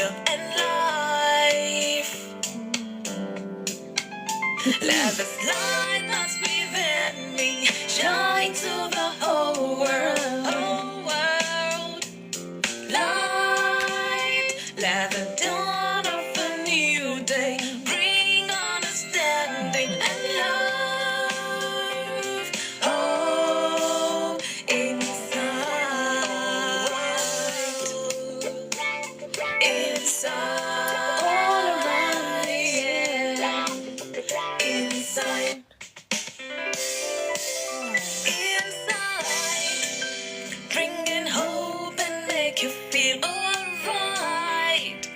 future and life. Let this light that's within me shine to the whole world, whole world. Light, let the dawn of a new day bring understanding and love. Oh, inside, all around me, yeah. Inside, bringing hope and make you feel alright.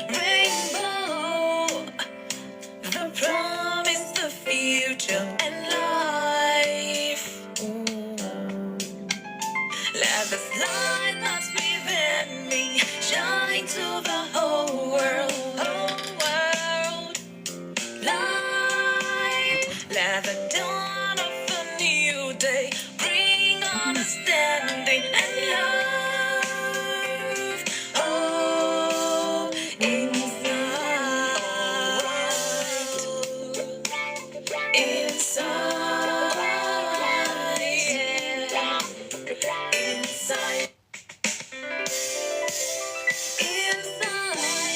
Rainbow, the promise, the future and life. Let the light that's within me shine to the whole world, whole world. Light, let the dawn of a new day bring understanding and love. Oh, inside, yeah. Inside,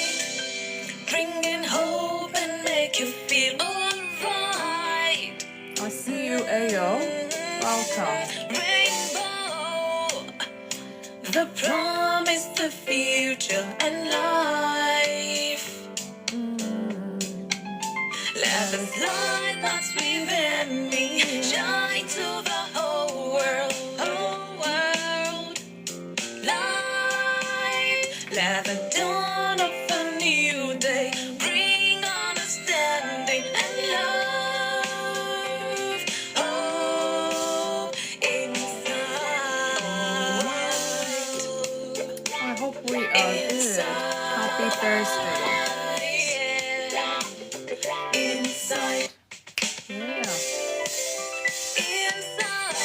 bringing hope and make you feel alright. I see you, Ayo. Welcome. Rainbow, the promise, the future and life. Let the light that's within me shine to the whole world, whole world. Light, let the dawn of a new day bring understanding and love. Oh, inside, I hope we are good. Happy Thursday. inside, Yeah. inside,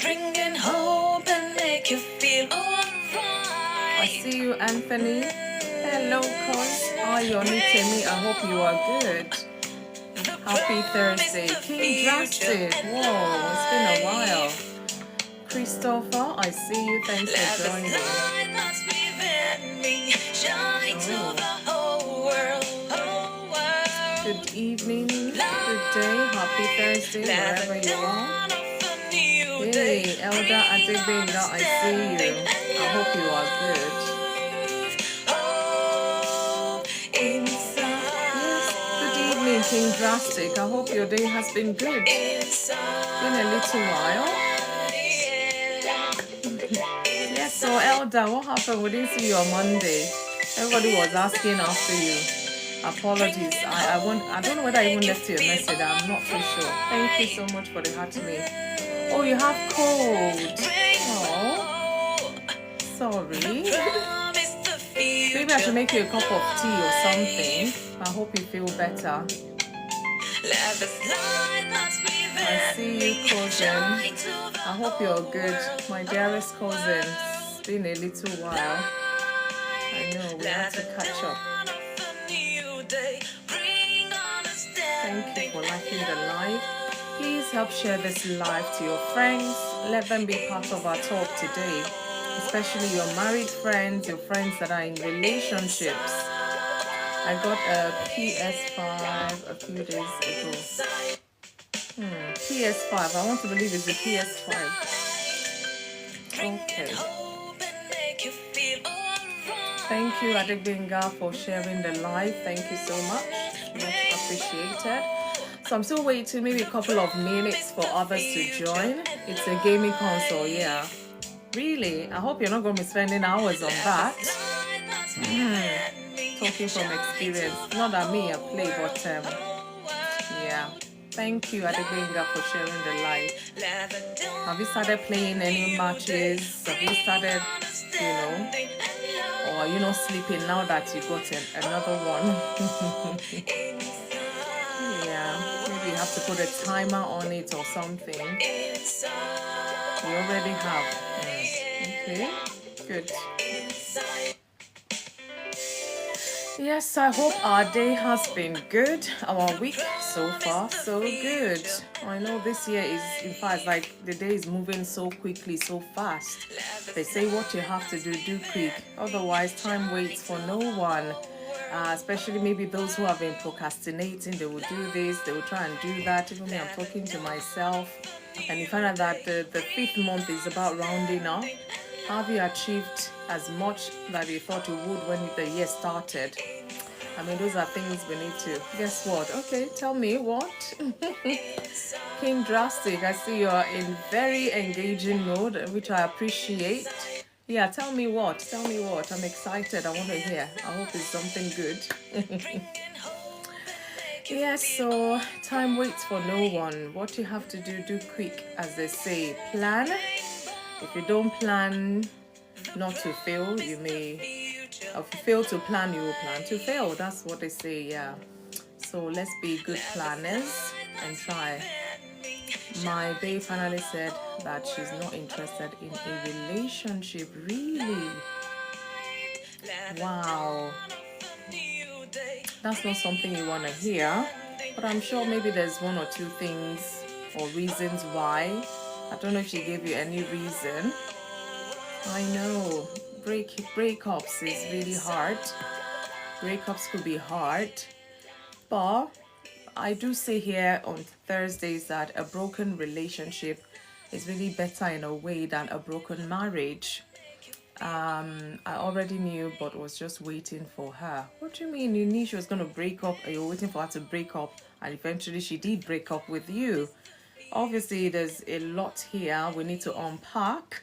bringing hope and make you feel I alright. see you, Anthony. Hello, Cos. Ayonitemi. I hope you are good. Happy Thursday. King Drastic. Whoa, it's been a while. Christopher, I see you. Thanks Let for the joining. light that's within me shine to the whole world, whole world. Good evening, good day, happy Thursday, wherever you are. Dawn of a new day. Hey, Elder Ajayi-Daniels, I see you. I hope you are good. Oh, inside, Good evening, King Drastic. I hope your day has been good. inside, Been a little while. Yes, so Elder, what happened? We didn't see you on Monday. Everybody was asking after you. Apologies. I don't know whether I even left you a message. I'm not too sure. Thank you so much for the heart to me. Oh, you have cold. Oh, sorry. Maybe I should make you a cup of tea or something. I hope you feel better. I see you, cousin. I hope you're good. My dearest cousin. It's been a little while. I know, we have to catch up. Thank you for liking the live. Please help share this live to your friends. Let them be part of our talk today. Especially your married friends, your friends that are in relationships. I got a PS5 a few days ago. PS5. I want to believe it's a PS5. Okay. Thank you, Adebenga, for sharing the live. Thank you so much. Much appreciated. So I'm still waiting maybe a couple of minutes for others to join. It's a gaming console, yeah. Really? I hope you're not going to be spending hours on that. Talking from experience. Not that me, I play, but yeah. Thank you, Adebenga, for sharing the live. Have you started playing any matches? Have you started, or are you not sleeping now that you got another one? Yeah, maybe you have to put a timer on it or something. You already have. Okay. Good. Yes, I hope our day has been good. Our week so far, so good. I know this year is, in fact, like the day is moving so quickly, so fast. They say what you have to do, do quick. Otherwise, time waits for no one. Especially maybe those who have been procrastinating, they will do this, they will try and do that. Even me, I'm talking to myself. And you find out that the fifth month is about rounding up. Have you achieved as much that you thought you would when the year started? I mean, those are things we need to. Guess what? Okay, tell me what? King Drastic, I see you're in very engaging mode, which I appreciate. Yeah, tell me what? Tell me what? I'm excited. I want to hear. I hope it's something good. Yes, so time waits for no one. What you have to do, do quick, as they say. Plan. If you don't plan not to fail, you may. If you fail to plan, you will plan to fail. That's what they say, yeah. So let's be good planners and try. My babe finally said that she's not interested in a relationship. Really? Wow. That's not something you want to hear. But I'm sure maybe there's one or two things or reasons why. I don't know if she gave you any reason. I know. Breakups is really hard. Breakups could be hard. But I do say here on Thursdays that a broken relationship is really better in a way than a broken marriage. I already knew, but was just waiting for her. What do you mean? You knew she was going to break up, and you were waiting for her to break up, and eventually she did break up with you. Obviously, there's a lot here we need to unpack,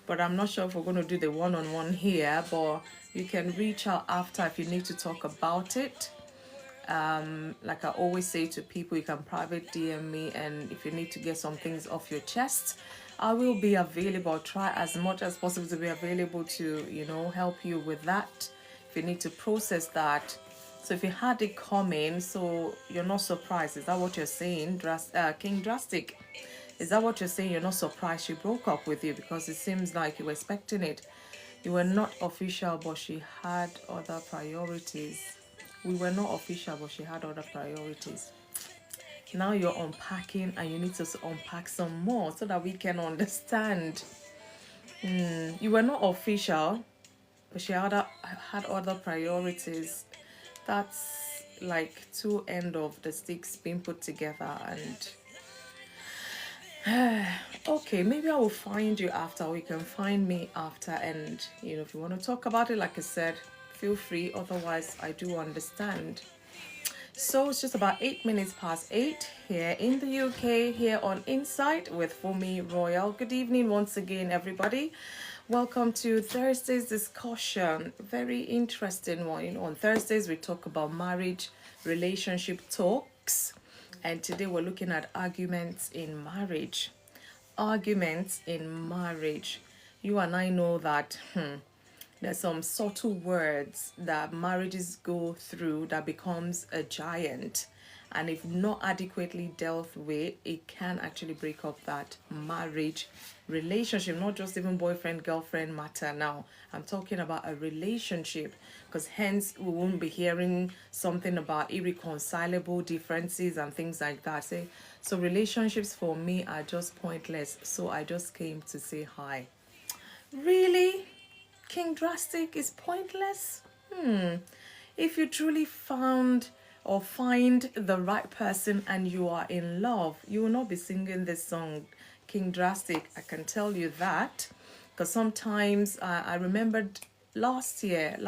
but I'm not sure if we're going to do the one-on-one here, but you can reach out after if you need to talk about it. Like I always say to people, you can private DM me, and if you need to get some things off your chest, I will be available. I'll try as much as possible to be available to, help you with that. If you need to process that. So if you had it coming, so you're not surprised. Is that what you're saying, King Drastic? Is that what you're saying? You're not surprised she broke up with you, because it seems like you were expecting it. You were not official, but she had other priorities. We were not official, but she had other priorities. Now you're unpacking, and you need to unpack some more so that we can understand. You were not official, but she had other priorities. That's like two ends of the sticks being put together. And okay, maybe I will find you after, or you can find me after. And if you want to talk about it, like I said, feel free. Otherwise, I do understand. So it's just about 8 minutes past 8 here in the UK, here on Insight with FunmiRoyal. Good evening once again, everybody. Welcome to Thursday's discussion. Very interesting one. On Thursdays, we talk about marriage, relationship talks. And today we're looking at arguments in marriage. Arguments in marriage. You and I know that there's some subtle words that marriages go through that becomes a giant. And if not adequately dealt with, it can actually break up that marriage relationship, not just even boyfriend, girlfriend matter now. I'm talking about a relationship, because hence we won't be hearing something about irreconcilable differences and things like that. So relationships for me are just pointless. So I just came to say hi. Really? King Drastic is pointless? If you truly found or find the right person and you are in love, you will not be singing this song, King Drastic. I can tell you that, because sometimes I remembered last year,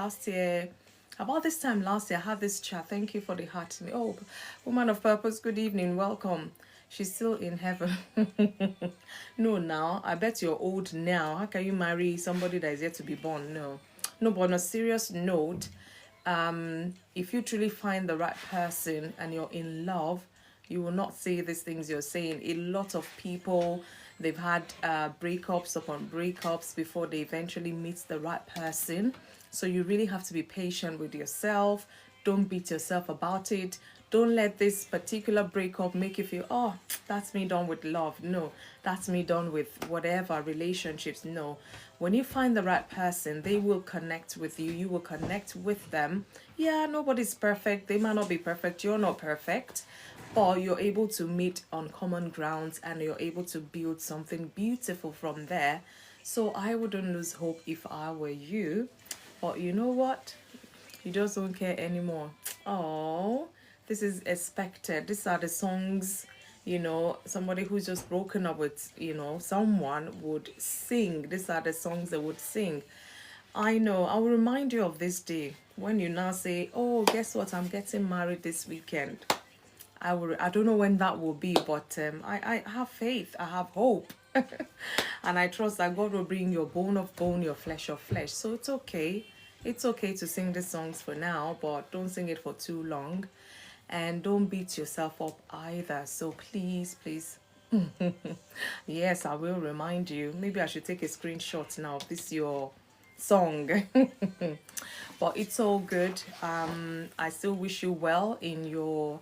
about this time last year, I had this chat. Thank you for the heart to me. Oh, woman of purpose, good evening, welcome. She's still in heaven. No, now, I bet you're old now. How can you marry somebody that is yet to be born? No, but on a serious note, if you truly find the right person and you're in love, you will not say these things you're saying. A lot of people, they've had breakups upon breakups before they eventually meet the right person. So you really have to be patient with yourself. Don't beat yourself about it. Don't let this particular breakup make you feel, oh, that's me done with love. No, that's me done with whatever relationships. No. When you find the right person, they will connect with you. You will connect with them. Yeah, nobody's perfect. They might not be perfect. You're not perfect. Or you're able to meet on common grounds and you're able to build something beautiful from there. So I wouldn't lose hope if I were you. But you know what? You just don't care anymore. Oh, this is expected. These are the songs, somebody who's just broken up with, someone would sing. These are the songs they would sing. I know. I will remind you of this day when you now say, oh, guess what? I'm getting married this weekend. I don't know when that will be, but I have faith. I have hope. And I trust that God will bring your bone of bone, your flesh of flesh. So it's okay. It's okay to sing the songs for now, but don't sing it for too long. And don't beat yourself up either. So please. Yes, I will remind you. Maybe I should take a screenshot now of this your song. But it's all good. I still wish you well in your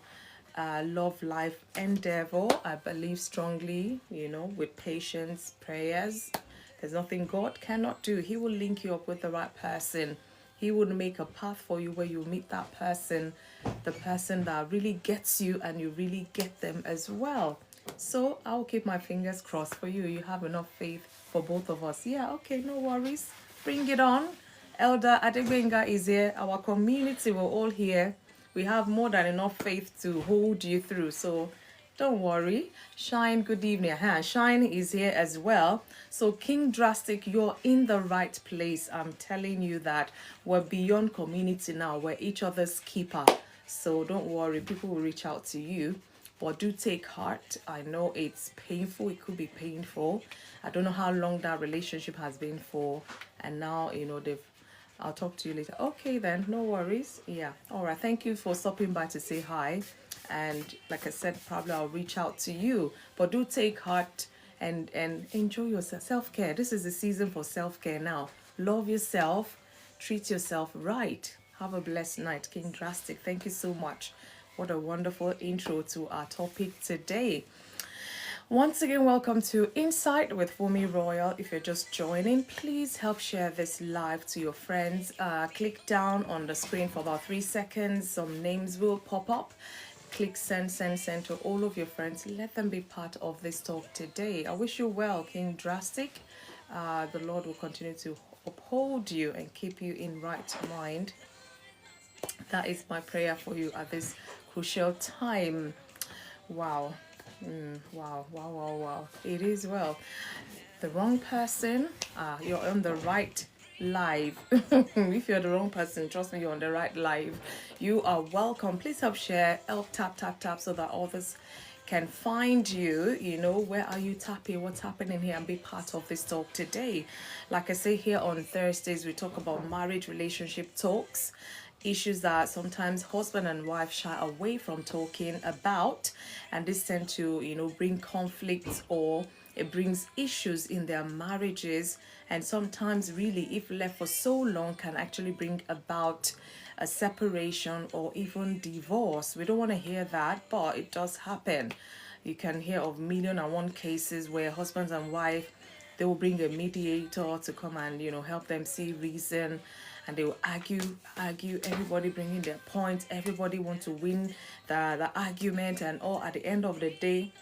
love life endeavor. I believe strongly, with patience, prayers. There's nothing God cannot do. He will link you up with the right person. He will make a path for you where you meet that person, the person that really gets you and you really get them as well. So I'll keep my fingers crossed for you. You have enough faith for both of us. Yeah, okay, no worries. Bring it on. Elder Adegbenga is here. Our community, we're all here. We have more than enough faith to hold you through. So don't worry. Shine, good evening. Shine is here as well. So King Drastic, you're in the right place. I'm telling you that we're beyond community now. We're each other's keeper. So don't worry. People will reach out to you. But do take heart. I know it's painful. It could be painful. I don't know how long that relationship has been for. And now, I'll talk to you later. Okay, then. No worries. Yeah. All right. Thank you for stopping by to say hi. And like I said, probably I'll reach out to you. But do take heart and enjoy yourself. Self-care. This is the season for self-care now. Love yourself. Treat yourself right. Have a blessed night. King Drastic, thank you so much. What a wonderful intro to our topic today. Once again, welcome to Insight with FunmiRoyal. If you're just joining, please help share this live to your friends. Click down on the screen for about 3 seconds. Some names will pop up. Click send to all of your friends. Let them be part of this talk today. I wish you well, King Drastic. The Lord will continue to uphold you and keep you in right mind. That is my prayer for you at this crucial time. Wow. Wow. It is well. The wrong person, you're on the right live. If you're the wrong person, trust me, you're on the right live. You are welcome. Please help share, help tap so that others can find you. Where are you tapping, what's happening here, and be part of this talk today. Like I say, here on Thursdays we talk about marriage relationship talks, issues that sometimes husband and wife shy away from talking about, and this tend to bring conflicts, or it brings issues in their marriages, and sometimes really, if left for so long, can actually bring about a separation or even divorce. We don't want to hear that, but it does happen. You can hear of 1,000,001 cases where husbands and wife, they will bring a mediator to come and help them see reason, and they will argue, everybody bringing their points, everybody want to win the argument, and all at the end of the day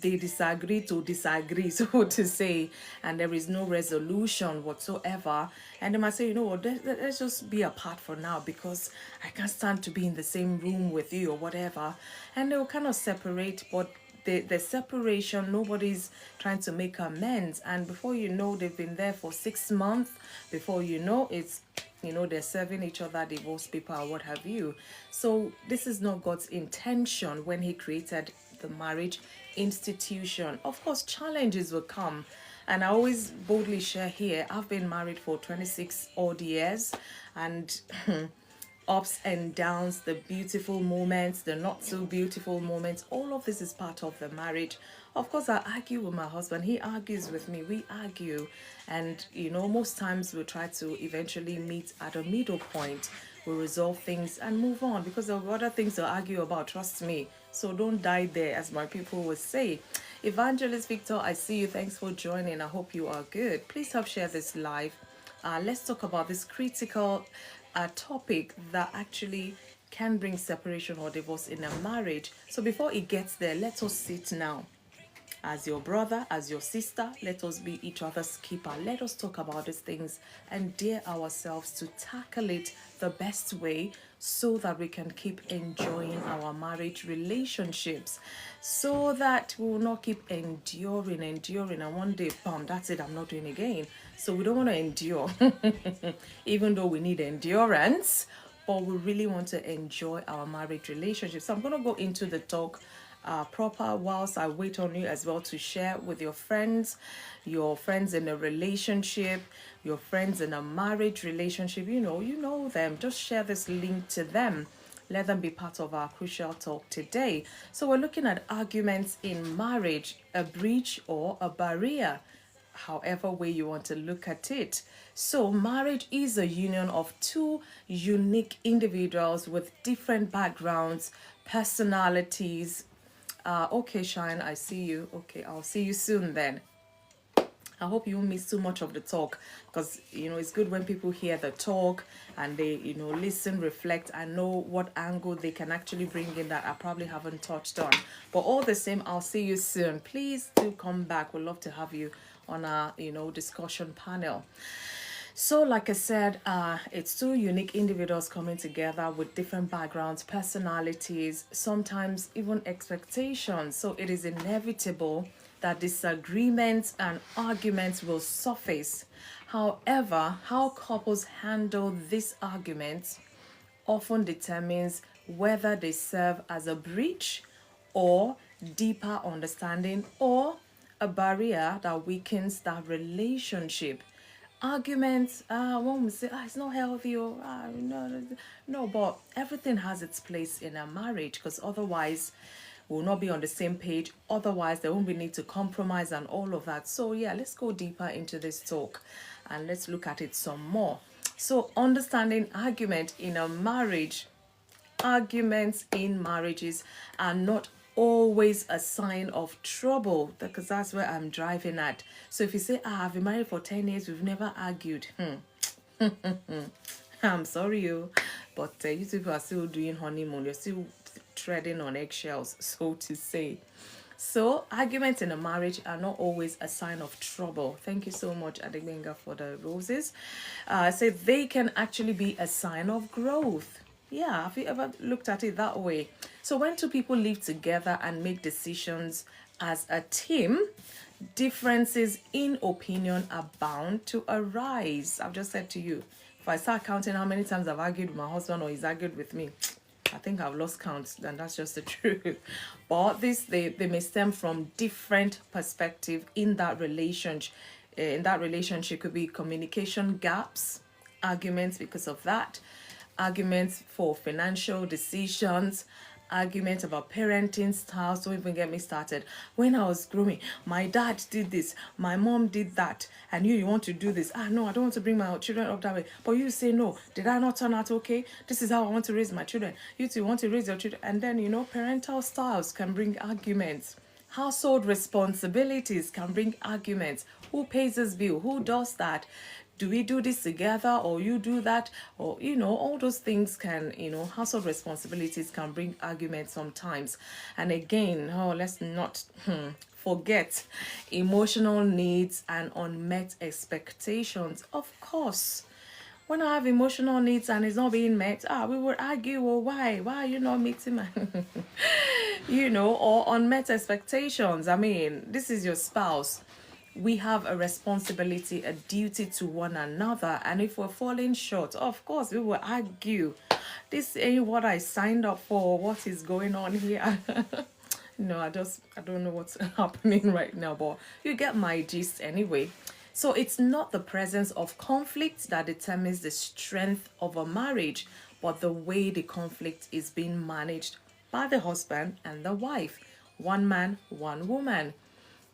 they disagree to disagree, so to say, and there is no resolution whatsoever. And they might say, let's just be apart for now because I can't stand to be in the same room with you or whatever, and they will kind of separate. But the separation, nobody's trying to make amends, and before you know, they've been there for 6 months. Before you know, it's they're serving each other divorce paper or what have you. So this is not God's intention when he created the marriage institution. Of course, challenges will come, and I always boldly share here, I've been married for 26 odd years, and ups and downs, the beautiful moments, the not so beautiful moments, all of this is part of the marriage. Of course, I argue with my husband, he argues with me, we argue, and most times we'll try to eventually meet at a middle point we resolve things and move on, because there are other things to argue about, trust me. So don't die there, as my people would say. Evangelist Victor, I see you. Thanks for joining. I hope you are good. Please help share this live. Let's talk about this critical topic that actually can bring separation or divorce in a marriage. So before it gets there, let us sit now. As your brother, as your sister, let us be each other's keeper. Let us talk about these things and dare ourselves to tackle it the best way, so that we can keep enjoying our marriage relationships, so that we will not keep enduring, and one day, bam, that's it, I'm not doing it again. So we don't want to endure, even though we need endurance, but we really want to enjoy our marriage relationship. So I'm going to go into the talk proper, whilst I wait on you as well to share with your friends in a relationship, your friends in a marriage relationship. You know them. Just share this link to them. Let them be part of our crucial talk today. So we're looking at arguments in marriage, a breach or a barrier, however way you want to look at it. So marriage is a union of two unique individuals with different backgrounds, personalities. Okay, Shine, I see you. Okay, I'll see you soon then. I hope you won't miss too much of the talk, because it's good when people hear the talk and they listen, reflect, and know what angle they can actually bring in that I probably haven't touched on. But all the same, I'll see you soon. Please do come back. We'd love to have you on our discussion panel. So like I said, it's two unique individuals coming together with different backgrounds, personalities, sometimes even expectations. So it is inevitable that disagreements and arguments will surface. However, how couples handle these arguments often determines whether they serve as a breach or deeper understanding, or a barrier that weakens that relationship. Arguments, one would say, it's not healthy, or no, but everything has its place in a marriage, because otherwise we'll not be on the same page. Otherwise, there won't be need to compromise and all of that. So yeah, let's go deeper into this talk and let's look at it some more. So understanding argument in a marriage. Arguments in marriages are not always a sign of trouble, because that's where I'm driving at. So if you say, I've been married for 10 years, we've never argued. I'm sorry, but you people are still doing honeymoon. You're still treading on eggshells, so to say. So arguments in a marriage are not always a sign of trouble. Thank you so much, Adebenga, for the roses. So they can actually be a sign of growth. Yeah, have you ever looked at it that way? So when two people live together and make decisions as a team, differences in opinion are bound to arise. I've just said to you, if I start counting how many times I've argued with my husband or he's argued with me, I think I've lost count, and that's just the truth. But they may stem from different perspective in that relationship. In that relationship could be communication gaps, arguments because of that, arguments for financial decisions, arguments about parenting styles. Don't even get me started. When I was growing, my dad did this, my mom did that, and you want to do this. No, I don't want to bring my children up that way. But you say, no, did I not turn out okay? This is how I want to raise my children. You two want to raise your children. And then, parental styles can bring arguments. Household responsibilities can bring arguments. Who pays this bill? Who does that? Do we do this together, or you do that? Or, all those things can, household responsibilities can bring arguments sometimes. And again, let's not forget emotional needs and unmet expectations. Of course, when I have emotional needs and it's not being met, we will argue. Well, why are you not meeting my or unmet expectations? I mean, this is your spouse. We have a responsibility, a duty to one another, and if we're falling short, of course we will argue. This ain't what I signed up for. What is going on here? No, I don't know what's happening right now, but you get my gist anyway. So it's not the presence of conflict that determines the strength of a marriage, but the way the conflict is being managed by the husband and the wife. One man, one woman.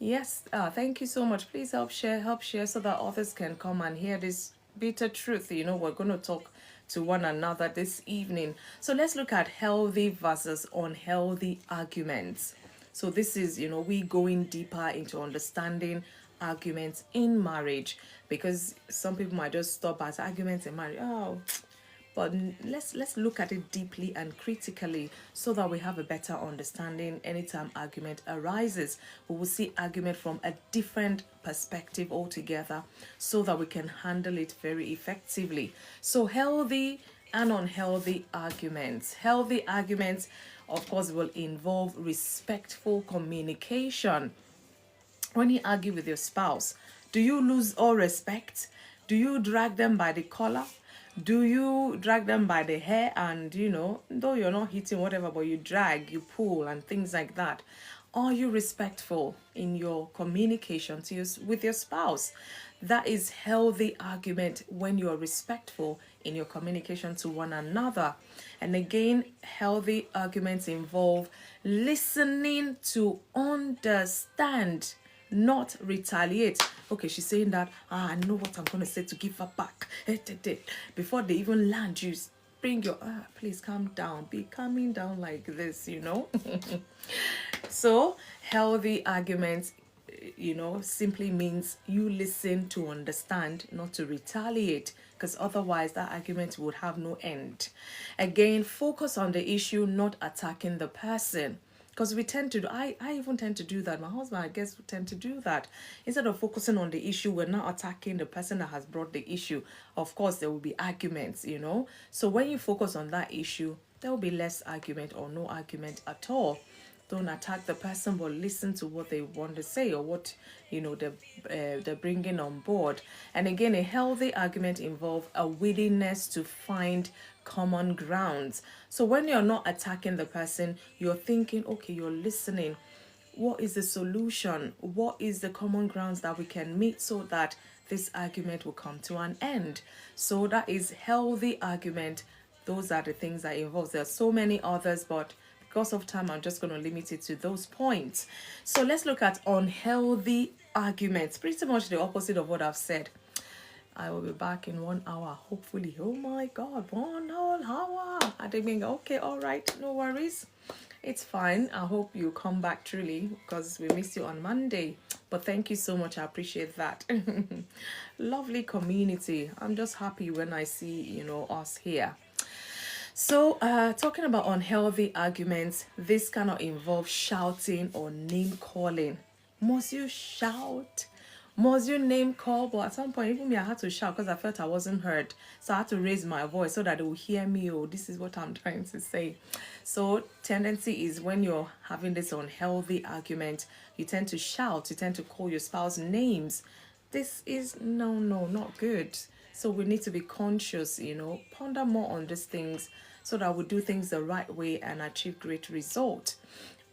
Yes, thank you so much. Please help share so that others can come and hear this bitter truth. We're going to talk to one another this evening. So let's look at healthy versus unhealthy arguments. So this is, we going deeper into understanding arguments in marriage, because some people might just stop at arguments in marriage. Oh, but let's look at it deeply and critically so that we have a better understanding. Anytime argument arises, we will see argument from a different perspective altogether so that we can handle it very effectively. So healthy and unhealthy arguments. Healthy arguments, of course, will involve respectful communication. When you argue with your spouse, do you lose all respect? Do you drag them by the collar? Do you drag them by the hair and, though you're not hitting whatever, but you drag, you pull and things like that? Are you respectful in your communication with your spouse? That is healthy argument, when you are respectful in your communication to one another. And again, healthy arguments involve listening to understand, not retaliate. Okay, she's saying that, I know what I'm going to say to give her back. Before they even land, you bring your, please calm down. Be calming down like this, So, healthy arguments, simply means you listen to understand, not to retaliate, because otherwise that argument would have no end. Again, focus on the issue, not attacking the person. Because we tend to, I even tend to do that. My husband, I guess, tend to do that. Instead of focusing on the issue, we're not attacking the person that has brought the issue. Of course, there will be arguments, So when you focus on that issue, there will be less argument or no argument at all. Don't attack the person, but listen to what they want to say or what, they're bringing on board. And again, a healthy argument involves a willingness to find common grounds. So when you're not attacking the person, you're thinking, okay, you're listening. What is the solution? What is the common grounds that we can meet so that this argument will come to an end? So that is healthy argument. Those are the things that involve. There are so many others, but because of time, I'm just going to limit it to those points. So let's look at unhealthy arguments. Pretty much the opposite of what I've said. I will be back in 1 hour, hopefully. Oh my God, 1 whole hour. I think, okay, all right, no worries. It's fine. I hope you come back truly, because we missed you on Monday. But thank you so much. I appreciate that. Lovely community. I'm just happy when I see, us here. So, talking about unhealthy arguments, this cannot involve shouting or name calling. Must you shout? Must you name call? But at some point, even me, I had to shout because I felt I wasn't heard. So I had to raise my voice so that they will hear me. Oh, this is what I'm trying to say. So tendency is when you're having this unhealthy argument, you tend to shout, you tend to call your spouse names. This is not good. So we need to be conscious, ponder more on these things so that we do things the right way and achieve great result.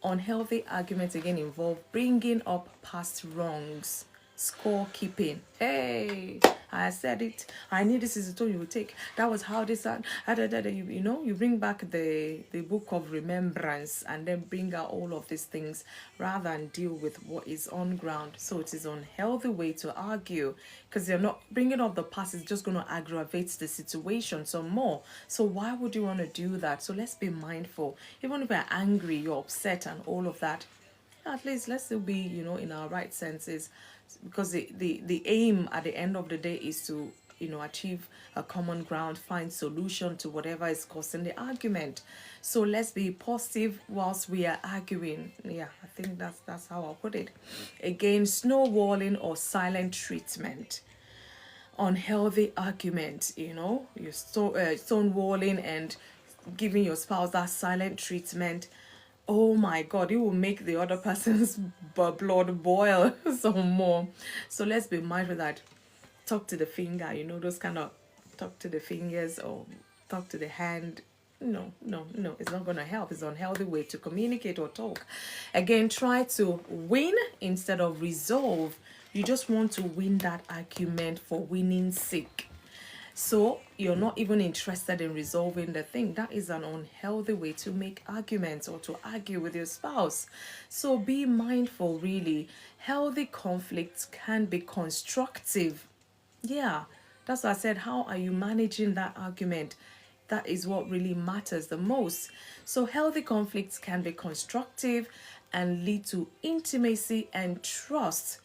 Unhealthy arguments again involve bringing up past wrongs, scorekeeping. Hey, I said it. I knew this is the tone you would take. That was how this you bring back the book of remembrance and then bring out all of these things rather than deal with what is on ground. So it is an unhealthy way to argue, because you're not bringing up the past. Is just going to aggravate the situation some more. So why would you want to do that? So let's be mindful. Even if you're angry, you're upset and all of that, at least let's still be, in our right senses, because the aim at the end of the day is to, achieve a common ground, find solution to whatever is causing the argument. So let's be positive whilst we are arguing. Yeah, I think that's how I'll put it. Again, snowballing or silent treatment. Unhealthy argument, you're stonewalling and giving your spouse that silent treatment. Oh my God, it will make the other person's blood boil some more. So let's be mindful that talk to the finger, those kind of talk to the fingers or talk to the hand. No, it's not going to help. It's an unhealthy way to communicate or talk. Again, try to win instead of resolve. You just want to win that argument for winning's sake. So you're not even interested in resolving the thing. That is an unhealthy way to make arguments or to argue with your spouse. So be mindful, really. Healthy conflicts can be constructive. Yeah, That's why I said, how are you managing that argument? That is what really matters the most. So healthy conflicts can be constructive and lead to intimacy and trust.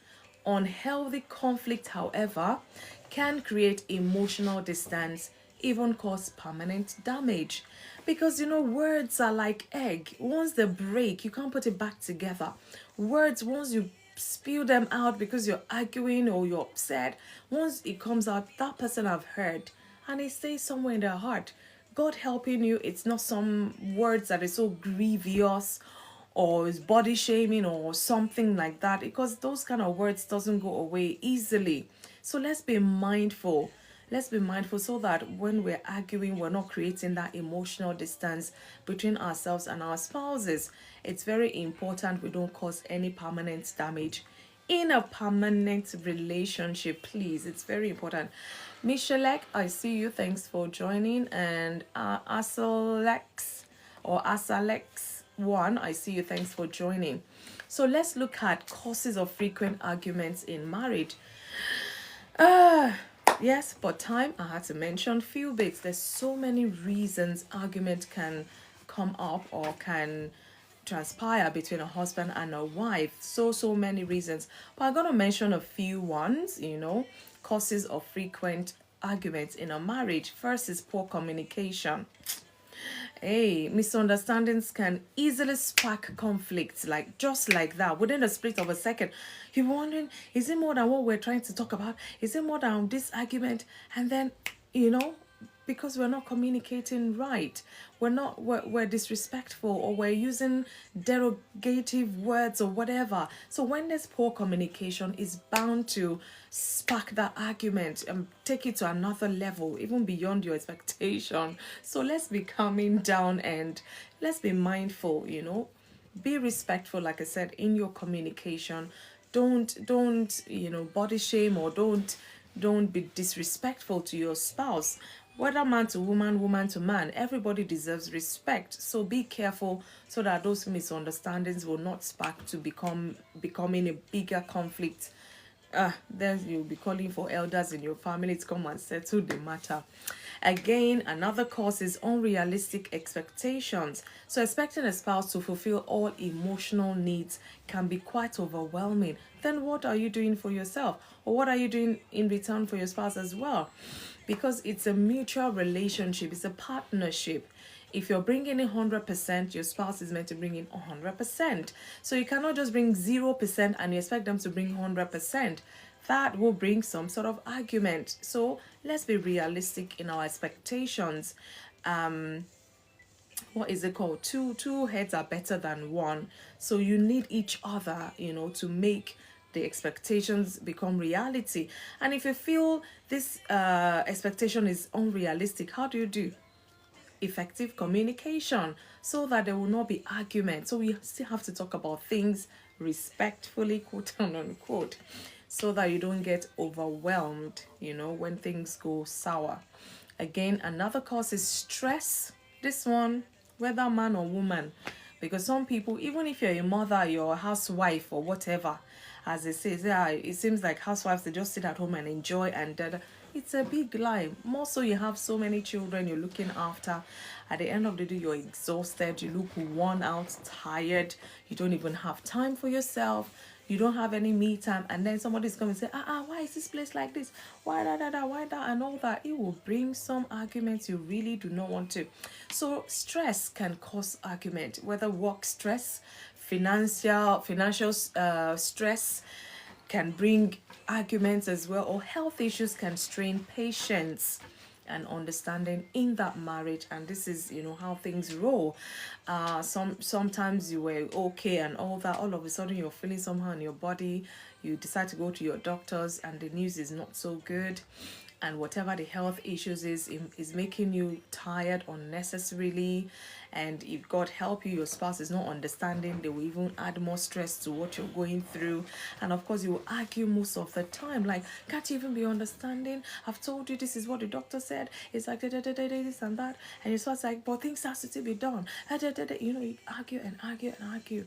Unhealthy conflict, however, can create emotional distance, even cause permanent damage. Because words are like egg. Once they break, you can't put it back together. Words, once you spill them out because you're arguing or you're upset, once it comes out, that person have heard and it stays somewhere in their heart. God helping you, it's not some words that is so grievous or is body shaming or something like that, because those kind of words doesn't go away easily. So let's be mindful. Let's be mindful so that when we're arguing, we're not creating that emotional distance between ourselves and our spouses. It's very important we don't cause any permanent damage in a permanent relationship, please. It's very important. Michelek, I see you. Thanks for joining. And Asalex or Asalex1, I see you. Thanks for joining. So let's look at causes of frequent arguments in marriage. Yes, but time, I had to mention few bits. There's so many reasons argument can come up or can transpire between a husband and a wife. So many reasons. But I'm gonna mention a few ones, causes of frequent arguments in a marriage. First is poor communication. Hey, misunderstandings can easily spark conflicts, like just like that, within the split of a second. You're wondering, is it more than what we're trying to talk about? Is it more than this argument? And then, because we're not communicating right, we're disrespectful, or we're using derogative words or whatever. So when there's poor communication, it's bound to spark that argument and take it to another level, even beyond your expectation. So let's be calming down and let's be mindful. Be respectful, like I said, in your communication. Don't body shame, or don't be disrespectful to your spouse. Whether man to woman, woman to man, everybody deserves respect. So be careful so that those misunderstandings will not spark to becoming a bigger conflict. Then you'll be calling for elders in your family to come and settle the matter. Again, another cause is unrealistic expectations. So expecting a spouse to fulfill all emotional needs can be quite overwhelming. Then what are you doing for yourself? Or what are you doing in return for your spouse as well? Because it's a mutual relationship, it's a partnership. If you're bringing in 100%, your spouse is meant to bring in 100%. So you cannot just bring 0% and you expect them to bring 100%. That will bring some sort of argument. So let's be realistic in our expectations. What is it called? Two heads are better than one. So you need each other, to make the expectations become reality. And if you feel this expectation is unrealistic, how do you do? Effective communication, so that there will not be argument. So we still have to talk about things respectfully, quote unquote, so that you don't get overwhelmed, when things go sour. Again, another cause is stress. This one, whether man or woman, because some people, even if you're a mother, you're a housewife or whatever, as they say, it seems like housewives, they just sit at home and enjoy and it's a big lie. More so, you have so many children you're looking after. At the end of the day, you're exhausted, you look worn out, tired, you don't even have time for yourself, you don't have any me time, and then somebody's coming and say, why is this place like this? Why why that, and all that. It will bring some arguments you really do not want to. So stress can cause argument, whether work stress, financial stress can bring arguments as well, or health issues can strain patience and understanding in that marriage. And this is how things roll. Sometimes you were okay and all that, all of a sudden you're feeling somehow in your body, you decide to go to your doctors and the news is not so good, and whatever the health issues is making you tired unnecessarily. And if God help you, your spouse is not understanding, they will even add more stress to what you're going through. And of course, you will argue most of the time, like, can't you even be understanding? I've told you this is what the doctor said. It's like this and that, and your spouse like, but things have to be done. You argue and argue and argue,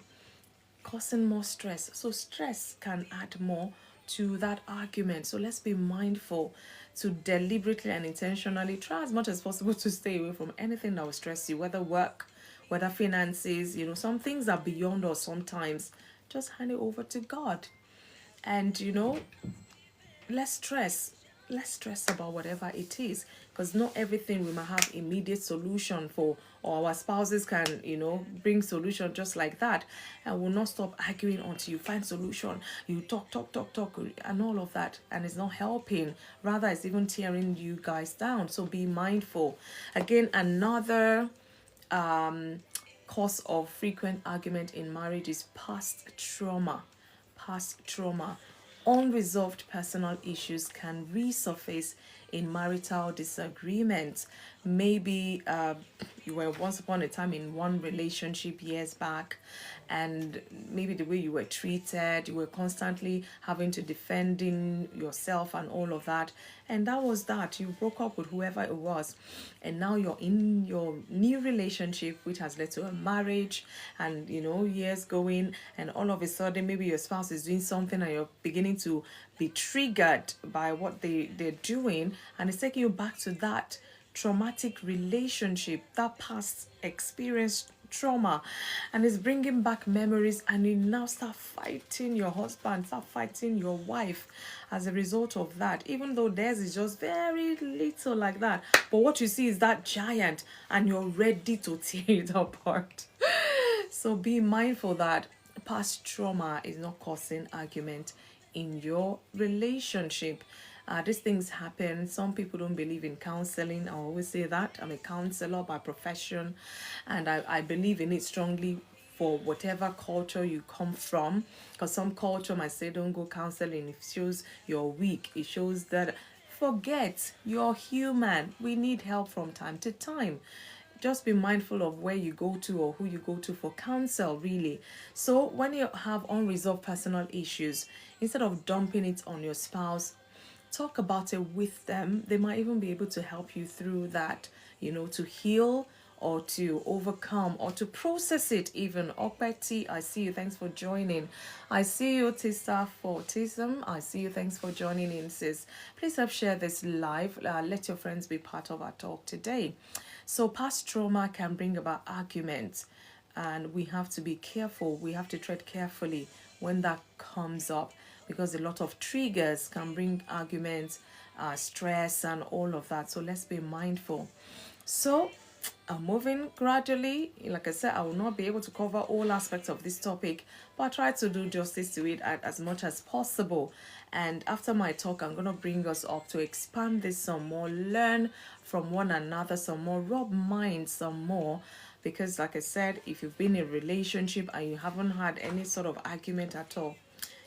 causing more stress. So stress can add more to that argument. So let's be mindful to deliberately and intentionally try as much as possible to stay away from anything that will stress you, whether work, whether finances. Some things are beyond us sometimes. Just hand it over to God. And less stress less stress about whatever it is, because not everything we might have immediate solution for, or our spouses can bring solution just like that, and will not stop arguing until you find solution. You talk and all of that, and it's not helping, rather it's even tearing you guys down. So be mindful. Again, another cause of frequent argument in marriage is past trauma. Unresolved personal issues can resurface in marital disagreements. Maybe you were once upon a time in one relationship years back, and maybe the way you were treated, you were constantly having to defending yourself and all of that, and that was that. You broke up with whoever it was, and now you're in your new relationship, which has led to a marriage, and years going, and all of a sudden maybe your spouse is doing something and you're beginning to be triggered by what they're doing, and it's taking you back to that traumatic relationship, that past experience trauma, and it's bringing back memories, and you now start fighting your husband, start fighting your wife as a result of that, even though theirs is just very little like that, but what you see is that giant, and you're ready to tear it apart. So be mindful that past trauma is not causing argument in your relationship. These things happen. Some people don't believe in counseling. I always say that. I'm a counselor by profession, and I believe in it strongly for whatever culture you come from. Because some culture might say don't go counseling. It shows you're weak. It shows that forget, you're human. We need help from time to time. Just be mindful of where you go to or who you go to for counsel, really. So when you have unresolved personal issues, instead of dumping it on your spouse, talk about it with them. They might even be able to help you through that, to heal or to overcome or to process it even. Okpeti, I see you. Thanks for joining. I see you, Tista for Autism. I see you. Thanks for joining in, sis. Please help share this live. Let your friends be part of our talk today. So past trauma can bring about arguments, and we have to be careful. We have to tread carefully when that comes up, because a lot of triggers can bring arguments, stress, and all of that. So let's be mindful. So I'm moving gradually. Like I said, I will not be able to cover all aspects of this topic, but I try to do justice to it as much as possible. And after my talk, I'm going to bring us up to expand this some more, learn from one another some more, rub minds some more. Because like I said, if you've been in a relationship and you haven't had any sort of argument at all,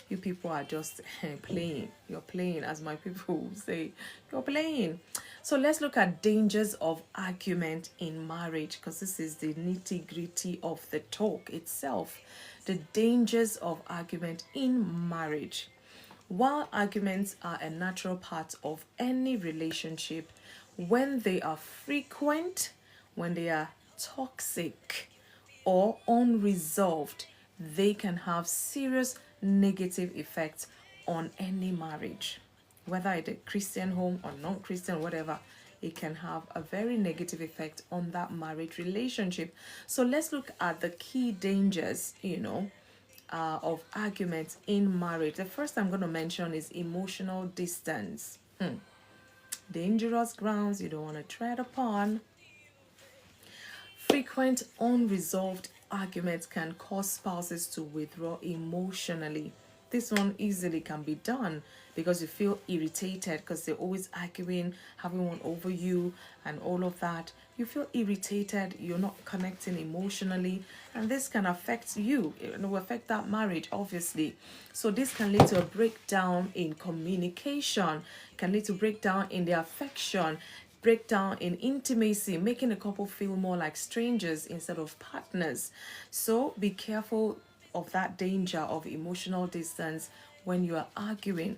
you people are just playing. You're playing, as my people say. You're playing. So let's look at dangers of argument in marriage, because this is the nitty-gritty of the talk itself. The dangers of argument in marriage. While arguments are a natural part of any relationship, when they are frequent, when they are toxic or unresolved, they can have serious negative effects on any marriage. Whether it's a Christian home or non-Christian, whatever, it can have a very negative effect on that marriage relationship. So let's look at the key dangers, of arguments in marriage. The first I'm going to mention is emotional distance. Dangerous grounds you don't want to tread upon. Frequent unresolved arguments can cause spouses to withdraw emotionally. This one easily can be done because you feel irritated because they're always arguing, having one over you and all of that. You feel irritated, you're not connecting emotionally, and this can affect you. It will affect that marriage, obviously. So this can lead to a breakdown in communication, can lead to breakdown in the affection, breakdown in intimacy, making a couple feel more like strangers instead of partners. So be careful of that danger of emotional distance when you are arguing,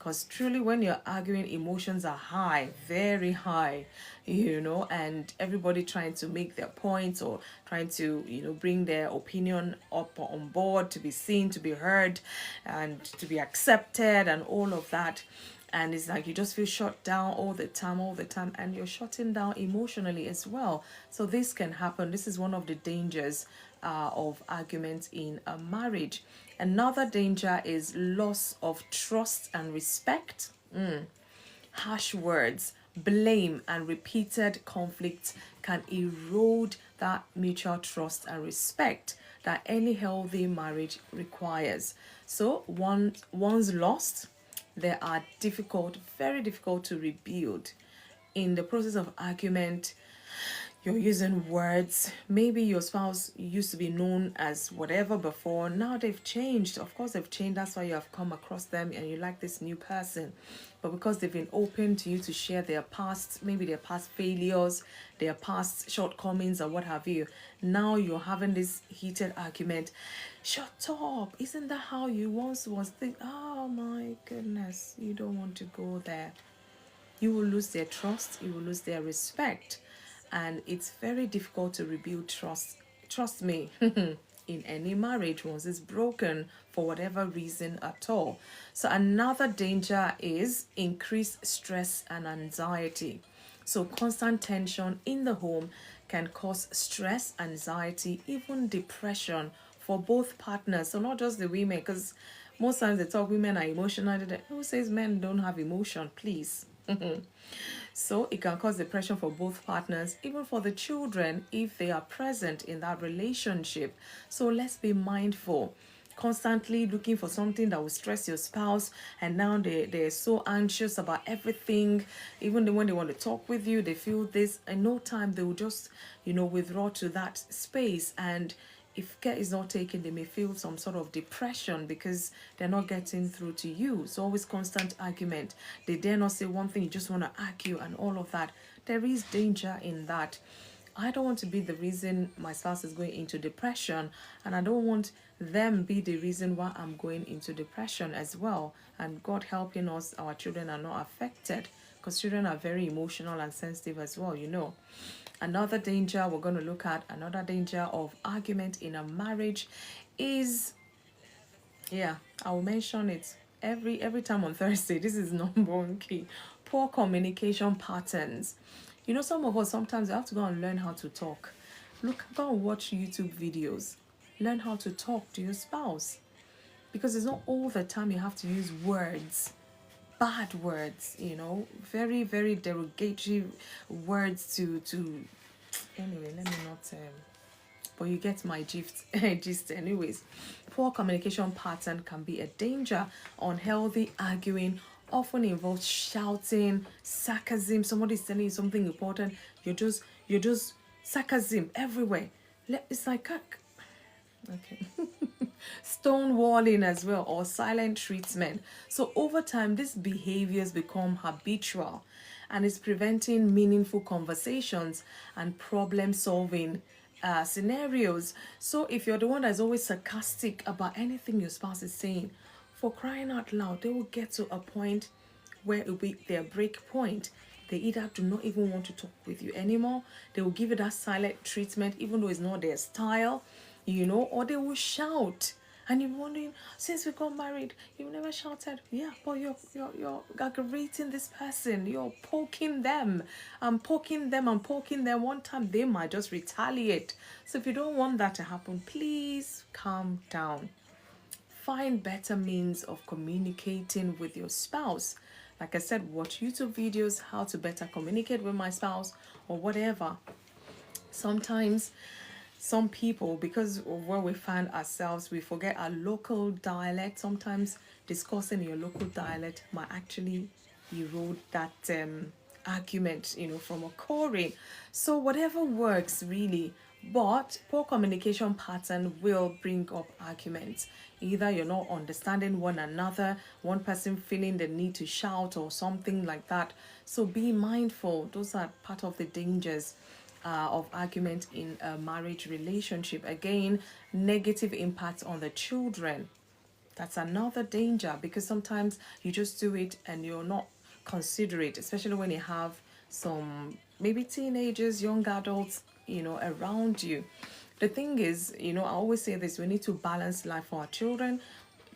Because truly, when you're arguing, emotions are high, very high, and everybody trying to make their points or trying to, bring their opinion up on board to be seen, to be heard, and to be accepted, and all of that. And it's like you just feel shut down all the time, and you're shutting down emotionally as well. So this can happen. This is one of the dangers of arguments in a marriage. Another danger is loss of trust and respect. Harsh words, blame, and repeated conflicts can erode that mutual trust and respect that any healthy marriage requires. So once lost, they are difficult, very difficult to rebuild. In the process of argument, you're using words. Maybe your spouse used to be known as whatever before. Now they've changed. Of course, they've changed. That's why you have come across them and you like this new person. But because they've been open to you to share their past, maybe their past failures, their past shortcomings, or what have you, now you're having this heated argument. Shut up. Isn't that how you once was? Oh my goodness. You don't want to go there. You will lose their trust. You will lose their respect. And it's very difficult to rebuild trust. Trust me, in any marriage once it's broken for whatever reason at all. So another danger is increased stress and anxiety. So constant tension in the home can cause stress, anxiety, even depression for both partners. So not just the women, because most times they talk women are emotional. Who says men don't have emotion? Please. So it can cause depression for both partners, even for the children if they are present in that relationship. So let's be mindful. Constantly looking for something that will stress your spouse, and now they're so anxious about everything. Even when they want to talk with you, they feel this. In no time, they will just, withdraw to that space. And if care is not taken, they may feel some sort of depression because they're not getting through to you. It's always constant argument. They dare not say one thing, you just want to argue and all of that. There is danger in that. I don't want to be the reason my spouse is going into depression, and I don't want them be the reason why I'm going into depression as well. And God helping us, our children are not affected, because children are very emotional and sensitive as well, Another danger we're going to look at, another danger of argument in a marriage is, I will mention it every time on Thursday. This is number one key. Poor communication patterns. Some of us, sometimes we have to go and learn how to talk. Go and watch YouTube videos. Learn how to talk to your spouse. Because it's not all the time you have to use words. Bad words, very, very derogatory words to anyway, let me not but you get my gist anyways. Poor communication pattern can be a danger. Unhealthy arguing often involves shouting, sarcasm. Somebody's telling you something important, you're just sarcasm everywhere. It's like okay. Stonewalling as well, or silent treatment. So over time, these behaviors become habitual, and it's preventing meaningful conversations and problem solving scenarios. So if you're the one that's always sarcastic about anything your spouse is saying, for crying out loud, they will get to a point where it will be their break point. They either do not even want to talk with you anymore, they will give you that silent treatment even though it's not their style, or they will shout. And you're wondering, since we got married, you've never shouted. Yeah, but you're aggravating this person. You're poking them. I'm poking them. One time, they might just retaliate. So if you don't want that to happen, please calm down. Find better means of communicating with your spouse. Like I said, watch YouTube videos, how to better communicate with my spouse or whatever. Sometimes some people, because of where we find ourselves, we forget our local dialect. Sometimes discussing your local dialect might actually erode that argument, from occurring. So whatever works really, but poor communication pattern will bring up arguments. Either you're not understanding one another, one person feeling the need to shout or something like that. So be mindful. Those are part of the dangers of argument in a marriage relationship. Again, negative impact on the children. That's another danger, because sometimes you just do it and you're not considerate, especially when you have some maybe teenagers, young adults, around you. The thing is, I always say this: we need to balance life for our children.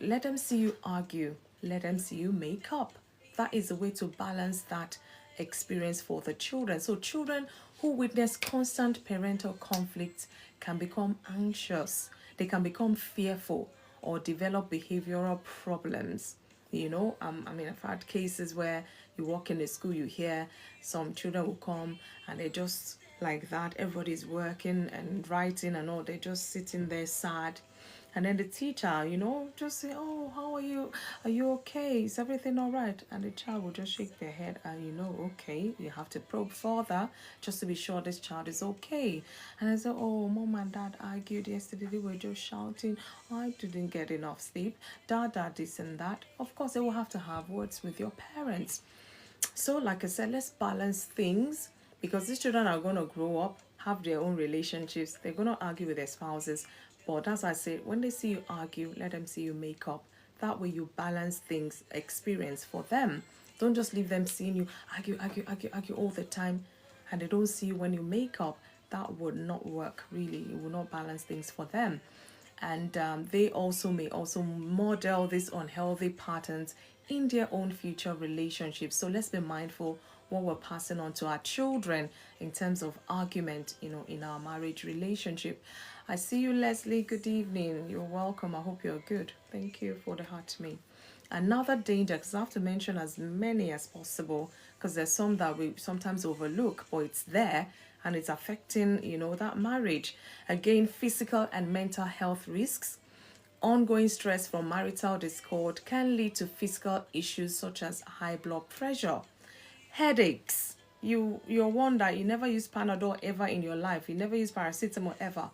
Let them see you argue, let them see you make up. That is the way to balance that experience for the children. So children who witness constant parental conflict can become anxious, they can become fearful, or develop behavioral problems. I mean, I've had cases where you walk in a school, you hear some children will come and they just like that, everybody's working and writing and all, they're just sitting there sad. And then the teacher, just say, "Oh, how are you? Are you okay? Is everything all right?" And the child will just shake their head, and okay, you have to probe further just to be sure this child is okay. And I say, "Oh, mom and dad argued yesterday. They were just shouting. I didn't get enough sleep. Dad, this and that." Of course, they will have to have words with your parents. So, like I said, let's balance things, because these children are going to grow up, have their own relationships. They're going to argue with their spouses. But as I said, when they see you argue, let them see you make up. That way, you balance things, experience for them. Don't just leave them seeing you argue all the time, and they don't see you when you make up. That would not work, really. It will not balance things for them. And they also may also model these unhealthy patterns in their own future relationships. So let's be mindful what we're passing on to our children in terms of argument, in our marriage relationship. I see you, Leslie. Good evening. You're welcome. I hope you're good. Thank you for the heart to me. Another danger, because I have to mention as many as possible, because there's some that we sometimes overlook, but it's there and it's affecting, that marriage. Again, physical and mental health risks. Ongoing stress from marital discord can lead to physical issues such as high blood pressure, headaches. You're one that you never use Panadol ever in your life. You never use paracetamol ever.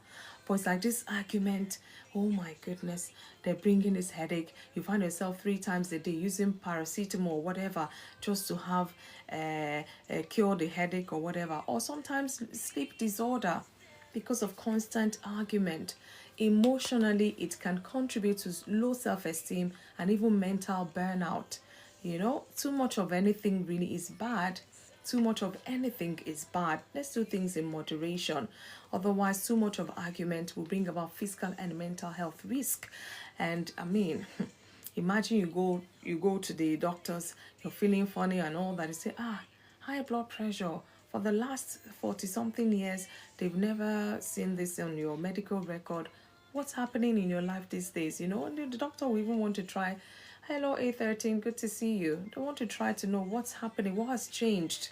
But it's like this argument. Oh my goodness, they're bringing this headache. You find yourself 3 times a day using paracetamol or whatever just to have cure the headache or whatever. Or sometimes sleep disorder because of constant argument. Emotionally, it can contribute to low self-esteem and even mental burnout. Too much of anything really is bad. Too much of anything is bad. Let's do things in moderation. Otherwise, too much of argument will bring about physical and mental health risk. And I mean, imagine you go to the doctors, you're feeling funny and all that. They say, high blood pressure. For the last 40 something years, they've never seen this on your medical record. What's happening in your life these days? And the doctor will even want to try. Hello, A13, good to see you. They want to try to know what's happening, what has changed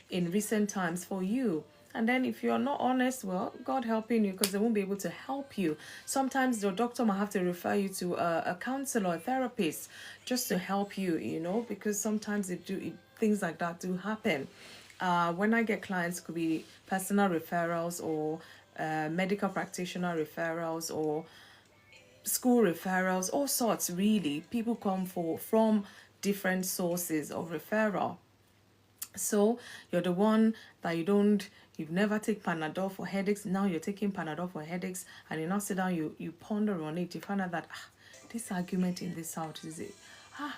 in recent times for you. And then if you're not honest, well, God helping you, because they won't be able to help you. Sometimes your doctor might have to refer you to a counselor, a therapist, just to help you, because sometimes things like that do happen. When I get clients, it could be personal referrals or medical practitioner referrals or school referrals, all sorts really. People come from different sources of referral. So you're the one that you've never take Panadol for headaches. Now you're taking Panadol for headaches, and you now sit down, you ponder on it. You find out that this argument in this house is it.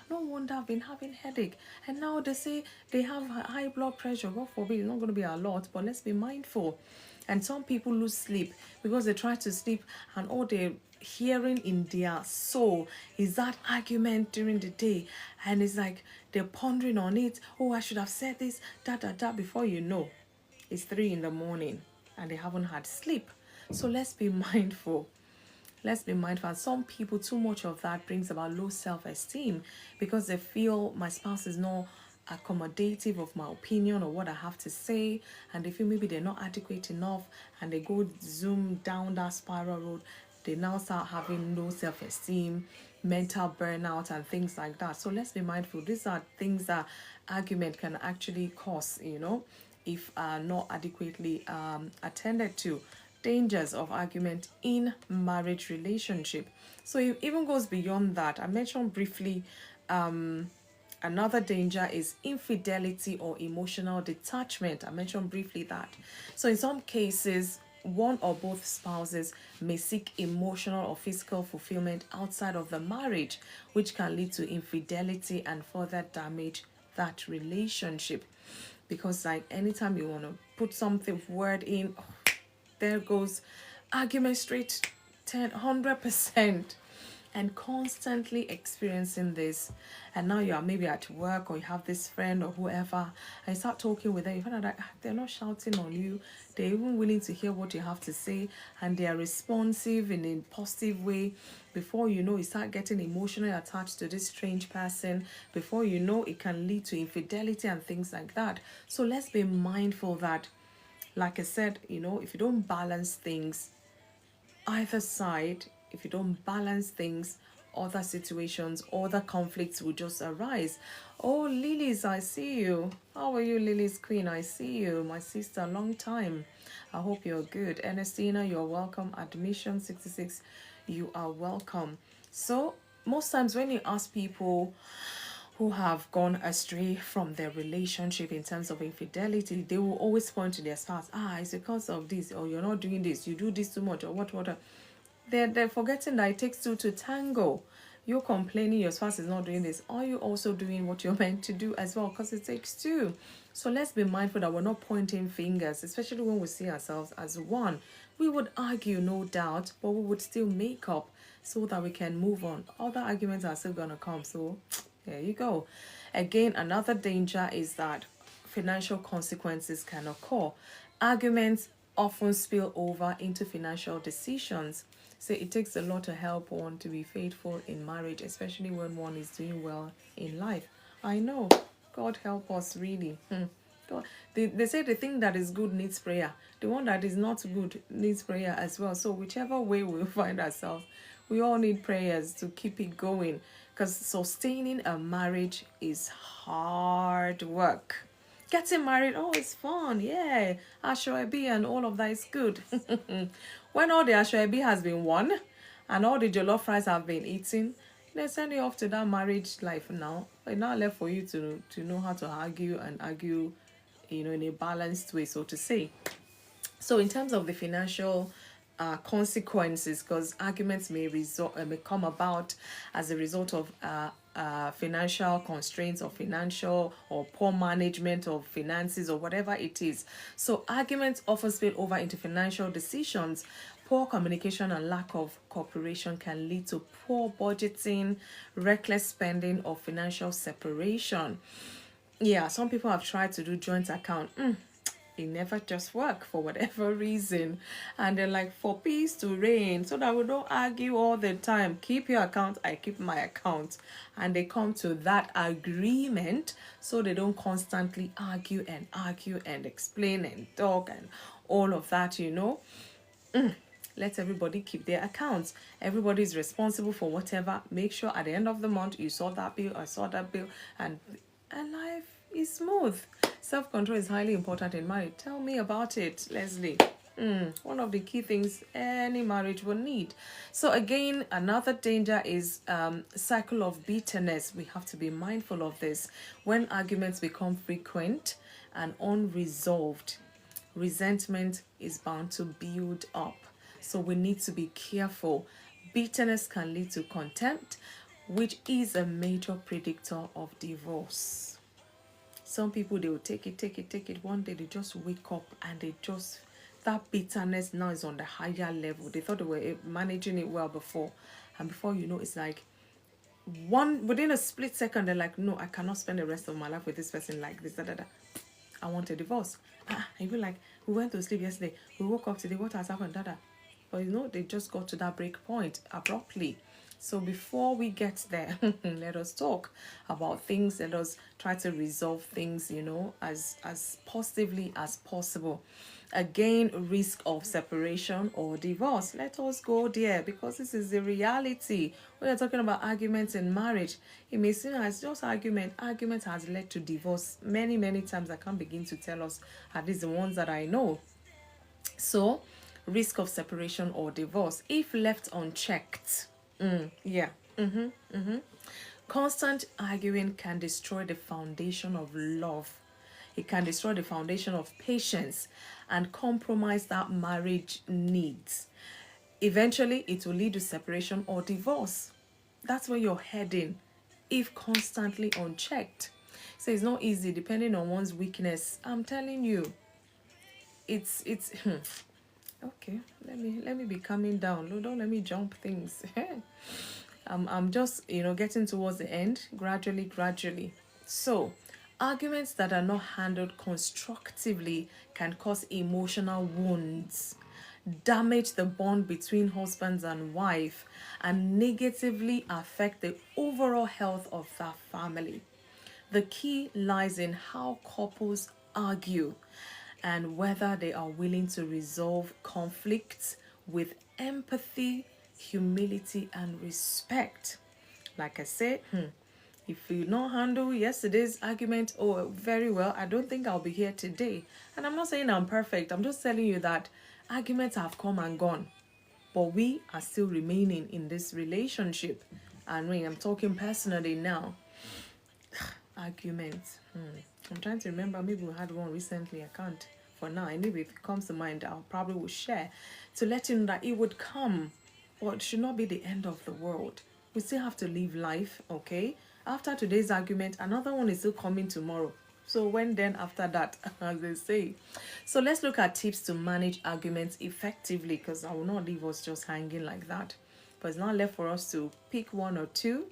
No wonder I've been having headache. And now they say they have high blood pressure. God forbid, it's not going to be a lot, but let's be mindful. And some people lose sleep because they try to sleep, and all they're hearing in their soul is that argument during the day. And it's like they're pondering on it. Oh, I should have said this, before you know, it's 3 in the morning and they haven't had sleep. So let's be mindful. Let's be mindful. And some people, too much of that brings about low self-esteem because they feel my spouse is not accommodative of my opinion or what I have to say, and they feel maybe they're not adequate enough, and they go zoom down that spiral road. They now start having low self-esteem, mental burnout, and things like that. So let's be mindful. These are things that argument can actually cause, if not adequately attended to. Dangers of argument in marriage relationship. So it even goes beyond that. I mentioned briefly another danger is infidelity or emotional detachment. I mentioned briefly that. So in some cases, one or both spouses may seek emotional or physical fulfillment outside of the marriage, which can lead to infidelity and further damage that relationship. Because like anytime you want to put something word in, there goes argument straight 100%, and constantly experiencing this. And now you are maybe at work, or you have this friend or whoever, and you start talking with them, you find out that they're not shouting on you, they're even willing to hear what you have to say, and they are responsive in a positive way. Before you know, you start getting emotionally attached to this strange person. Before you know, it can lead to infidelity and things like that. So let's be mindful that, like I said, if you don't balance things, either side, if you don't balance things, other situations, other conflicts will just arise. Oh, Lilies, I see you. How are you, Lily's Queen? I see you, my sister, long time. I hope you're good. Ernestina, you're welcome. Admission 66, you are welcome. So, most times when you ask people who have gone astray from their relationship in terms of infidelity, they will always point to their spouse. It's because of this, or you're not doing this, you do this too much, or what. They're forgetting that it takes two to tango. You're complaining your spouse is not doing this. Are you also doing what you're meant to do as well? Because it takes two. So let's be mindful that we're not pointing fingers, especially when we see ourselves as one. We would argue, no doubt, but we would still make up so that we can move on. Other arguments are still going to come. So there you go. Again, another danger is that financial consequences can occur. Arguments often spill over into financial decisions. So it takes a lot to help one to be faithful in marriage, especially when one is doing well in life. I know. God help us, really. God. They say the thing that is good needs prayer. The one that is not good needs prayer as well. So whichever way we find ourselves, we all need prayers to keep it going. Because sustaining a marriage is hard work. Getting married, it's fun, yeah. Ajayi and all of that is good. When all the Ajayi has been won and all the jollof fries have been eaten, they send you off to that marriage life now. It's not left for you to know how to argue and argue, in a balanced way, so to say. So in terms of the financial consequences, because arguments may come about as a result of financial constraints or financial or poor management of finances or whatever it is. So arguments often spill over into financial decisions. Poor communication and lack of cooperation can lead to poor budgeting, reckless spending, or financial separation. Yeah, some people have tried to do joint account. It never just work for whatever reason, and they're like, for peace to reign, so that we don't argue all the time, keep your account, I keep my account, and they come to that agreement so they don't constantly argue and explain and talk and all of that. Let everybody keep their accounts. Everybody is responsible for whatever. Make sure at the end of the month you saw that bill, I saw that bill, and life is smooth. Self-control is highly important in marriage. Tell me about it, Leslie. One of the key things any marriage will need. So again, another danger is cycle of bitterness. We have to be mindful of this. When arguments become frequent and unresolved, resentment is bound to build up. So we need to be careful. Bitterness can lead to contempt, which is a major predictor of divorce. Some people, they will take it. One day they just wake up and that bitterness now is on the higher level. They thought they were managing it well before. And before you know, it's like within a split second, they're like, no, I cannot spend the rest of my life with this person like this. I want a divorce. And you'll be like, we went to sleep yesterday. We woke up today. What has happened? But they just got to that break point abruptly. So before we get there, let us talk about things. Let us try to resolve things, as positively as possible. Again, risk of separation or divorce. Let us go there, because this is the reality. When you're talking about arguments in marriage, it may seem as just argument. Argument has led to divorce many, many times. I can't begin to tell us, at least the ones that I know. So, risk of separation or divorce if left unchecked. Constant arguing can destroy the foundation of love. It can destroy the foundation of patience and compromise that marriage needs. Eventually, it will lead to separation or divorce. That's where you're heading if constantly unchecked. So it's not easy depending on one's weakness. I'm telling you, it's okay. Let me be calming down. No, don't let me jump things. I'm just getting towards the end gradually. So arguments that are not handled constructively can cause emotional wounds, damage the bond between husbands and wife, and negatively affect the overall health of that family. The key lies in how couples argue and whether they are willing to resolve conflicts with empathy, humility, and respect. Like I said, if you not handle yesterday's argument very well, I don't think I'll be here today. And I'm not saying I'm perfect. I'm just telling you that arguments have come and gone, but we are still remaining in this relationship. And when I'm talking personally now, arguments. I'm trying to remember. Maybe we had one recently. I can't for now. Anyway, if it comes to mind, I'll probably will share to let you know that it would come, but it should not be the end of the world. We still have to live life, okay? After today's argument, another one is still coming tomorrow. So when then after that, as they say. So let's look at tips to manage arguments effectively, because I will not leave us just hanging like that. But it's not left for us to pick one or two.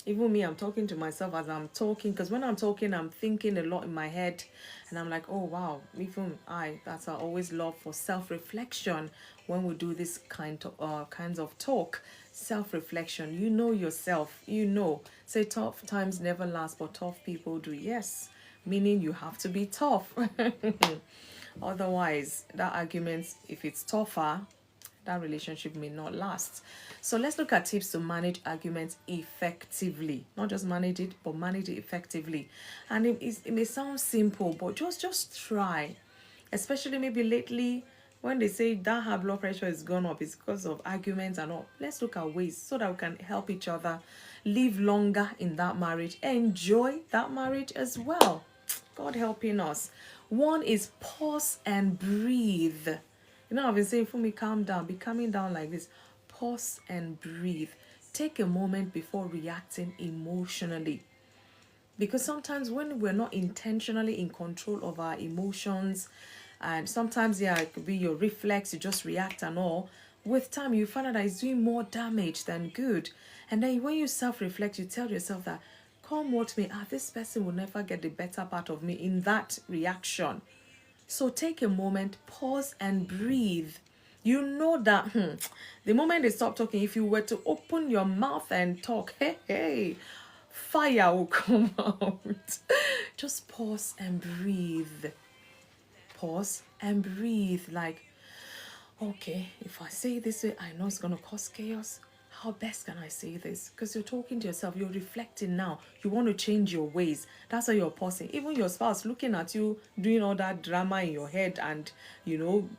Even me, I'm talking to myself as I'm talking, because when I'm talking, I'm thinking a lot in my head, and I'm like, oh wow, even that's I always love for self-reflection when we do this kinds of talk. Self-reflection, you know yourself, say tough times never last, but tough people do. Yes, meaning you have to be tough. Otherwise, that argument, if it's tougher, that relationship may not last. So let's look at tips to manage arguments effectively. Not just manage it, but manage it effectively. And it may sound simple, but just try. Especially maybe lately, when they say that high blood pressure is gone up, it's because of arguments and all. Let's look at ways so that we can help each other live longer in that marriage, enjoy that marriage as well. God helping us. One is pause and breathe. I've been saying, for me, calm down, be calming down like this. Pause and breathe. Take a moment before reacting emotionally. Because sometimes when we're not intentionally in control of our emotions, and sometimes, it could be your reflex, you just react and all, with time, you find out that it's doing more damage than good. And then when you self-reflect, you tell yourself that, come what may, this person will never get the better part of me in that reaction. So take a moment, pause and breathe. You know that the moment they stop talking, if you were to open your mouth and talk, hey, fire will come out. Just pause and breathe. Pause and breathe. Like, okay, if I say this way, I know it's going to cause chaos. How best can I say this? Because you're talking to yourself, you're reflecting now. You want to change your ways. That's why you're pausing. Even your spouse looking at you, doing all that drama in your head and,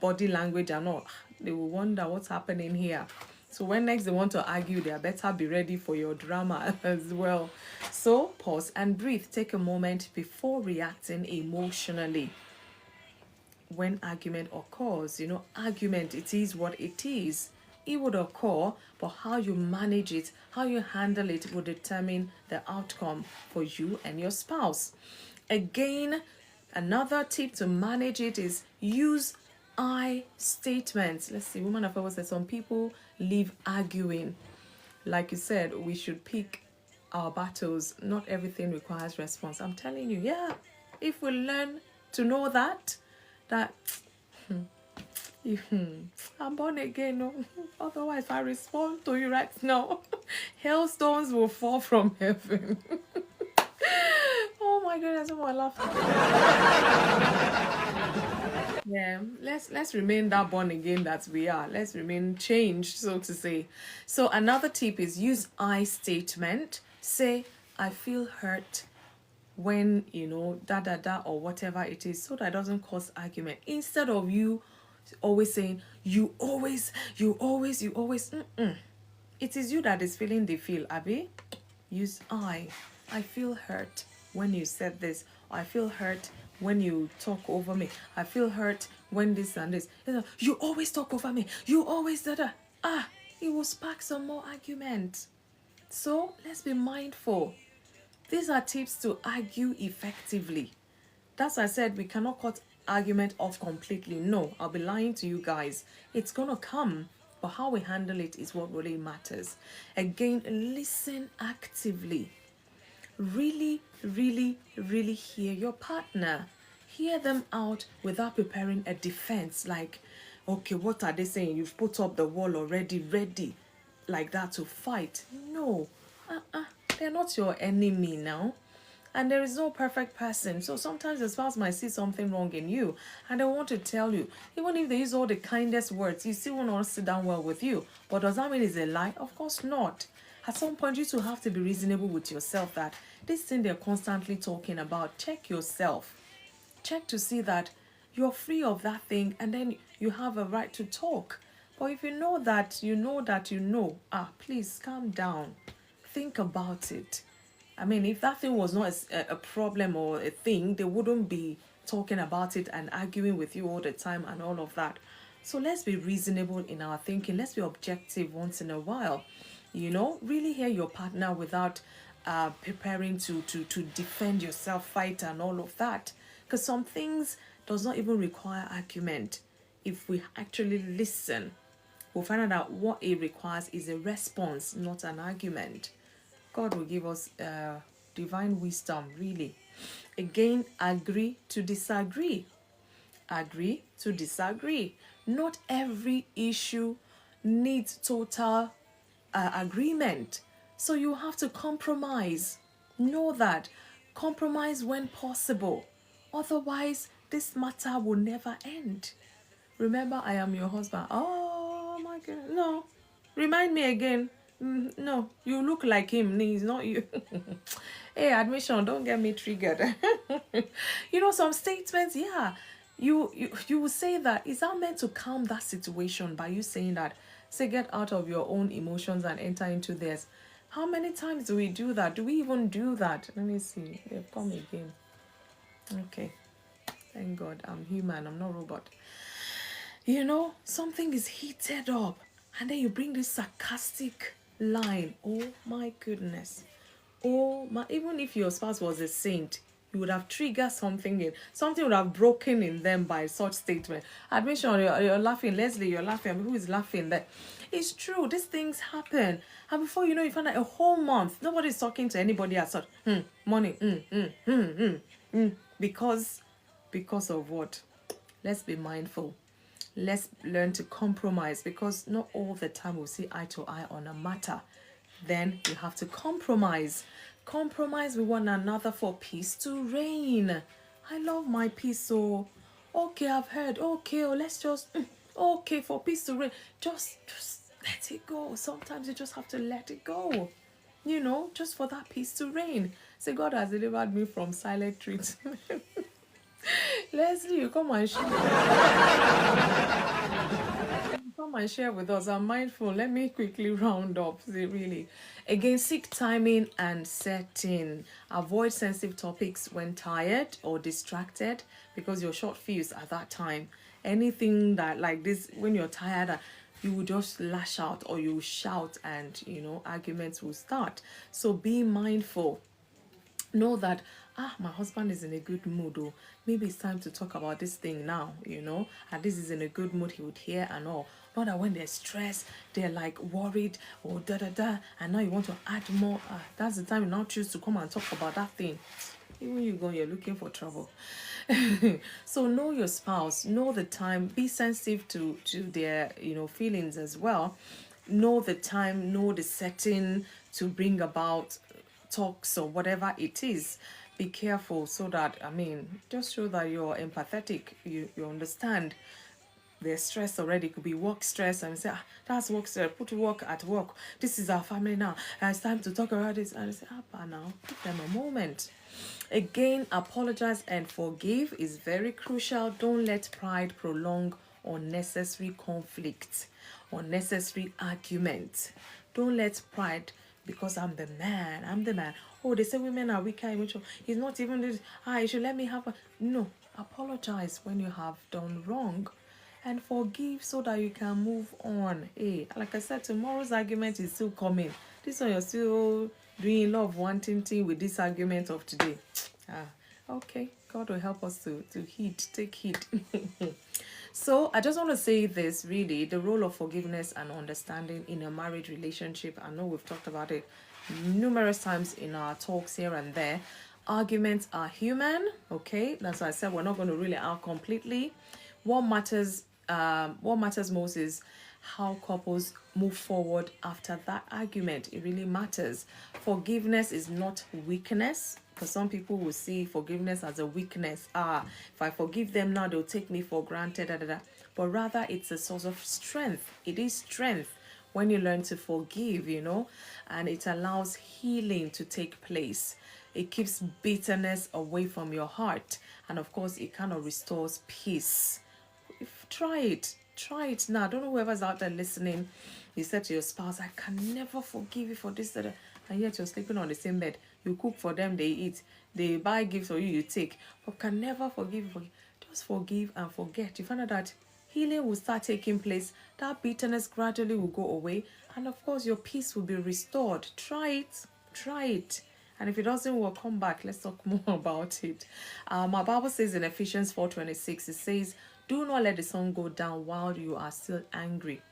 body language and all, they will wonder what's happening here. So when next they want to argue, they better be ready for your drama as well. So pause and breathe. Take a moment before reacting emotionally. When argument occurs, argument, it is what it is. It would occur, but how you manage it, how you handle it will determine the outcome for you and your spouse. Again, another tip to manage it is use I statements. Let's see, woman of ours said some people leave arguing. Like you said, we should pick our battles. Not everything requires response. I'm telling you, if we learn to know that I'm born again, no. Otherwise, if I respond to you right now, hailstones will fall from heaven. Oh my goodness, I'm laughing. Yeah, let's remain that born again that we are. Let's remain changed, so to say. So another tip is use I statement. Say, I feel hurt when, or whatever it is, so that it doesn't cause argument. Instead of you always saying, you always. It is you that is feeling the feel, Abby. Use I feel hurt. when you said this. I feel hurt when you talk over me. I feel hurt when this and this. You always talk over me. You always that. It will spark some more argument. So let's be mindful. These are tips to argue effectively. That's why I said we cannot cut argument off completely. No, I'll be lying to you guys. It's gonna come, but how we handle it is what really matters. Again, listen actively. Really, really, really hear your partner. Hear them out without preparing a defense. Like, okay, what are they saying? You've put up the wall already, ready like that to fight. No, they're not your enemy now. And there is no perfect person. So sometimes the spouse might see something wrong in you and they want to tell you. Even if they use all the kindest words, you still want to sit down well with you. But does that mean it's a lie? Of course not. At some point, you two have to be reasonable with yourself that this thing they're constantly talking about, check yourself. Check to see that you're free of that thing and then you have a right to talk. But if you know that you know, please calm down. Think about it. I mean, if that thing was not a problem or a thing, they wouldn't be talking about it and arguing with you all the time and all of that. So let's be reasonable in our thinking. Let's be objective once in a while. Really hear your partner without preparing to defend yourself, fight and all of that. Because some things does not even require argument. If we actually listen, we'll find out what it requires is a response, not an argument. God will give us divine wisdom, really. Again, agree to disagree. Agree to disagree. Not every issue needs total agreement. So you have to compromise. Know that. Compromise when possible. Otherwise, this matter will never end. Remember, I am your husband. Oh my goodness. No. Remind me again. No, you look like him. He's not you. Hey, admission, don't get me triggered. Some statements, yeah. You will say that. Is that meant to calm that situation by you saying that? Say, get out of your own emotions and enter into theirs. How many times do we do that? Do we even do that? Let me see. They've come again. Okay. Thank God. I'm human. I'm not a robot. Something is heated up. And then you bring this sarcastic line. Oh my goodness. Even if your spouse was a saint, you would have triggered something something would have broken in them by such statement. Admission, you're laughing. Leslie, you're laughing. Who is laughing there? It's true. These things happen. And before you know, you find out a whole month, nobody's talking to anybody as such. Money. Because of what? Let's be mindful. Let's learn to compromise, because not all the time we'll see eye to eye on a matter. Then you have to compromise. Compromise with one another for peace to reign. I love my peace, so okay, I've heard. Okay, let's just okay, for peace to reign. Just let it go. Sometimes you just have to let it go. Just for that peace to reign. Say, God has delivered me from silent treatment. Leslie, you come and share with us. I'm mindful. Let me quickly round up. Really, again, seek timing and setting. Avoid sensitive topics when tired or distracted, because you're short fused at that time. Anything that like this, when you're tired, you will just lash out or you shout, and arguments will start. So be mindful. Know that my husband is in a good mood, or maybe it's time to talk about this thing now, and this is in a good mood, he would hear and all. Not that when they're stressed, they're like worried or and now you want to add more. That's the time you now choose to come and talk about that thing. Even you're looking for trouble. So know your spouse, know the time, be sensitive to their feelings as well. Know the time, know the setting to bring about talks or whatever it is. Be careful, so that just show that you're empathetic. You understand their stress already. It could be work stress, and say, that's work stress, put work at work, this is our family now, and it's time to talk about this. And I say, now give them a moment. Again, apologize and forgive is very crucial. Don't let pride prolong unnecessary conflict, unnecessary argument. Don't let pride because I'm the man. I'm the man. Oh, they say women are weaker emotional. It's not even this. You should let me have a. No, apologize when you have done wrong, and forgive so that you can move on. Hey, like I said, tomorrow's argument is still coming. This one you're still doing love wanting thing with this argument of today. Okay. God will help us to take heed. So I just want to say this really, the role of forgiveness and understanding in a marriage relationship. I know we've talked about it numerous times in our talks here and there. Arguments are human, okay? That's why I said we're not going to rule it out completely. What matters most is how couples move forward after that argument. It really matters. Forgiveness is not weakness, because some people will see forgiveness as a weakness. If I forgive them now, they'll take me for granted. But rather, it's a source of strength. It is strength when you learn to forgive, and it allows healing to take place. It keeps bitterness away from your heart, and of course, it kind of restores peace. Try it now. I don't know whoever's out there listening. You said to your spouse, I can never forgive you for this, that, and yet you're sleeping on the same bed. You cook for them, they eat. They buy gifts for you, you take. But can never forgive you. Just forgive and forget. You find out that healing will start taking place. That bitterness gradually will go away. And of course, your peace will be restored. Try it. And if it doesn't work, come back. Let's talk more about it. My Bible says in Ephesians 4:26, it says, do not let the sun go down while you are still angry.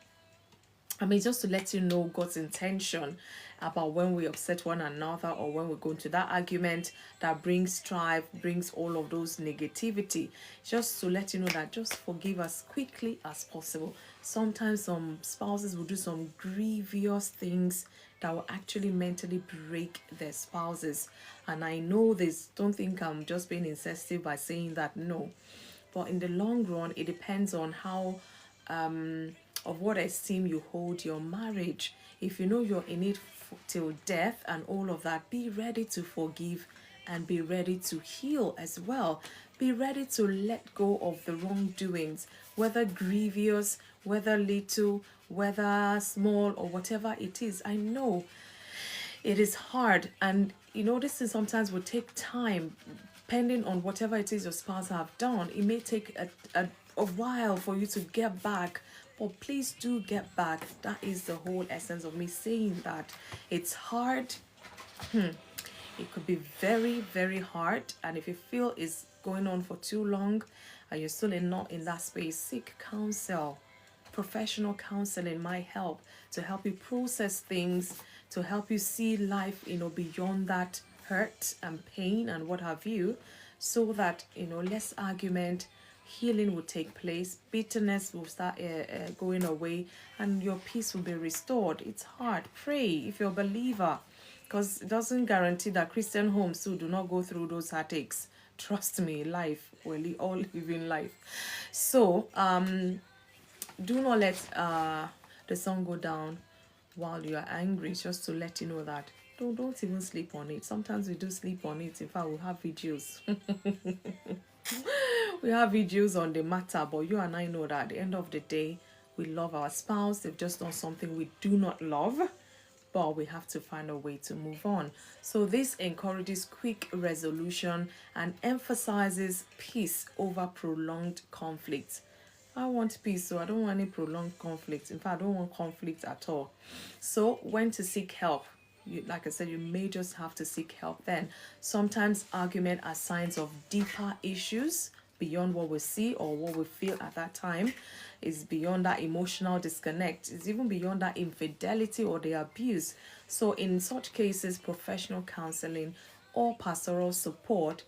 I mean, just to let you know God's intention about when we upset one another or when we go into that argument that brings strife, brings all of those negativity. Just to let you know that just forgive as quickly as possible. Sometimes some spouses will do some grievous things that will actually mentally break their spouses. And I know this, don't think I'm just being insensitive by saying that, no. But in the long run, it depends on how of what esteem you hold your marriage. If you know you're in it till death and all of that, be ready to forgive and be ready to heal as well. Be ready to let go of the wrongdoings, whether grievous, whether little, whether small, or whatever it is. I know it is hard, and this thing sometimes will take time, depending on whatever it is your spouse have done. It may take a while for you to get back, but please do get back. That is the whole essence of me saying that. It's hard. It could be very, very hard, and if you feel it's going on for too long and you're still not in that space, seek counsel. Professional counseling might help to help you process things, to help you see life beyond that hurt and pain and what have you, so that less argument, healing will take place, bitterness will start going away, and your peace will be restored. It's hard. Pray if you're a believer, because it doesn't guarantee that Christian homes too do not go through those heartaches. Trust me, life, we're all living life. So do not let the sun go down while you are angry. Just to let you know that don't even sleep on it. Sometimes we do sleep on it. In fact, we have videos. We have videos on the matter, but you and I know that at the end of the day, we love our spouse. They've just done something we do not love, but we have to find a way to move on. So this encourages quick resolution and emphasizes peace over prolonged conflict. I want peace, so I don't want any prolonged conflict. In fact, I don't want conflict at all. So when to seek help? Like I said, you may just have to seek help then. Sometimes argument are signs of deeper issues beyond what we see or what we feel at that time. Is beyond that emotional disconnect. It's even beyond that infidelity or the abuse. So in such cases, professional counseling or pastoral support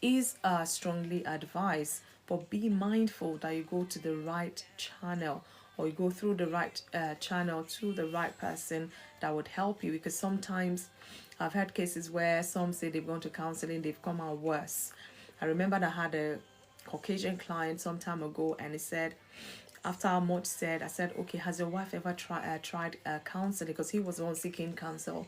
is strongly advised. But be mindful that you go to the right channel, or you go through the right channel to the right person that would help you. Because sometimes I've had cases where some say they've gone to counseling, they've come out worse. I remember that I had a Caucasian client some time ago, and he said, after much said, I said, okay, has your wife ever tried counseling? Because he was the one seeking counsel.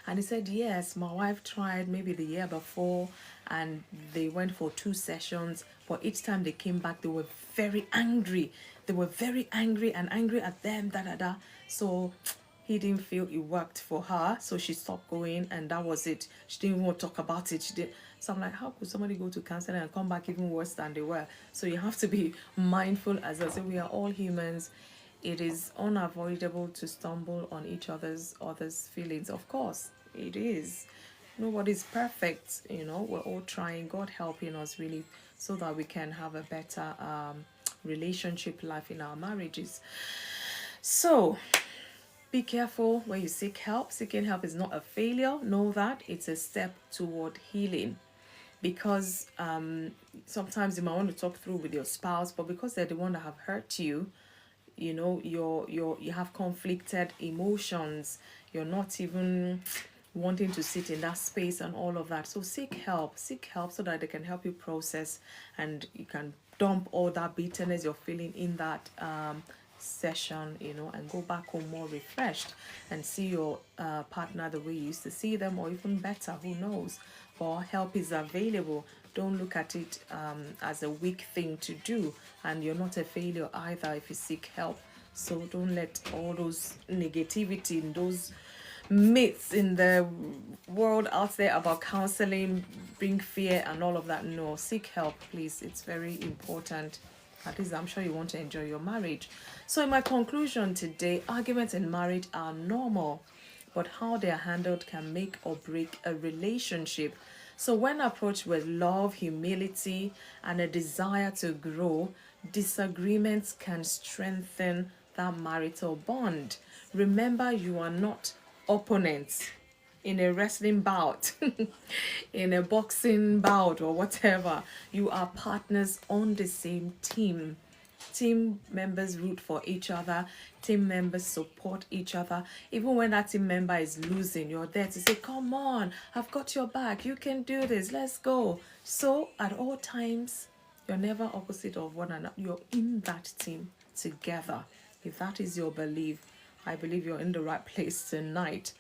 And he said, yes, my wife tried maybe the year before, and they went for 2 sessions. But each time they came back, they were very angry. They were very angry and angry at them, So he didn't feel it worked for her, so she stopped going, and that was it. She didn't even want to talk about it. She did. So I'm like, how could somebody go to counseling and come back even worse than they were? So you have to be mindful. As I say, we are all humans. It is unavoidable to stumble on each other's feelings. Of course, it is. Nobody's perfect, you know. We're all trying. God helping us really, so that we can have a better relationship life in our marriages. So be careful when you seek help. Seeking help is not a failure. Know that it's a step toward healing. Because sometimes you might want to talk through with your spouse, but because they're the one that have hurt you, you know, you have conflicted emotions. You're not even wanting to sit in that space and all of that. So seek help so that they can help you process, and you can dump all that bitterness you're feeling in that session, you know, and go back home more refreshed and see your partner the way you used to see them, or even better, who knows. But help is available. Don't look at it as a weak thing to do, and you're not a failure either if you seek help. So don't let all those negativity and those myths in the world out there about counseling bring fear and all of that. No, seek help, please. It's very important. At least I'm sure you want to enjoy your marriage. So in my conclusion today, arguments in marriage are normal, but how they are handled can make or break a relationship. So when approached with love, humility, and a desire to grow, disagreements can strengthen that marital bond. Remember, you are not opponents in a wrestling bout, in a boxing bout, or whatever. You are partners on the same team. Team members root for each other. Team members support each other. Even when that team member is losing, you're there to say, come on, I've got your back. You can do this. Let's go. So at all times, you're never opposite of one another. You're in that team together. If that is your belief, I believe you're in the right place tonight.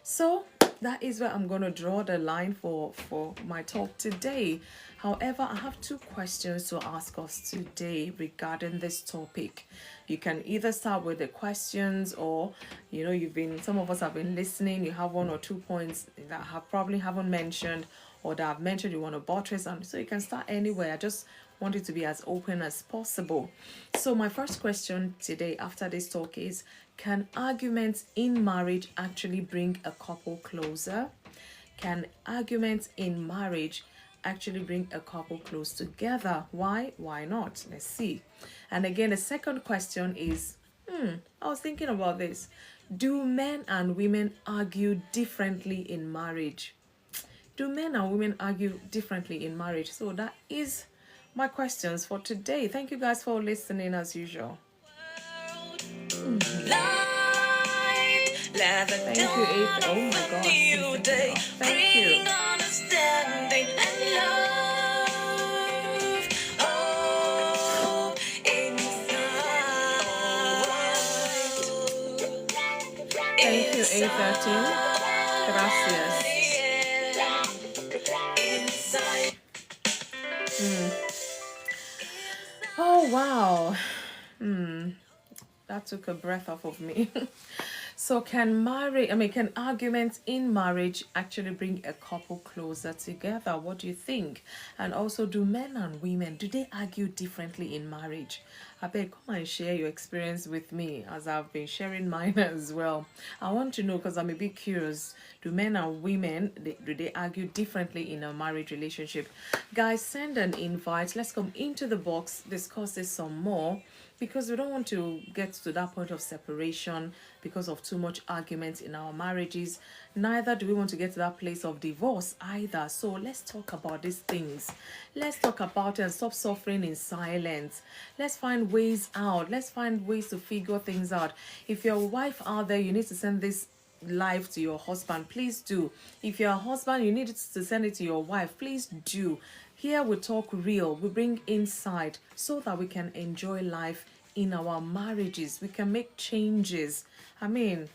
So that is where I'm going to draw the line for my talk today. However, I have two questions to ask us today regarding this topic. You can either start with the questions, or, you know, some of us have been listening. You have one or two points that I have probably haven't mentioned, or that I've mentioned you want to buttress on. So you can start anywhere. I just want it to be as open as possible. So my first question today after this talk is, can arguments in marriage actually bring a couple closer? Can arguments in marriage actually bring a couple close together? Why? Why not? Let's see. And again, the second question is, I was thinking about this. Do men and women argue differently in marriage? Do men and women argue differently in marriage? So that is my questions for today. Thank you guys for listening as usual. Thank you, Abe. Oh my God. Thank you. Understanding and love. Oh, Thank you, A13. Gracias. Oh, wow. That took a breath off of me. So can arguments in marriage actually bring a couple closer together? What do you think? And also, do men and women, do they argue differently in marriage? I beg, come and share your experience with me, as I've been sharing mine as well. I want to know, because I'm a bit curious. Do men and women, do they argue differently in a marriage relationship? Guys, send an invite. Let's come into the box, discuss this some more, because we don't want to get to that point of separation because of too much arguments in our marriages. Neither do we want to get to that place of divorce either. So let's talk about these things. Let's talk about it and stop suffering in silence. Let's find ways out. Let's find ways to figure things out. If you're a wife out there, you need to send this live to your husband, please do. If you're a husband, you need to send it to your wife, please do. Here we talk real, we bring insight so that we can enjoy life in our marriages. We can make changes. I mean,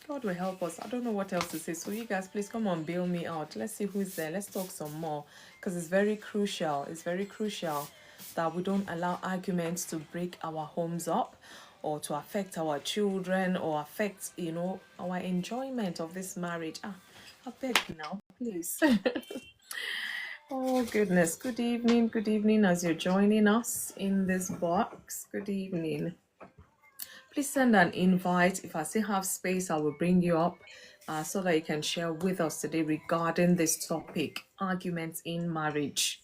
God will help us. I don't know what else to say. So you guys, please come on, bail me out. Let's see who's there. Let's talk some more, because it's very crucial. It's very crucial that we don't allow arguments to break our homes up, or to affect our children or affect, our enjoyment of this marriage. I beg now, please. Oh, goodness. Good evening. Good evening as you're joining us in this box. Good evening. Please send an invite. If I still have space, I will bring you up so that you can share with us today regarding this topic, arguments in marriage.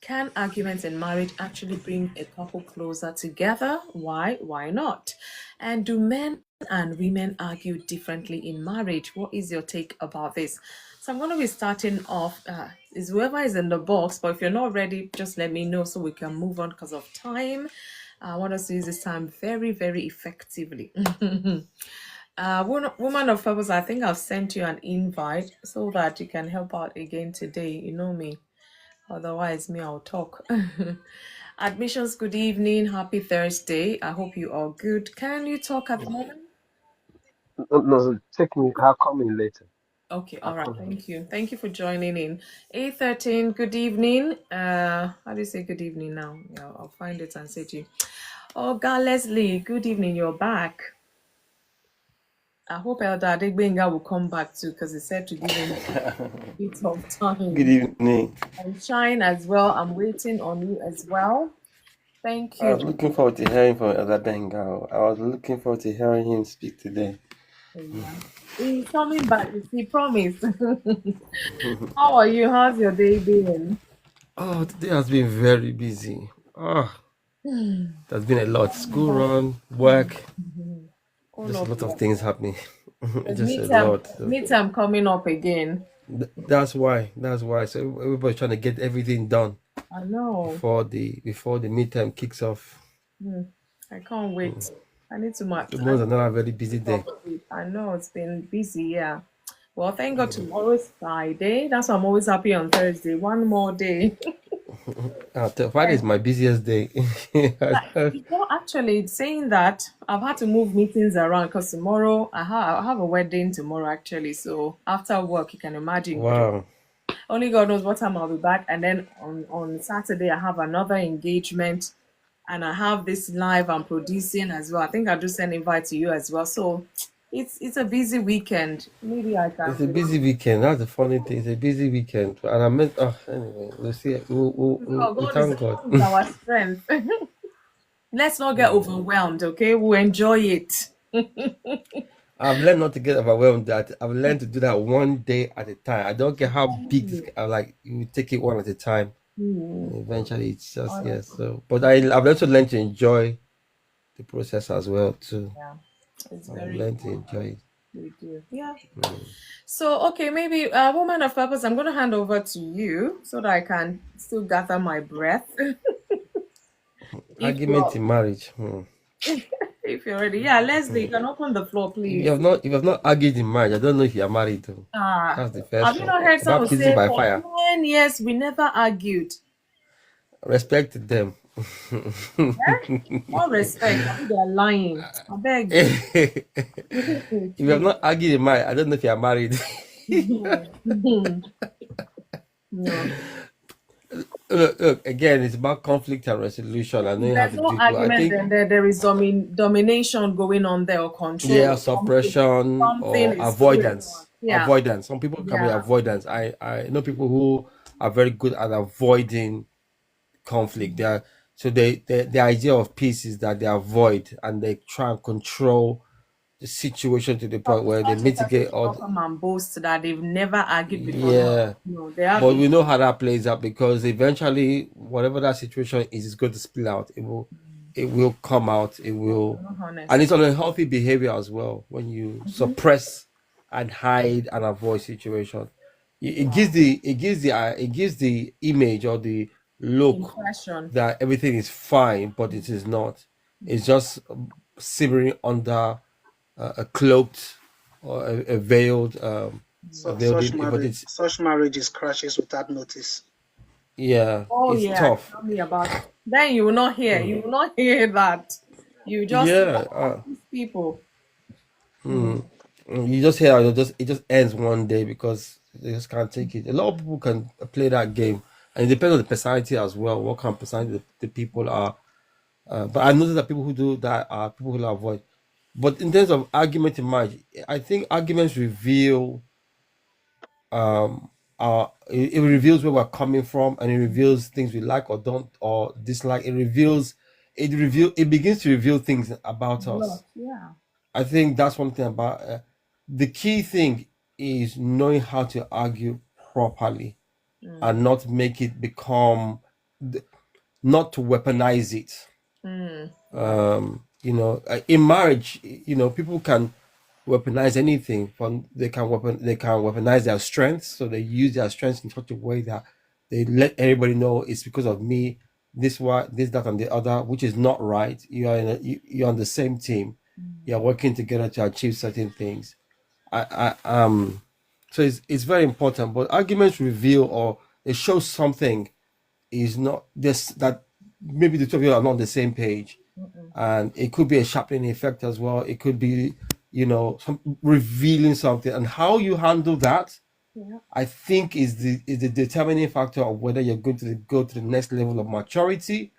Can arguments in marriage actually bring a couple closer together? Why? Why not? And do men and women argue differently in marriage? What is your take about this? So I'm going to be starting off. Is whoever is in the box, but if you're not ready, just let me know so we can move on because of time. I want us to use this time very, very effectively. Woman of Purpose, I think I've sent you an invite so that you can help out again today. You know me. Otherwise, me, I'll talk. Admissions, good evening. Happy Thursday. I hope you are good. Can you talk at the moment? No, no, take me. I'll come in later. Okay, I'll all right. come in. Thank you. Thank you for joining in. A13, good evening. How do you say good evening now? Yeah, I'll find it and say to you. Oh, God, Leslie, good evening. You're back. I hope Elder Adegbenga will come back too because he said to give him a bit of time. Good evening. And Shine as well. I'm waiting on you as well. Thank I you. was looking forward to hearing from Elder Bengal. I was looking forward to hearing him speak today. Yeah. He's coming back. He promised. How are you? How's your day been? Oh, today has been very busy. There's been a lot. School run, work, All just a of lot you. of things happening. Just a Midterm, lot. So midterm coming up again. that's why. That's why. So everybody's trying to get everything done I know. before the midterm kicks off. I can't wait. I need to mark. Tomorrow's another very busy day. I know it's been busy, yeah. Well, thank God tomorrow is Friday. That's why I'm always happy on Thursday. One more day. Friday is my busiest day. Actually, saying that, I've had to move meetings around because tomorrow I have a wedding tomorrow actually. So after work, you can imagine. Wow. Only God knows what time I'll be back. And then on Saturday, I have another engagement. And I have this live I'm producing as well. I think I'll just send invite to you as well. So it's a busy weekend. Maybe I can. It's a busy weekend. That's the funny thing. It's a busy weekend. And I meant, anyway, we'll see. We God thank God. is our strength. Let's not get overwhelmed, okay? We'll enjoy it. I've learned not to get overwhelmed. That I've learned to do that one day at a time. I don't care how big this. I like you take it one at a time. And eventually, it's just yes. So, but I've also learned to enjoy the process as well too. Yeah, it's I've very learned to enjoy it. we do. Yeah. So okay, maybe woman of purpose, I'm gonna hand over to you so that I can still gather my breath. Argument in marriage. If you're ready. Yeah, Leslie, you can open the floor, please. If you have not argued in marriage, I don't know if you are married though. That's the first Have you one. not heard someone Baptism say by for fire. 10 years we never argued? Respect them. More respect. I think they're lying. I beg you. If you have not argued in marriage, I don't know if you are married. No. Look, again, it's about conflict and resolution. I know you have There's to no do. I argument think then there is domination going on there or control. yeah, suppression or Something is avoidance. yeah. Avoidance. Some people can be Yeah. avoidance. I know people who are very good at avoiding conflict. They are so the idea of peace is that they avoid and they try and control the situation to the point where they Such a person mitigate should all not come and boast that they've never argued before. yeah. No, they have But we know how that plays out because eventually whatever that situation is going to spill out. It will come out. It will honest. and it's on a healthy behavior as well when you suppress and hide and avoid situation. It gives the image or the look Impression. that everything is fine, but it is not. It's just simmering under a cloaked or a veiled Such marriages crashes without notice. yeah, Oh it's yeah, tough. tell me about it. Then you will not hear. You will not hear that. You just these people. You just hear it just ends one day because they just can't take it. A lot of people can play that game, and it depends on the personality as well. What kind of personality the people are. But I noticed that people who do that are people who avoid. But in terms of argument in marriage, I think arguments reveal it reveals where we're coming from, and it reveals things we like or don't or dislike. It begins to reveal things about us. Yeah. I think that's one thing about the key thing is knowing how to argue properly and not make it become not to weaponize it. In marriage, people can weaponize anything. From they can weaponize their strengths, so they use their strengths in such a way that they let everybody know it's because of me, this, that, and the other, which is not right. You're on the same team. You're working together to achieve certain things. So it's very important. But arguments reveal or they show something is not this that maybe the two of you are not on the same page, and it could be a sharpening effect as well. It could be revealing something, and how you handle that, I think, is the determining factor of whether you're going to go to the next level of maturity,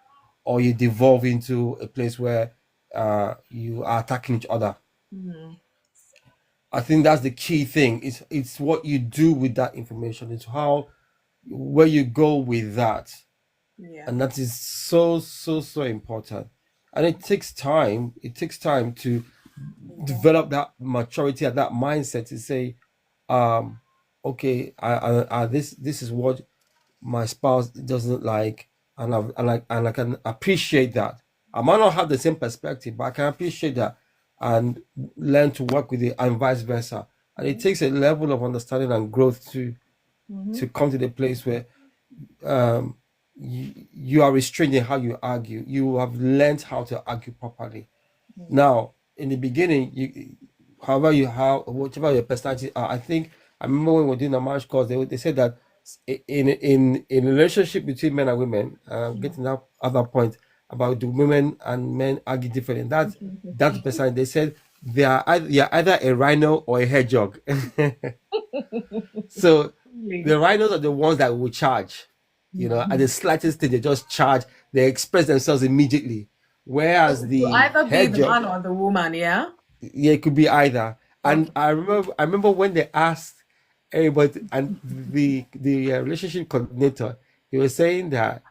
or you devolve into a place where you are attacking each other. I think that's the key thing. It's what you do with that information. It's where you go with that. Yeah. And that is so important, and it takes time to develop that maturity and that mindset to say, okay, this is what my spouse doesn't like, and I can appreciate that. I might not have the same perspective, but I can appreciate that and learn to work with it, and vice versa. And it takes a level of understanding and growth to come to the place where you are restrained in how you argue. You have learned how to argue properly. Now, in the beginning, whatever your personality are, I remember when we were doing a marriage course, they said that in a relationship between men and women, getting that other point about the women and men argue differently. That's personality. They said you're either a rhino or a hedgehog. So the rhinos are the ones that will charge. At the slightest thing, they just charge. They express themselves immediately. Whereas the Either be the hedgehog, man or the woman, yeah? it could be either. And I remember when they asked everybody, and the relationship coordinator, he was saying that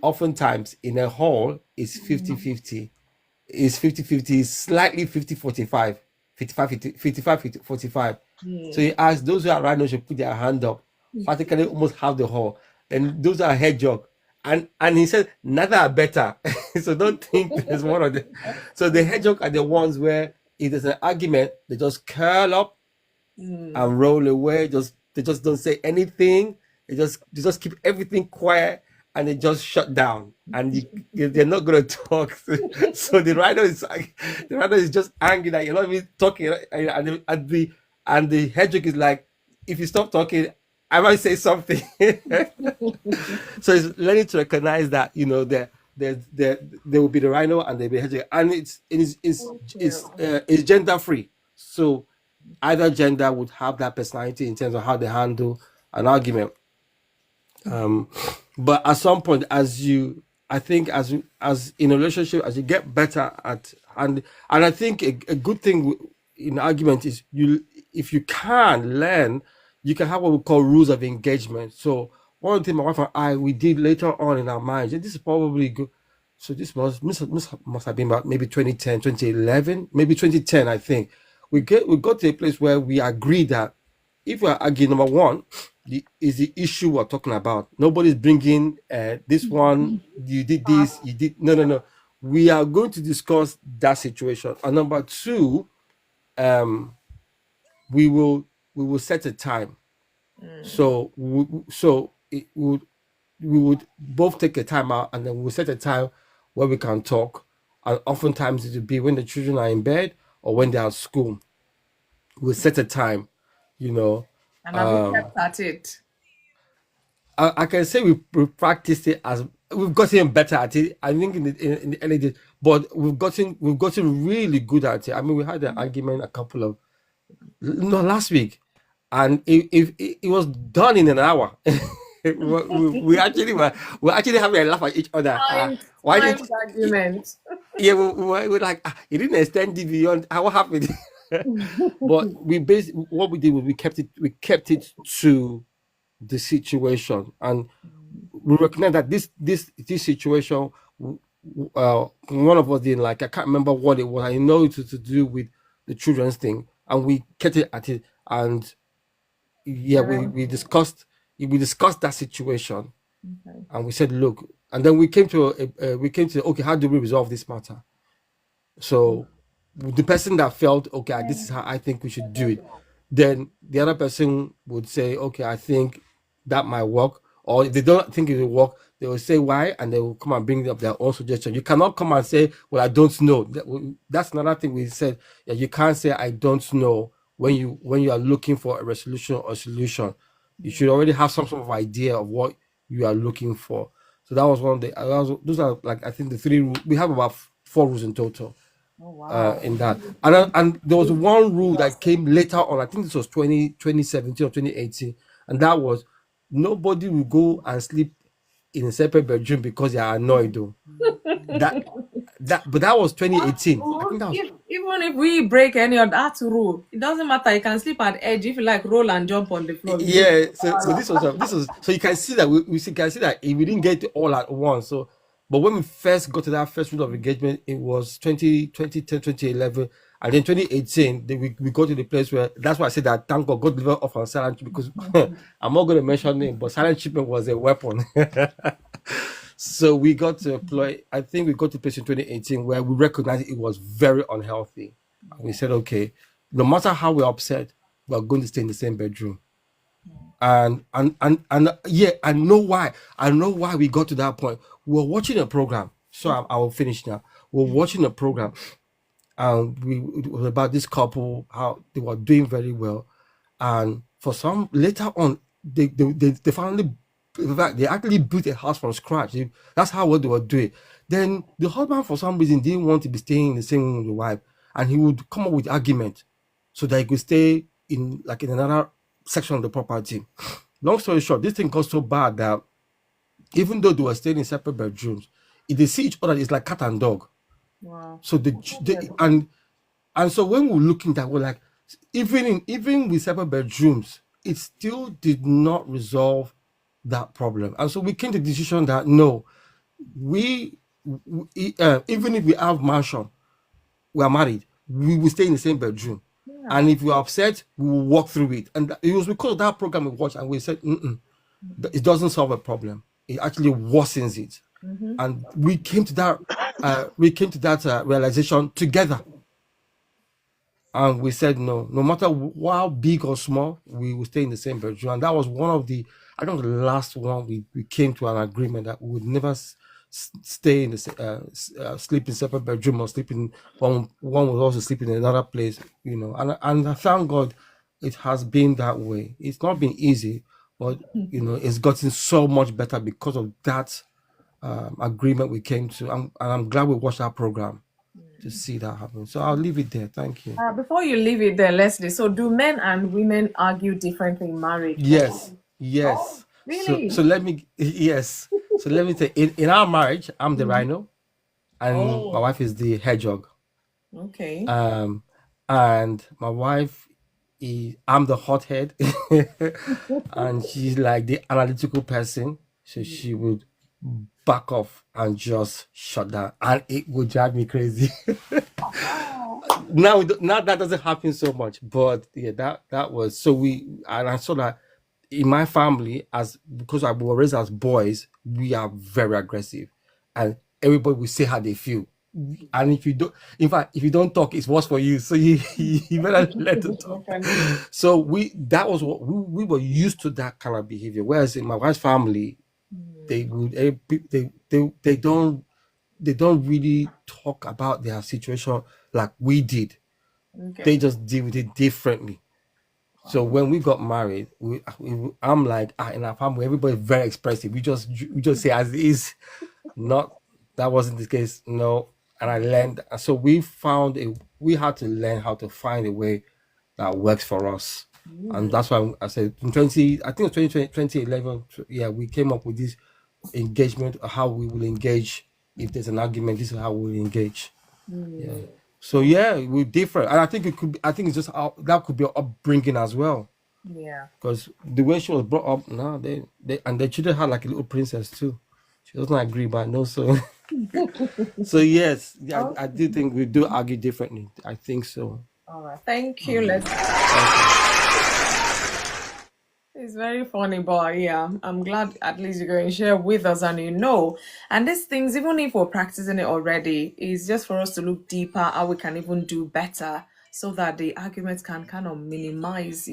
oftentimes in a hall it's 50-50. Is 50-50, slightly 50-45, 55-45. So he asked those who are rhinos should put their hand up, practically almost half the hall. And those are hedgehog. And he said neither are better. So don't think there's one of them. So the hedgehog are the ones where if there's an argument, they just curl up and roll away. They just don't say anything. They just keep everything quiet, and they just shut down, and they're not gonna talk. So the rhino is just angry that you're not even talking, and the hedgehog is like, if you stop talking, I might say something. So it's learning to recognize that there will be the rhino and there will be hedgehog, and it's gender free. So either gender would have that personality in terms of how they handle an argument. But at some point, I think as in a relationship, as you get better at, and I think a good thing in argument is if you can learn, you can have what we call rules of engagement. So one thing my wife and I we did later on in our marriage, and this is probably good. So this must have been about maybe 2010, 2011, maybe 2010, I think. We got to a place where we agreed that if we're arguing, number one, is the issue we're talking about. Nobody's bringing this one, you did this, you did. No. We are going to discuss that situation. And number two, we will set a time. So we would both take a time out, and then we'll set a time where we can talk. And oftentimes it will be when the children are in bed or when they're at school. We'll set a time, And have we kept at it? I can say we practiced it, as we've gotten better at it. I think in the early days, but we've gotten really good at it. I mean, we had an argument last week, and it was done in an hour. we actually we're actually having a laugh at each other. Why did Times argument. yeah, we're like, you didn't extend it beyond what happened. But we basically what we did was we kept it to the situation, and we recognize that this situation, one of us didn't like. I can't remember what it was. I know it was to do with the children's thing, and we kept it at it. And yeah, we discussed that situation, Okay. and we said, look, and then we came to okay, how do we resolve this matter? So the person that felt okay, this is how I think we should do it, then the other person would say, okay, I think that might work. Or if they don't think it will work, they will say why, and they will come and bring up their own suggestion. You cannot come and say, well, I don't know. That's another thing we said. Yeah, you can't say I don't know when you are looking for a resolution or solution. You should already have some sort of idea of what you are looking for. So that was one of those are like I think the three we have about four rules in total Oh wow. in that. And there was one rule that came later on. I think this was 2017 or 2018, and that was nobody will go and sleep in a separate bedroom because they are annoyed. Though but that was 2018. I think that was Even if we break any of that rule, it doesn't matter. You can sleep at edge if you like roll and jump on the floor. yeah. So this was so you can see that can see that we didn't get it all at once. So but when we first got to that first rule of engagement, it was 2010, 2011, and then 2018. Then we got to the place where that's why I said that thank God God delivered off on silent treatment, because I'm not going to mention name, but silent treatment was a weapon. So we got to employ. I think we got to place in 2018 where we recognized it was very unhealthy, and we said, okay, no matter how we're upset, we're going to stay in the same bedroom. And yeah, I know why. I know why we got to that point. We're watching a program. So I will finish now. We're watching a program, and it was about this couple, how they were doing very well, and for some later on, they finally, in fact, they actually built a house from scratch. That's how well they were doing. Then the husband, for some reason, didn't want to be staying in the same room with the wife, and he would come up with argument so that he could stay in another section of the property. Long story short, this thing got so bad that even though they were staying in separate bedrooms, if they see each other, it's like cat and dog. Wow. So and so when we're looking at that, we're like, even with separate bedrooms, it still did not resolve that problem. And so we came to the decision that no, even if we have mansion, we are married, we will stay in the same bedroom. Yeah. And if we're upset, we will walk through it. And it was because of that program we watched, and we said, it doesn't solve a problem. It actually worsens it. And we came to that realization together. And we said, no matter how big or small, we will stay in the same bedroom. And that was one of the, I think the last one we came to an agreement that we would never stay in the sleep in separate bedroom, or sleep in one would also sleep in another place, and I thank God it has been that way. It's not been easy, but it's gotten so much better because of that agreement we came to, and I'm glad we watched that program to see that happen. So I'll leave it there. Thank you. Before you leave it there, Leslie, so do men and women argue differently in marriage? Yes. Really? So let me So let me say, in our marriage, I'm the rhino, and my wife is the hedgehog. Okay. And my wife I'm the hothead, and she's like the analytical person. So she would back off and just shut down, and it would drive me crazy. Now that doesn't happen so much, but yeah, that was so I saw that in my family, because I was raised as boys, we are very aggressive, and everybody will say how they feel. And if you don't talk, it's worse for you. So you better let them talk. So that was what we were used to, that kind of behavior. Whereas in my wife's family, they don't really talk about their situation like we did. Okay. They just deal with it differently. So when we got married, I'm like, in our family, everybody's very expressive. We just say as it is. Not that wasn't the case. No. And I learned. So we had to learn how to find a way that works for us. And that's why I said in 20, I think it was 2020, 2011, yeah, we came up with this engagement, how we will engage if there's an argument. This is how we'll engage. Yeah. So yeah, we're different, and I think it could be. I think it's just that could be upbringing as well, Yeah. because the way she was brought up, now they and they treated her like a little princess too. She doesn't agree, but no. So so yes, yeah, Oh, I do think we do argue differently. I think so. all right. Thank you. Let's. Thank you. It's very funny, but yeah, I'm glad at least you're going to share with us and you know. And these things, even if we're practicing it already, is just for us to look deeper how we can even do better so that the arguments can kind of minimize,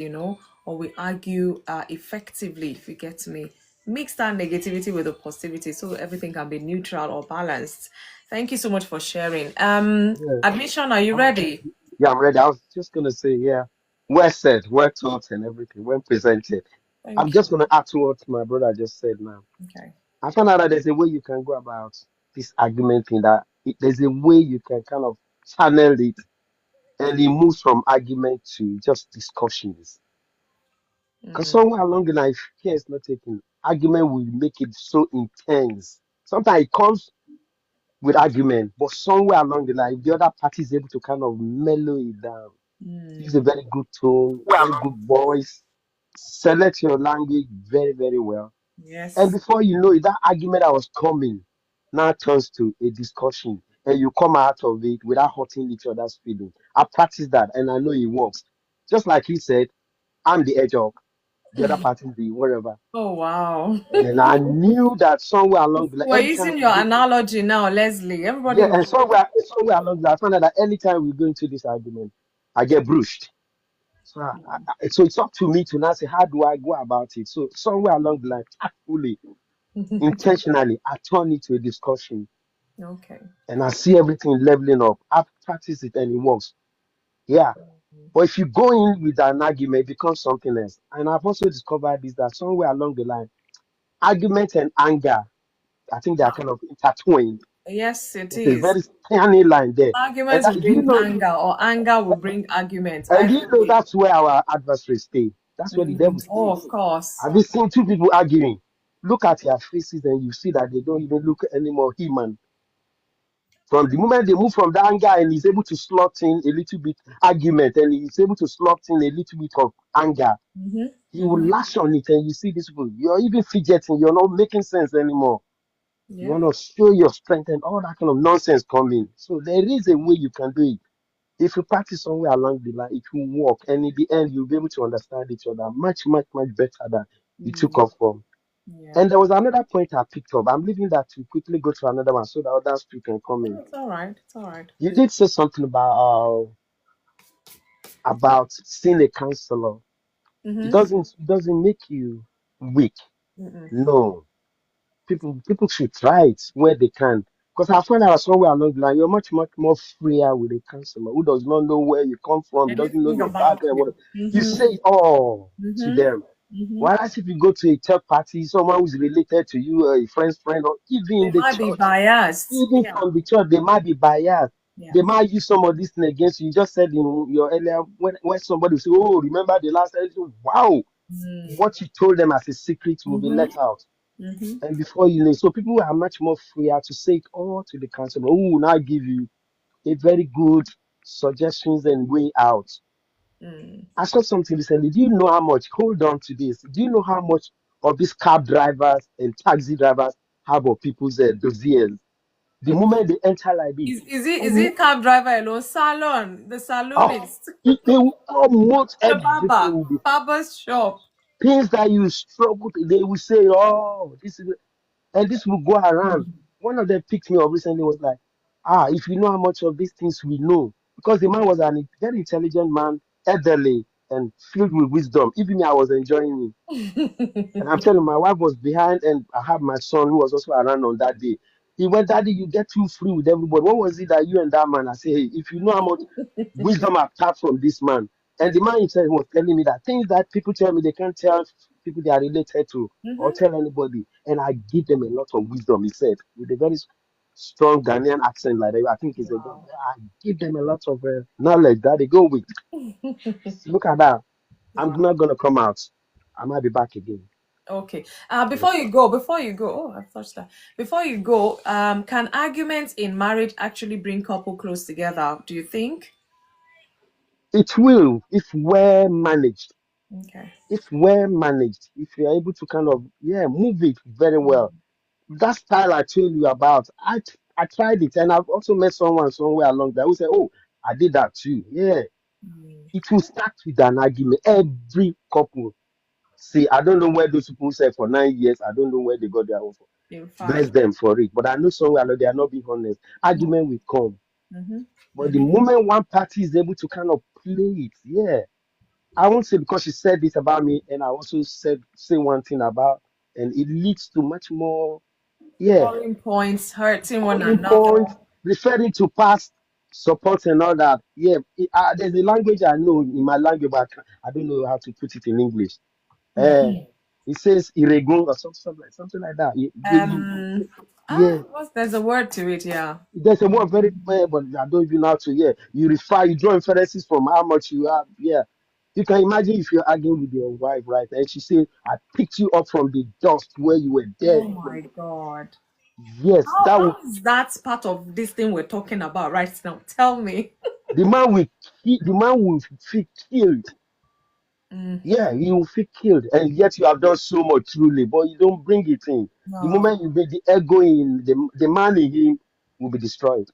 or we argue effectively, if you get me. Mix that negativity with the positivity so everything can be neutral or balanced. Thank you so much for sharing. Yeah. Admission, are you ready? Yeah, I'm ready. I was just gonna say, yeah, well said, well taught, and everything, well presented. I'm Thank just you. gonna add to what my brother just said now. Okay. I found out that there's a way you can go about this argument thing. There's a way you can kind of channel it, and it moves from argument to just discussions. Because somewhere along the line, if care is not taken, argument will make it so intense. Sometimes it comes with argument, but somewhere along the line, if the other party is able to kind of mellow it down, use a very good tone, very good voice, select your language very, very well. And Yes. before you know it, that argument that was coming now turns to a discussion, and you come out of it without hurting each other's feelings. I practice that, and I know it works. Just like he said, I'm the hedgehog, the other party is the whatever. Oh, wow. And then I knew that somewhere along the line, We're anytime using we your go to analogy now, Leslie. Everybody yeah, will. and somewhere along the line, I found out that anytime we go into this argument, I get bruised. So, so it's up to me to now say, how do I go about it? So somewhere along the line, tactfully, intentionally, I turn it to a discussion, Okay. and I see everything leveling up. I practice it and it works. Yeah. But if you go in with an argument, it becomes something else. And I've also discovered this that somewhere along the line, argument and anger, I think they are kind of intertwined. Yes, it There's a is. very tiny line there. And Arguments will that, do you bring know? anger, or anger will bring arguments. And do Either you know way. that's where our adversaries stay? That's where the devil Oh, of stays. course. Have you seen two people arguing? Look at their faces and you see that they don't even look anymore human. From the moment they move from that anger and he's able to slot in a little bit argument and he's able to slot in a little bit of anger, he will lash on it and you see this people. You're even fidgeting, you're not making sense anymore. You Yeah. want to show your strength and all that kind of nonsense coming. So there is a way you can do it. If you practice somewhere along the line, it will work. And in the end, you'll be able to understand each other much, much, much better than you took off from. Yeah. And there was another point I picked up. I'm leaving that to quickly go to another one so that others too can come in. It's all right. It's all right. You did say something about seeing a counselor. It doesn't make you weak. No, people should try it where they can. Because I find out somewhere along the line, you're much, much more freer with a counselor who does not know where you come from, doesn't know Anything your about background. you. You say it all to them. Whereas if you go to a third party, someone who's related to you, a friend's friend, or even They in the might be church, biased. even Yeah. from the church, they might be biased. Yeah. They might use some of this thing against you. You just said in your earlier when somebody will say, "Oh, remember the last time?" Wow, what you told them as a secret will be let out. And before you know, so people are much more freer to say it all to the counselor who will now give you a very good suggestions and way out. I saw something recently. Do you know how much? Hold on to this. Do you know how much of these cab drivers and taxi drivers have of people's dossiers? The moment they enter like this, Is it cab driver alone? Salon, the oh, salonist, they will almost the everything barber, will be barber's shop. things that you struggle. They will say, "Oh, this is," and this will go around. One of them picked me up recently. Was like, if you know how much of these things we know, because the man was a very intelligent man, elderly and filled with wisdom. Even me, I was enjoying it. And I'm telling you, my wife was behind, and I had my son who was also around on that day. He went, "Daddy, you get too free with everybody. What was it that you and that man?" I say, "Hey, if you know how much wisdom I've tapped from this man." And the man himself was telling me that things that people tell me they can't tell people they are related to or tell anybody. And I give them a lot of wisdom, he said, with a very strong Ghanaian accent like that. I think he's a I give them a lot of knowledge that they go with. Look at that. I'm Wow. not gonna come out. I might be back again. Okay. Yeah. Before you go, oh, I've touched that. Before you go, can arguments in marriage actually bring couple close together? Do you think? It will if well managed. Okay. If well managed, if you're able to kind of move it very well. That style I told you about, I tried it, and I've also met someone somewhere along there who said, "Oh, I did that too." Yeah, it will start with an argument. Every couple. See, I don't know where those people said for 9 years. I don't know where they got their own for. You fight. Bless them for it. But I know somewhere along they are not being honest. Argument will come. But the Mm-hmm. moment one party is able to kind of play it, I won't say because she said this about me, and I also said say one thing about, and it leads to much more. Yeah, Calling points, hurting one calling another. points, referring to past support and all that. Yeah, there's a language I know in my language, but I don't know how to put it in English. Uh, it says irregular or something like that. Um, Yeah, there's a word to it, yeah. there's a word very clear, but I don't even know how to. Yeah, you draw inferences from how much you have. Yeah, you can imagine if you're arguing with your wife, right? And she says, "I picked you up from the dust where you were Oh dead." my God. Yes, that would How is that part of this thing we're talking about right now? Tell me. the man will feel killed. Yeah, you will feel killed, and yet you have done so much truly, but you don't bring it in. The No. moment you bring the ego in, the man in him will be destroyed.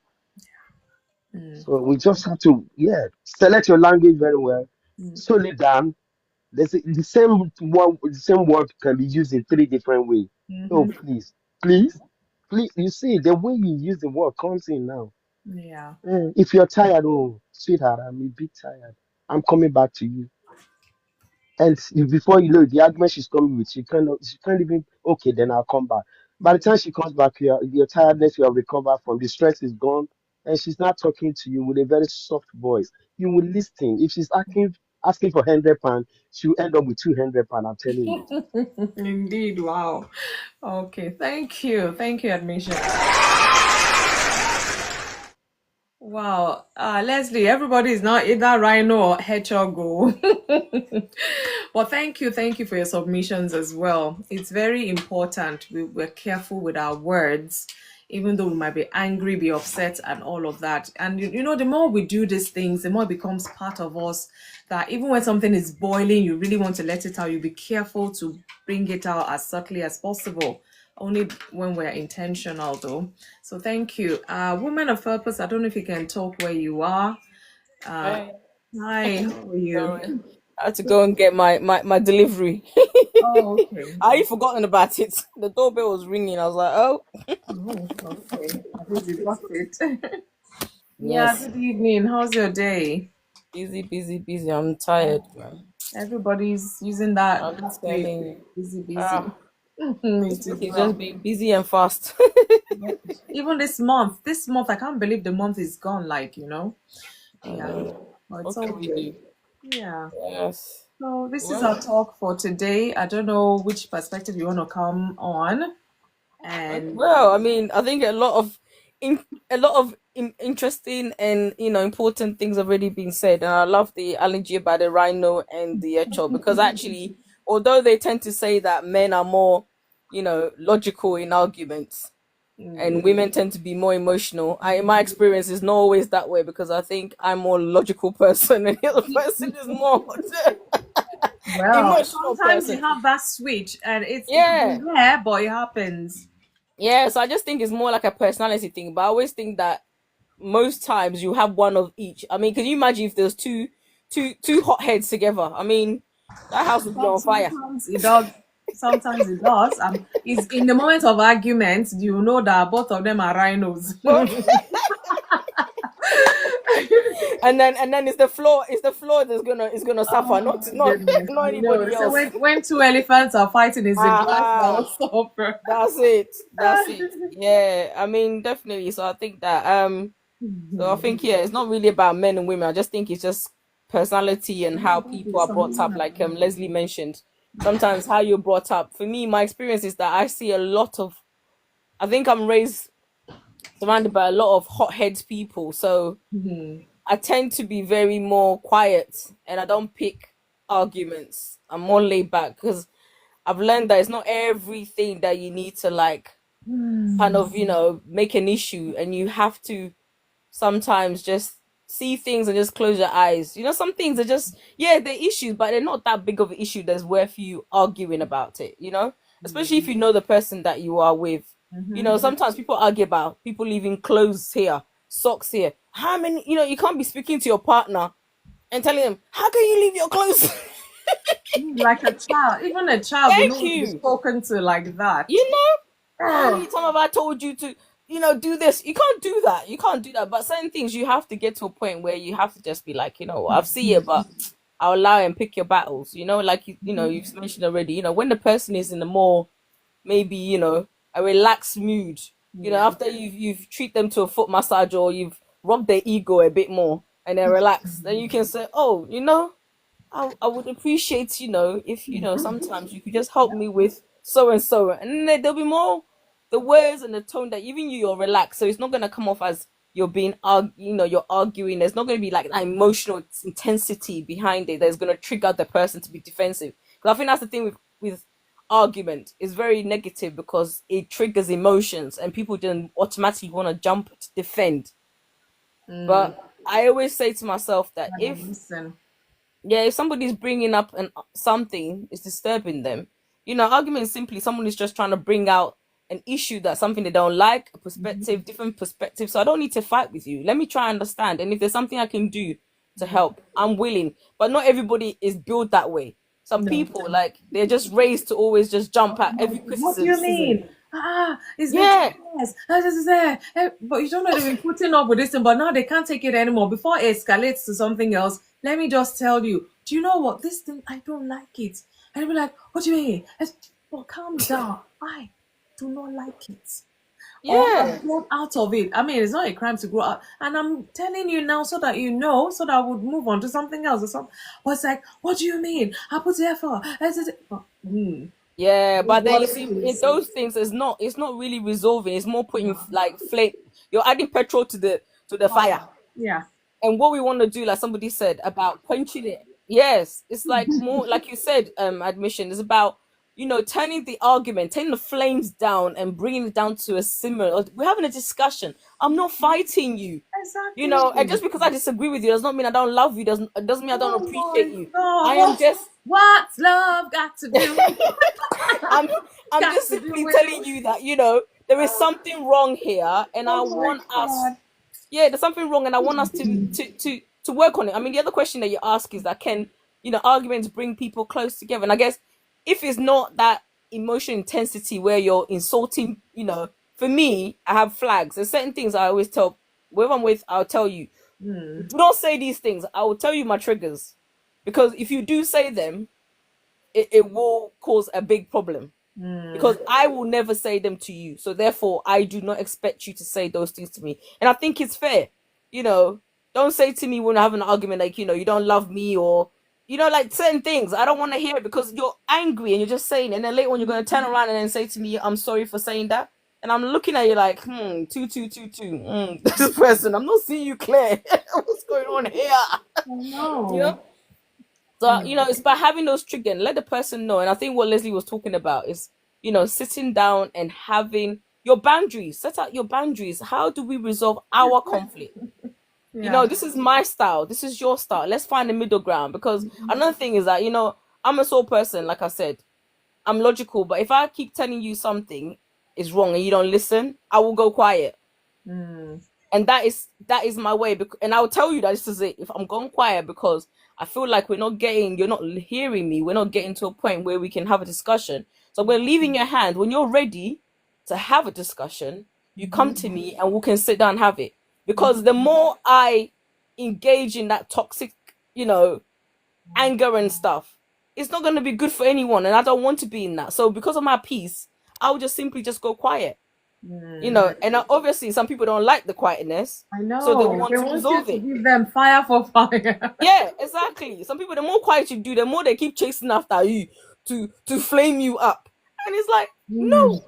So we just have to, select your language very well, slow it down. The same word can be used in three different ways. Oh, please, please, please. You see, the way you use the word comes in now. Yeah. If you're tired, oh, sweetheart, I'm a bit tired. I'm coming back to you. And before you know it, the argument she's coming with, she can't even, okay, then I'll come back. By the time she comes back, your tiredness, you have recovered from, the stress is gone, and she's not talking to you with a very soft voice. You will listen. If she's asking for £100, she'll end up with £200, I'm telling you. Indeed. Wow. Okay. Thank you. Thank you, admission. Wow, Leslie, everybody is not either Rhino or Hedgehog. Well, thank you for your submissions as well. It's very important we're careful with our words, even though we might be angry, be upset, and all of that. And the more we do these things, the more it becomes part of us. That even when something is boiling, you really want to let it out. You be careful to bring it out as subtly as possible, only when we're intentional though. So thank you. Woman of purpose, I don't know if you can talk where you are. uh Hey, Hi, how are sorry. you? I had to go and get my delivery. Oh, okay. I had forgotten about it. The doorbell was ringing. I was like, oh, Oh, okay. I think you got it. Yeah, yes. good evening. How's your day? Busy, busy, busy. I'm tired, man. Everybody's using that I'm phrase, telling you. busy, busy. Ah, Me this too. week is just Well, been busy and fast. even this month, I can't believe the month is gone. I Yeah, know. but it's What all can we good. do? Yeah. Yes. So this is our Well, talk for today. I don't know which perspective you want to come on. And well, I mean, I think in, interesting and important things have already been said, and I love the analogy about the rhino and the echo because actually, although they tend to say that men are more, logical in arguments, and women tend to be more emotional. In my experience, is not always that way because I think I'm more logical person, and the other person is more well, emotional sometimes person. you have that switch, and it's Yeah, rare, but it happens. yeah. So I just think it's more like a personality thing. But I always think that most times you have one of each. I mean, can you imagine if there's two hotheads together? I mean, that house would be on fire. Sometimes it does. Sometimes it does. It's in the moment of argument, you know that both of them are rhinos. But and then it's the floor that's gonna suffer, Oh not my not goodness, not I know. anybody So else. when two elephants are fighting, it's the grass that Ah, will suffer. that's it. That's it. Yeah, I mean, definitely. So I think that so I think yeah, it's not really about men and women. I just think it's just personality and how people are brought up. Like Leslie mentioned, sometimes how you're brought up. For me, my experience is that I see a lot of. I think I'm raised surrounded by a lot of hotheads people, so I tend to be very more quiet, and I don't pick. arguments. I'm more laid back because I've learned that it's not everything that you need to like kind of, make an issue, and you have to sometimes just see things and just close your eyes. Some things are just, yeah, they're issues, but they're not that big of an issue that's worth you arguing about it, especially if you know the person that you are with. Sometimes people argue about people leaving clothes here, socks here. How many, you can't be speaking to your partner and telling them, how can you leave your clothes? Like a child, even a child will Thank not be you. spoken to like that. You know, how many Oh, times have I told you to, do this? You can't do that. You can't do that. But certain things you have to get to a point where you have to just be like, I've seen it, but I'll allow and pick your battles. Like you've mentioned already. When the person is in a more maybe a relaxed mood. yeah. After you've treat them to a foot massage or you've rubbed their ego a bit more and they're relaxed, then you can say, oh, I would appreciate, if, sometimes you could just help me with so and so. And then there'll be more the words and the tone that even you're relaxed. So it's not going to come off as you're being, you're arguing. There's not going to be like that emotional intensity behind it that's going to trigger the person to be defensive. Because I think that's the thing with argument. It's very negative because it triggers emotions and people then automatically want to jump to defend. But I always say to myself that Listen. if somebody's bringing up something is disturbing them, argument is simply someone is just trying to bring out an issue, that something they don't like, a perspective, different perspective. So I don't need to fight with you. Let me try and understand, and if there's something I can do to help, I'm willing. But not everybody is built that way. Some people, like, they're just raised to always just jump at every criticism. What do you mean? It's making yes. But you don't know they've been putting up with this thing, but now they can't take it anymore. Before it escalates to something else, let me just tell you, do you know what? This thing, I don't like it. And they'll be like, what do you mean? Well, calm down. I do not like it. Or I've grown out of it. I mean, it's not a crime to grow out. And I'm telling you now so that you know, so that I would move on to something else or something. But it's like, what do you mean? I put the effort. Yeah, but then you What see, in is those things, it's not really resolving. It's more putting like flame. You're adding petrol to the fire. Yeah. And what we want to do, like somebody said, about quenching it. Yes, it's like more like you said, admission is about turning the argument, turning the flames down, and bringing it down to a simmer. We're having a discussion. I'm not fighting you. Exactly. And just because I disagree with you does not mean I don't love you. Doesn't mean I don't appreciate you. God, I am just what's love got to do? I'm Got just to do simply with- telling you that there is something wrong here, and I Oh my want us. God. Yeah, there's something wrong, and I want us to work on it. I mean, the other question that you ask is that can arguments bring people close together? And I guess if it's not that emotional intensity where you're insulting, for me, I have flags. There's certain things I always tell whoever I'm with. I'll tell you, do not say these things. I will tell you my triggers, because if you do say them, it will cause a big problem. Because I will never say them to you. So therefore, I do not expect you to say those things to me. And I think it's fair. Don't say to me when I have an argument like, you don't love me, or, like certain things. I don't want to hear it because you're angry and you're just saying it. And then later on, you're going to turn around and then say to me, I'm sorry for saying that. And I'm looking at you like, this person, I'm not seeing you clear. What's going on here? No. So, it's by having those triggers and let the person know. And I think what Leslie was talking about is, sitting down and having your boundaries. Set out your boundaries. How do we resolve our conflict? This is my style. This is your style. Let's find a middle ground. Because another thing is that, I'm a soul person, like I said. I'm logical. But if I keep telling you something is wrong and you don't listen, I will go quiet. And that is my way. And I'll tell you that this is it. If I'm going quiet because I feel like you're not hearing me. We're not getting to a point where we can have a discussion. So we're leaving your hand. When you're ready to have a discussion, you come to me and we can sit down and have it. Because the more I engage in that toxic, anger and stuff, it's not going to be good for anyone. And I don't want to be in that. So because of my peace, I'll just simply just go quiet. And obviously some people don't like the quietness. I know. So they want to resolve it. Give them fire for fire. Yeah, exactly. Some people, the more quiet you do, the more they keep chasing after you to flame you up. And it's like, no,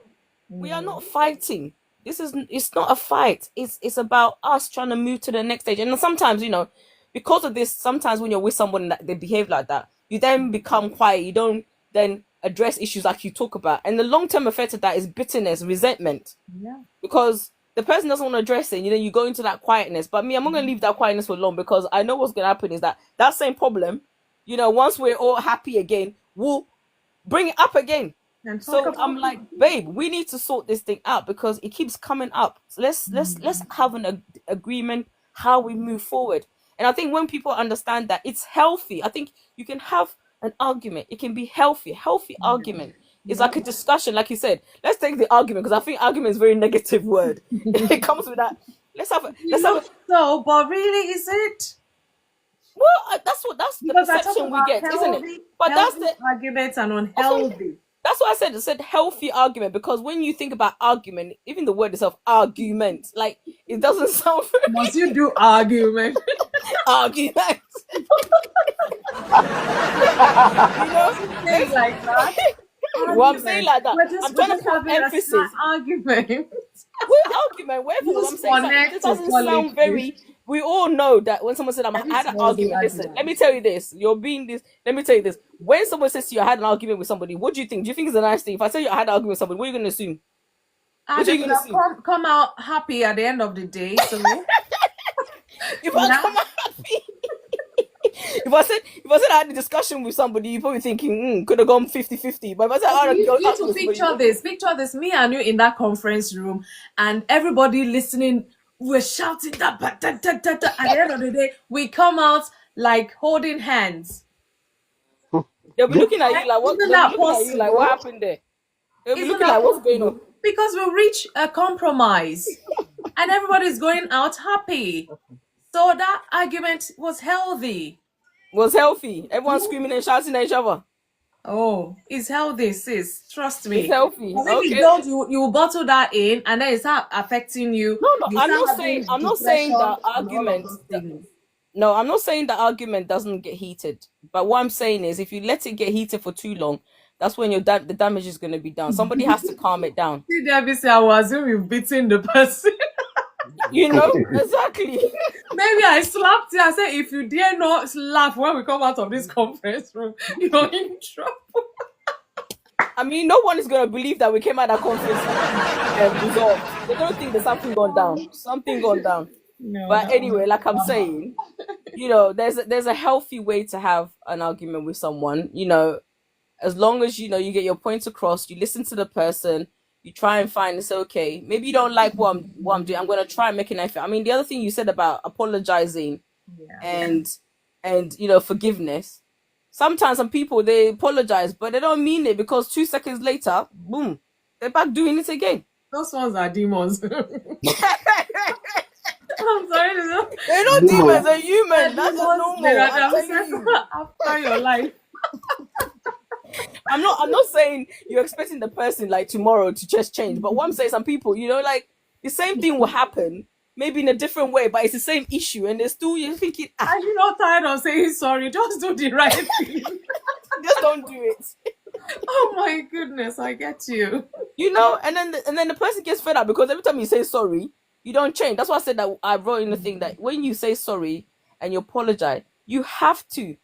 we are not fighting. It's not a fight. It's about us trying to move to the next stage. And sometimes, because of this, sometimes when you're with someone that they behave like that, you then become quiet. You don't then address issues like you talk about. And the long-term effect of that is bitterness, resentment. Yeah. Because the person doesn't want to address it, you go into that quietness. But me, I'm not going to leave that quietness for long, because I know what's going to happen is that same problem, once we're all happy again, we'll bring it up again. And So I'm like, babe, we need to sort this thing out because it keeps coming up. So let's have an agreement how we move forward. And I think when people understand that it's healthy, I think you can have an argument. It can be healthy. Healthy argument is like a discussion, like you said. Let's take the argument, because I think argument is a very negative word. It comes with that. Let's have a. So, but really, is it? Well, that's the Because I talk perception we about get, isn't it? healthy, But that's healthy the arguments and unhealthy. That's what I said. I said healthy argument, because when you think about argument, even the word itself, argument, like it doesn't sound very Must you do argument? argument. Things like that. Well, I'm saying like that. I'm trying to put having emphasis. a argument. Well, argument, whatever. I'm saying like, it doesn't sound very. We all know that when someone said, I had an argument, listen, let me tell you this. You're being this. Let me tell you this. When someone says to you, I had an argument with somebody, what do you think? Do you think it's a nice thing? If I say I had an argument with somebody, what are you going to assume? What are you going to assume? Come out happy at the end of the day. So if I come out happy. If I said I had a discussion with somebody, you're probably thinking, could have gone 50-50. But if I said, you need to picture this, me and you in that conference room, and everybody listening, we're shouting that, at the end of the day, we come out like holding hands. They'll be looking at you like, what? They'll be looking at you like, what happened there? They'll be looking like, what's going on? Because we'll reach a compromise, and everybody's going out happy. So that argument was healthy. Everyone's screaming and shouting at each other. Oh, it's healthy, sis. Trust me. It's healthy. If you don't, you bottle that in, and then it start affecting you. No, I'm not saying that argument. No, I'm not saying that argument doesn't get heated. But what I'm saying is, if you let it get heated for too long, that's when the damage is going to be done. Somebody has to calm it down. See, Debbie, I will assume you've beaten the person. Exactly. Maybe I slapped you. I said, if you dare not laugh when we come out of this conference room, you're in trouble. I mean, no one is going to believe that we came out of that conference and resolved. They're going to think there's something gone down. Something gone down. No, but anyway, like I'm saying, there's a healthy way to have an argument with someone. As long as you get your points across, you listen to the person. You try and find it's okay. Maybe you don't like what I'm doing. I'm gonna try and make an effort. I mean, the other thing you said about apologizing and forgiveness. Sometimes some people, they apologize, but they don't mean it, because 2 seconds later, boom, they're back doing it again. Those ones are demons. I'm sorry, they're not demons. They're human. That's normal. After your life. I'm not saying you're expecting the person like tomorrow to just change, but what I'm saying, some people, like the same thing will happen, maybe in a different way, but it's the same issue, and they're still, you're thinking, are you not tired of saying sorry? Just do the right thing. Just don't do it. Oh my goodness, I get you. And then the person gets fed up, because every time you say sorry, you don't change. That's why I said that I wrote in the thing that when you say sorry and you apologize, you have to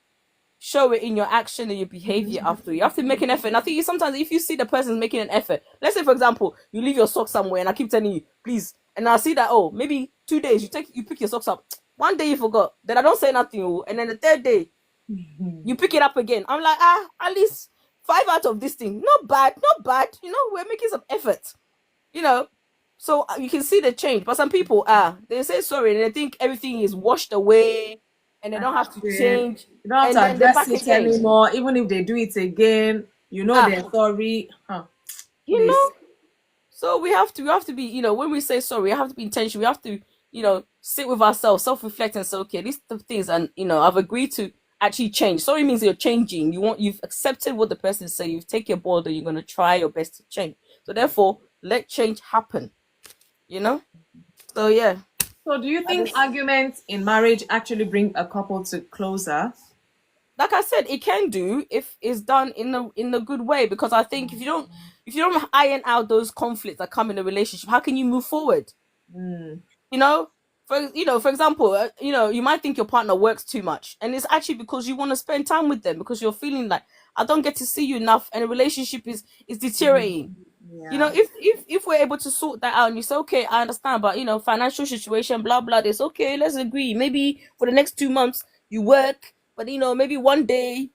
show it in your action and your behavior after. You have to make an effort. And I think sometimes if you see the person's making an effort, let's say, for example, you leave your socks somewhere and I keep telling you, please, and I see that, maybe 2 days you pick your socks up. One day you forgot. Then I don't say nothing. And then the third day, you pick it up again. I'm like, at least 5 out of this thing. Not bad. We're making some effort. So you can see the change. But some people, they say sorry and they think everything is washed away. And they don't have to change. You don't have to address it anymore. Even if they do it again, they're sorry. So we have to be, when we say sorry, we have to be intentional. We have to, sit with ourselves, self-reflect and say, okay, these things, and I've agreed to actually change. Sorry means you're changing. You've accepted what the person said. You've taken your board and you're going to try your best to change. So therefore, let change happen. So yeah. So do you think arguments in marriage actually bring a couple to closer? Like I said, it can do if it's done in a good way, because I think if you don't iron out those conflicts that come in a relationship, how can you move forward? for example, you might think your partner works too much, and it's actually because you want to spend time with them because you're feeling like I don't get to see you enough, and the relationship is deteriorating. Yeah. If we're able to sort that out, and you say, okay, I understand, but financial situation, blah blah, this, okay, let's agree. Maybe for the next 2 months you work, but maybe one day,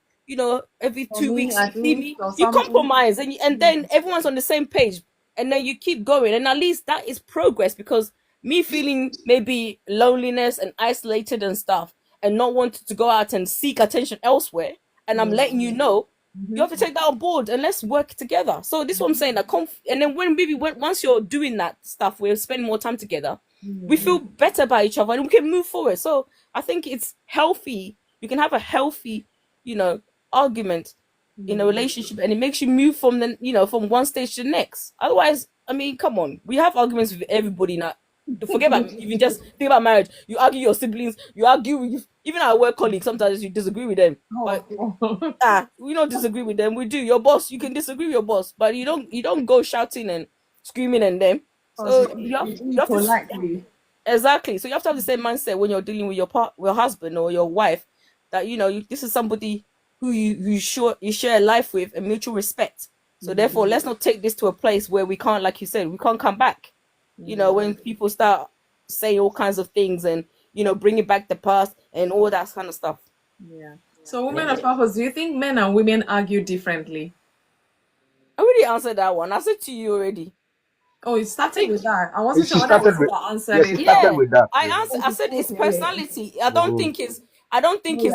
every For two me, weeks you at see least, me. or You something. compromise, and then everyone's on the same page, and then you keep going, and at least that is progress. Because me feeling maybe loneliness and isolated and stuff, and not wanting to go out and seek attention elsewhere, and I'm letting you know, you have to take that on board and let's work together. So this is what I'm saying. And then once you're doing that stuff, we're spending more time together. We feel better about each other and we can move forward. So I think it's healthy. You can have a healthy, you know, argument in a relationship, and it makes you move from one stage to the next. Otherwise, I mean, come on, we have arguments with everybody now. Forget about even just think about marriage. You argue your siblings, you argue with even our work colleagues. Sometimes you disagree with them, but Oh, we don't disagree with them. We do. Your boss, you can disagree with your boss, but you don't go shouting and screaming at them. because So you have to politely. exactly. So you have to have the same mindset when you're dealing with your husband or your wife, that this is somebody who you share a life with and mutual respect. So therefore, let's not take this to a place where we can't, like you said, we can't come back. When people start saying all kinds of things and bringing back the past and all that kind of stuff. Yeah. So, women of purpose, do you think men and women argue differently? I already answered that one. I said to you already. Oh, you I started think with that. I wasn't She sure whether started you with, still answered yes, she it. started yeah. with that. I Yeah. answered. I said it's personality. I don't Mhm. think it's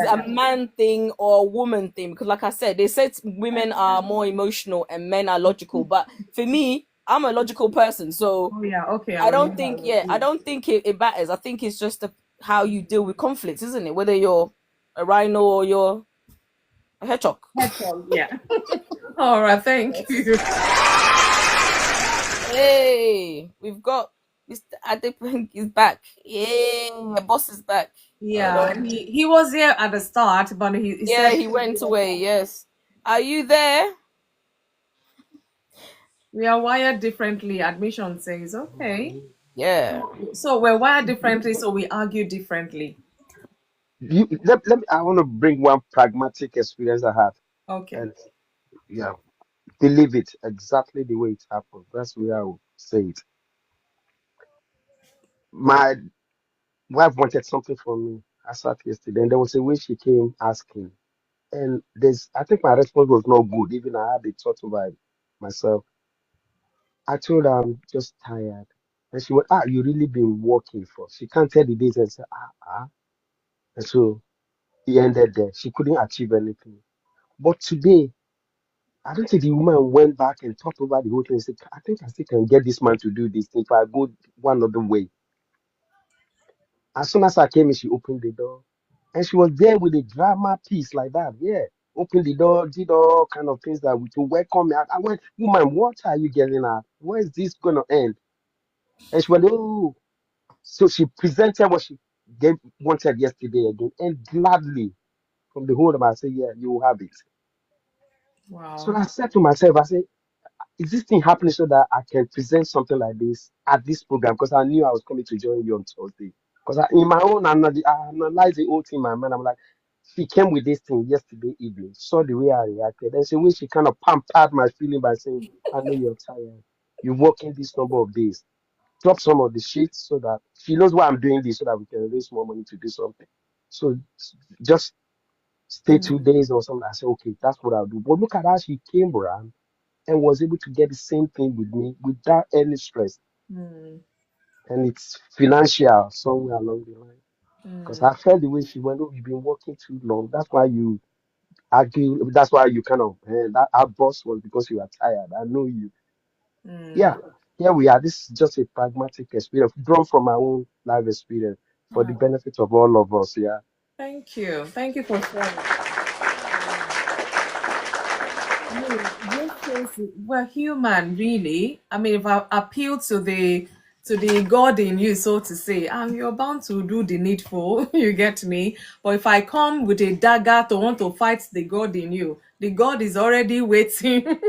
Yeah. a man thing or a woman thing, because like I said, they said women are more emotional and men are logical. But for me, I'm a logical person, so Oh, yeah. Okay, I I don't think remember. I don't think it matters. I think it's just how you deal with conflicts, isn't it? Whether you're a rhino or you're a hedgehog. Hedgehog, yeah. All right, thank you. Hey, we've got Mr. Adepeng is back. Yay, my boss is back. Hold Yeah, on. he was here at the start, but he Yeah, said he went away. Yes. Are you there? we are wired differently. Admission says, okay. Yeah. So we're wired differently, so we argue differently. I want to bring one pragmatic experience I had. Okay. And yeah, believe it exactly the way it happened. That's the way I would say it. My wife wanted something from me. I sat yesterday, and there was a way she came asking. And I think my response was not good. Even I had a thought about myself. I told her I'm just tired. And she went, you really been working for. She can't tell the days and say, ah. And so he ended there. She couldn't achieve anything. But today, I don't think the woman went back and thought over the whole thing and said, I think I still can get this man to do this thing if I go one other way. As soon as I came in, she opened the door. And she was there with a drama piece like that. Yeah. Opened the door, did all kind of things that to welcome me. I went, woman, what are you getting at? Where is this gonna end? And she went, oh. So she presented what she wanted yesterday again. And gladly from the whole of her, I said, yeah, you will have it. So Wow. I said to myself, I said, is this thing happening so that I can present something like this at this program? Because I knew I was coming to join you on Thursday. Because in my own, I analyzed the whole thing in my mind. I'm like, she came with this thing yesterday evening, saw the way I reacted, and she wish she kind of pampered my feeling by saying, I know you're tired. You're working this number of days. Drop some of the sheets so that she knows why I'm doing this so that we can raise more money to do something. So just stay 2 days or something. I said, okay, that's what I'll do. But look at how she came around and was able to get the same thing with me without any stress. Mm, And it's financial somewhere along the line. Because I felt the way she went, oh, you've been working too long. That's why you argue. That's why you kind of, that outburst was because you are tired. I know you. Yeah, mm. here we are. This is just a pragmatic experience drawn from my own life experience for the benefit of all of us. Yeah. Thank you. Thank you for sharing. I mean, this shows we're human, really. I mean, if I appeal to the God in you, so to say, you're bound to do the needful. You get me? But if I come with a dagger to want to fight the God in you, the God is already waiting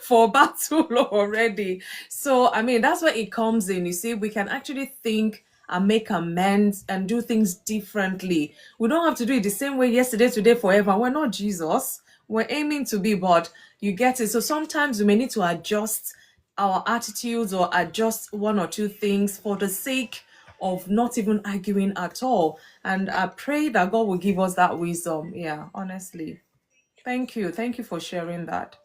for battle already. So, I mean, that's where it comes in. You see, we can actually think and make amends and do things differently. We don't have to do it the same way yesterday, today, forever. We're not Jesus. We're aiming to be, but you get it. So sometimes we may need to adjust our attitudes or adjust one or two things for the sake of not even arguing at all. And I pray that God will give us that wisdom. Yeah, honestly. Thank you. Thank you for sharing that.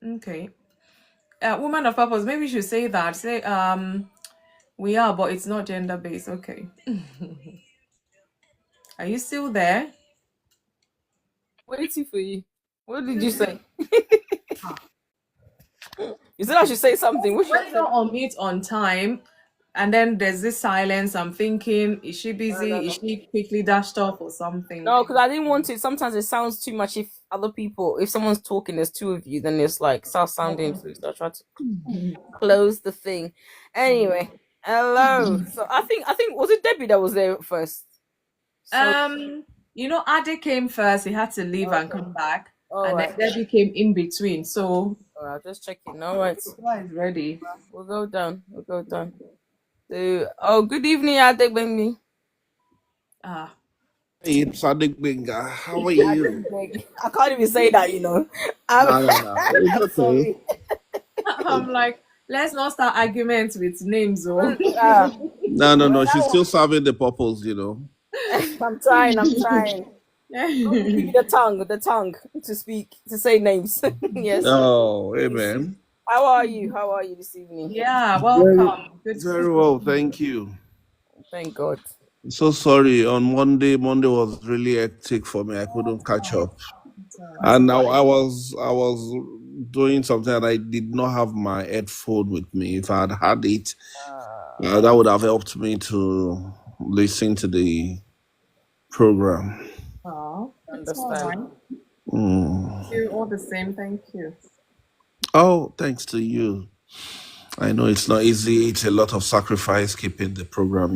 Okay. Woman of purpose, maybe you should say that. Say, we are, but it's not gender based. Okay. Are you still there? Waiting for you. What did you say? You said I should say something. What should Why I say? not unmute on time? And then there's this silence. I'm thinking, is she busy? Is she quickly dashed off or something? No, because I didn't want it. Sometimes it sounds too much if other people, if someone's talking, there's two of you, then it's like starts sounding. So I try to close the thing. Anyway, hello. So I think was it Debbie that was there first? So Ade came first. He had to leave and okay. come back, All and then right. Debbie came in between. So All right, just checking. All right. Why is ready? We'll go down. We'll go down. So, good evening, Adegbemi. Ah, Hey, it's Sadiq Binga. How are you? I can't even say that, I'm, No, no, no. It's I'm okay. sorry. I'm like, let's not start arguments with names, oh. No, no, no. She's still serving the purpose. I'm trying. Give me the tongue to speak, to say names. Yes. Oh, amen. How are you? How are you this evening? Yeah, Very, welcome. Good to very see well. you. Thank you. Thank God. So sorry. On Monday was really hectic for me. I couldn't catch up. It's all right. And now I was doing something and I did not have my headphone with me. If I had had it, that would have helped me to listen to the program. Oh, it's all Understand. right. Mm. You all the same. Thank you. Oh, thanks to you. I know it's not easy. It's a lot of sacrifice keeping the program,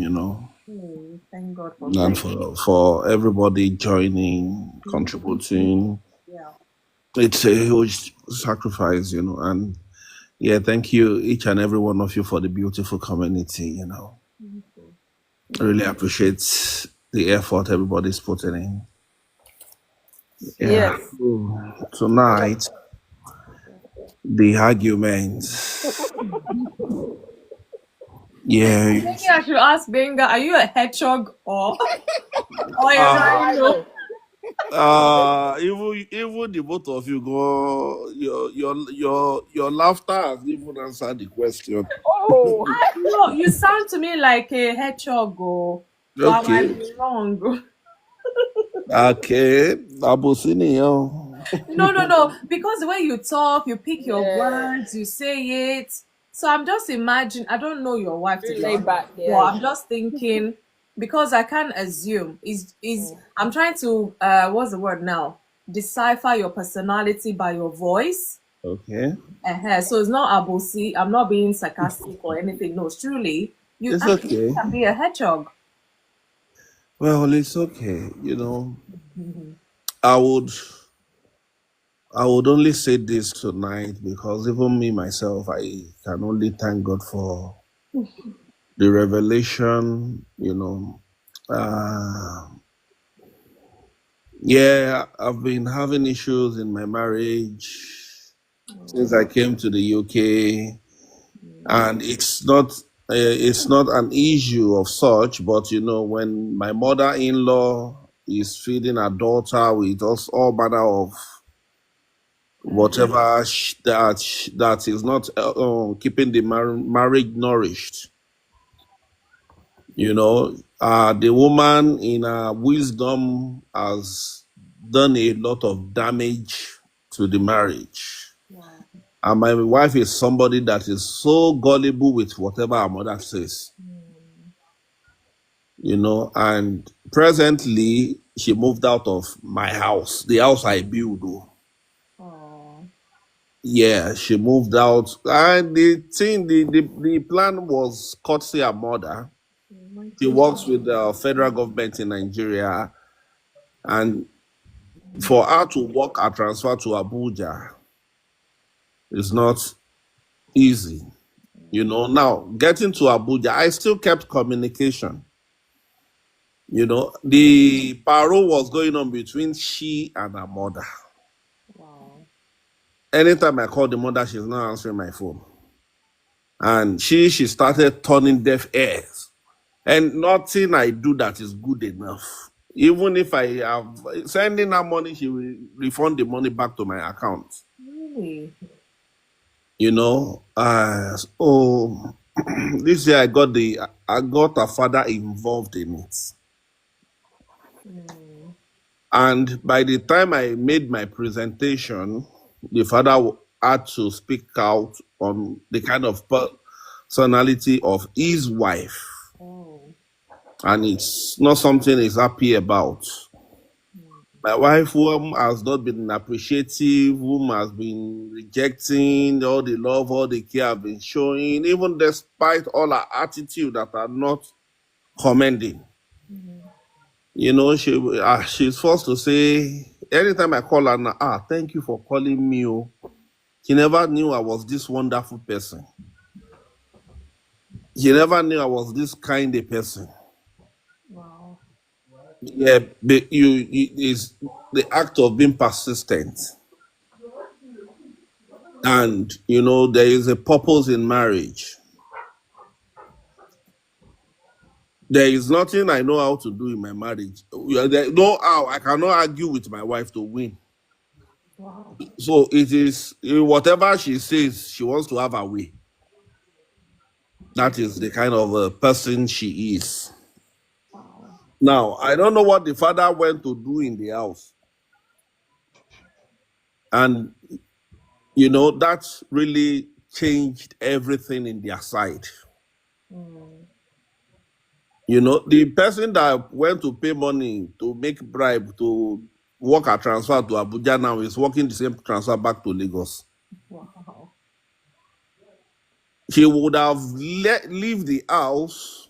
Thank God for and grace. for everybody joining, contributing. Yeah. It's a huge sacrifice. And yeah, thank you, each and every one of you, for the beautiful community. I really appreciate the effort everybody's putting in. Yeah. Yes. Tonight, the arguments. Yeah. Maybe I should ask Benga, are you a hedgehog or a Uh, rhino? even the both of you go, your laughter has even answered the question. Oh, No, you sound to me like a hedgehog, oh, but I Okay. might be wrong. Okay. Abusiniyo. No. Because the way you talk, you pick your yeah. words, you say it. So I'm just imagining, I don't know your wife to Very be laid honest, back. but Yeah. I'm just thinking, because I can't assume, is I'm trying to, what's the word now? Decipher your personality by your voice. Okay. So it's not abusi. I'm not being sarcastic or anything. No, truly, you It's actually okay. can be a hedgehog. Well, it's okay. I would only say this tonight because even me myself, I can only thank God for the revelation. Yeah, I've been having issues in my marriage since I came to the UK, and it's not an issue of such, but when my mother-in-law is feeding her daughter with all manner of whatever that is not keeping the marriage nourished. The woman in her wisdom has done a lot of damage to the marriage. And my wife is somebody that is so gullible with whatever her mother says. And presently she moved out of my house, the house I built. Oh, Yeah, she moved out. And the plan was courtesy her mother. She works with the federal government in Nigeria, and for her to work and transfer to Abuja is not easy. Now getting to Abuja, I still kept communication. The parole was going on between she and her mother. Wow. Anytime I call the mother, she's not answering my phone. And she started turning deaf ears. And nothing I do that is good enough. Even if I have sending her money, she will refund the money back to my account. Really? So this year I got her father involved in it. And by the time I made my presentation, the father had to speak out on the kind of personality of his wife. Oh. And it's not something he's happy about. My wife, whom has not been appreciative, whom has been rejecting all the love, all the care I've been showing, even despite all her attitude that are not commending. She's forced to say, anytime I call her now, thank you for calling me. Oh. She never knew I was this wonderful person. She never knew I was this kind of person. Wow. Yeah, is the act of being persistent. And, there is a purpose in marriage. There is nothing I know how to do in my marriage. I cannot argue with my wife to win. Wow. So it is whatever she says, she wants to have her way. That is the kind of person she is. Wow. Now, I don't know what the father went to do in the house. And, that really changed everything in their side. The person that went to pay money to make bribe to work a transfer to Abuja now is working the same transfer back to Lagos. Wow. She would have leave the house,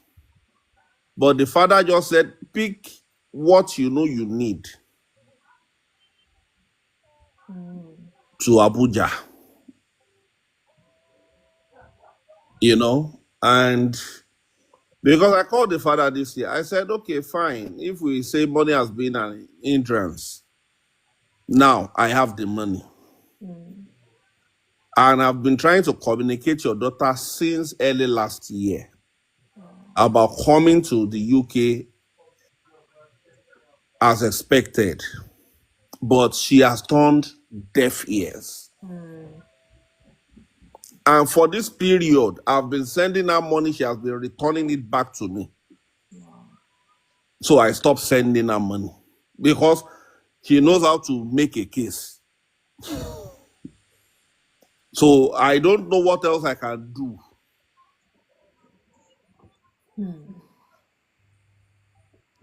but the father just said, pick what you know you need to Abuja. And because I called the father this year, I said, okay, fine. If we say money has been an hindrance, now I have the money. And I've been trying to communicate your daughter since early last year about coming to the UK as expected. But she has turned deaf ears. And for this period, I've been sending her money. She has been returning it back to me. So I stopped sending her money because she knows how to make a case. So I don't know what else I can do.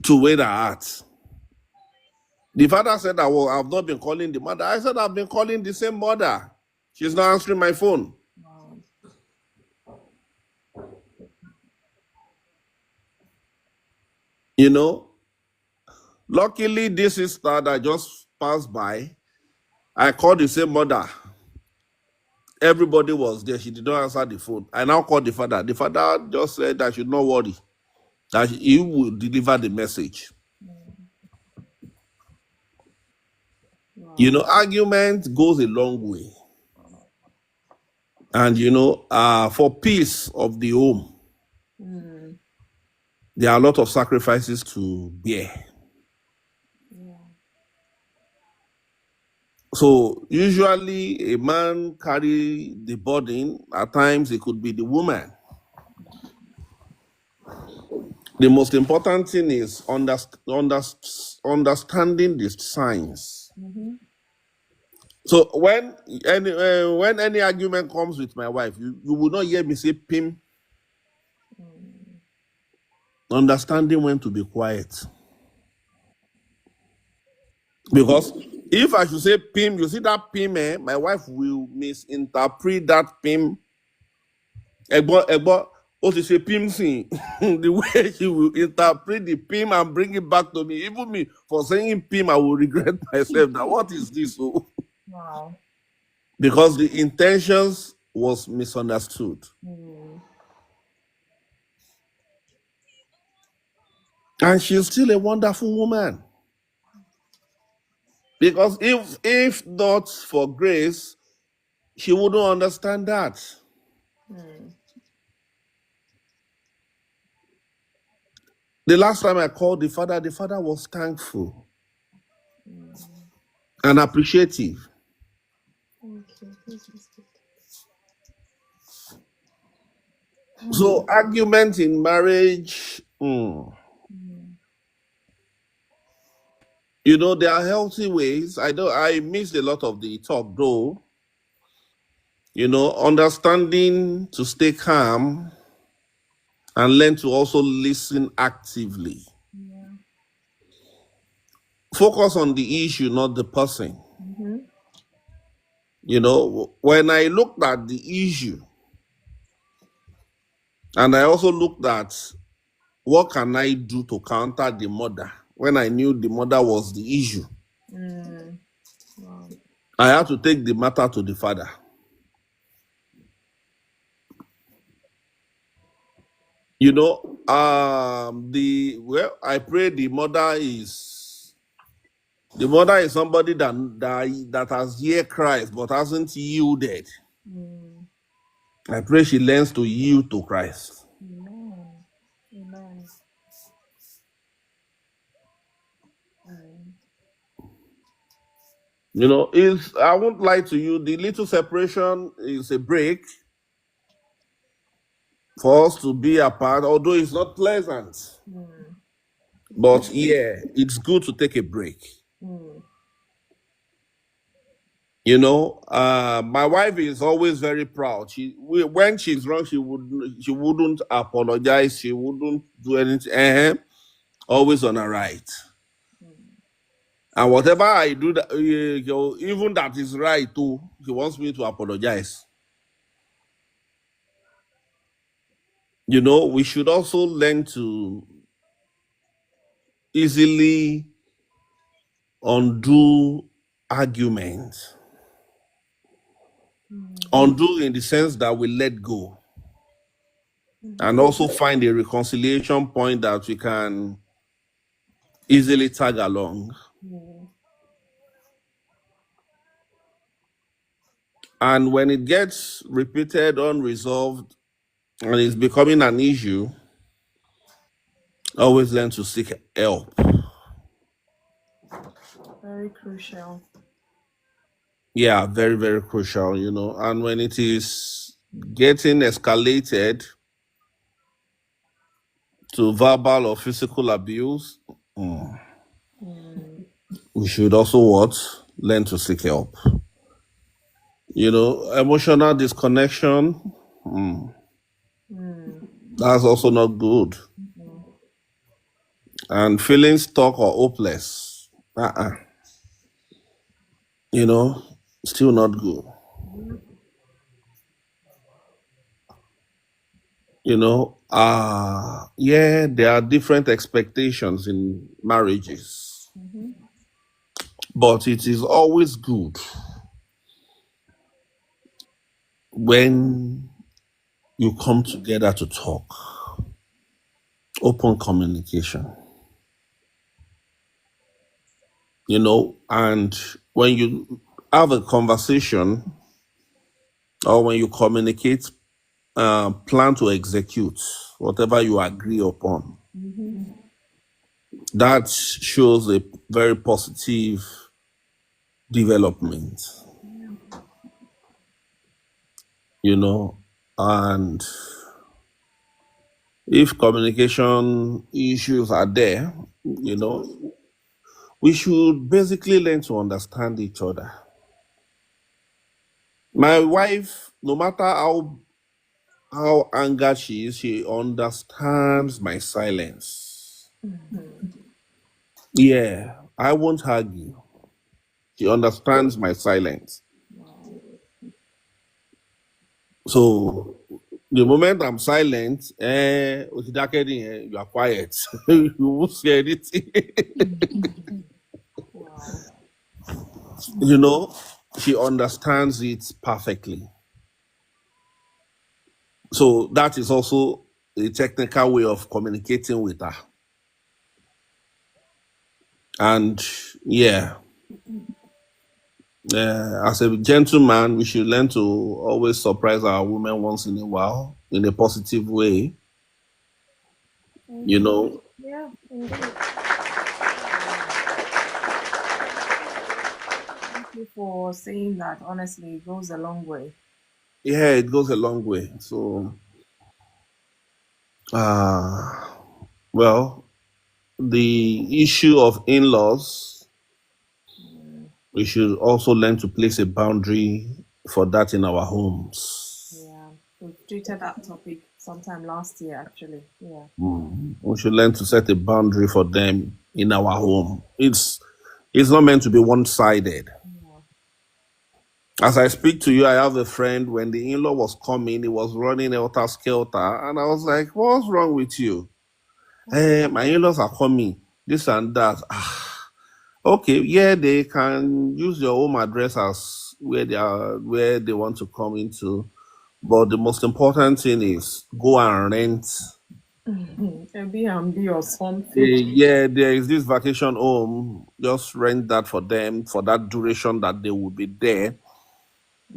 To win her heart. The father said, I've not been calling the mother. I said, I've been calling the same mother. She's not answering my phone. Luckily, this sister that just passed by, I called the same mother. Everybody was there. She did not answer the phone. I now called the father. The father just said I should not worry, that he will deliver the message. Argument goes a long way. And, for peace of the home, there are a lot of sacrifices to bear. So usually a man carry the burden. At times it could be the woman. The most important thing is understanding the signs. So when any argument comes with my wife, you will not hear me say pim. Understanding when to be quiet. Because if I should say pim, you see that pim, my wife will misinterpret that pim. Egbo, what is a pim thing? The way she will interpret the pim and bring it back to me. Even me, for saying pim, I will regret myself. Now, what is this? Wow. Because the intentions was misunderstood. And she's still a wonderful woman. Because if not for grace, she wouldn't understand that. The last time I called the father was thankful and appreciative. So argument in marriage, there are healthy ways. I missed a lot of the talk though. Understanding to stay calm and learn to also listen actively. Focus on the issue, not the person. When I looked at the issue, and I also looked at what can I do to counter the mother, when I knew the mother was the issue, I had to take the matter to the father. I pray the mother is somebody that has heard Christ but hasn't yielded. I pray she learns to yield to Christ. I won't lie to you, the little separation is a break for us to be apart, although it's not pleasant. But yeah, it's good to take a break. My wife is always very proud. When she's wrong, she wouldn't apologize. She wouldn't do anything. Always on her right. And whatever I do, even that is right too, she wants me to apologize. We should also learn to easily undo arguments. Undo in the sense that we let go. And also find a reconciliation point that we can easily tag along. And when it gets repeated, unresolved, and it's becoming an issue, always learn to seek help. Very crucial. Yeah, very, very crucial, And when it is getting escalated to verbal or physical abuse, we should also learn to seek help. Emotional disconnection, that's also not good. And feeling stuck or hopeless, still not good. There are different expectations in marriages, but it is always good when you come together to talk. Open communication. And when you have a conversation or when you communicate, plan to execute whatever you agree upon. That shows a very positive development. And if communication issues are there, we should basically learn to understand each other. My wife, no matter how angered she is, she understands my silence. Yeah, I won't argue. She understands my silence. So the moment I'm silent, you are quiet. You won't say anything. She understands it perfectly. So that is also a technical way of communicating with her. And yeah, as a gentleman, we should learn to always surprise our women once in a while in a positive way. Thank You you. know, Yeah, indeed. Thank you for saying that. Honestly, it goes a long way. yeah, it goes a long way. So, uh, well, the issue of in-laws, Mm, we should also learn to place a boundary for that in our homes. yeah, we've treated that topic sometime last year, actually. Yeah. We should learn to set a boundary for them in our home. It's not meant to be one-sided. Yeah. As I speak to you, I have a friend. When the in-law was coming, he was running helter skelter, and I was like, "What's wrong with you?" Hey, my in-laws are coming. This and that. Okay, yeah, they can use your home address as where they want to come into. But the most important thing is go and rent. Airbnb or something. Yeah, there is this vacation home. Just rent that for them for that duration that they will be there.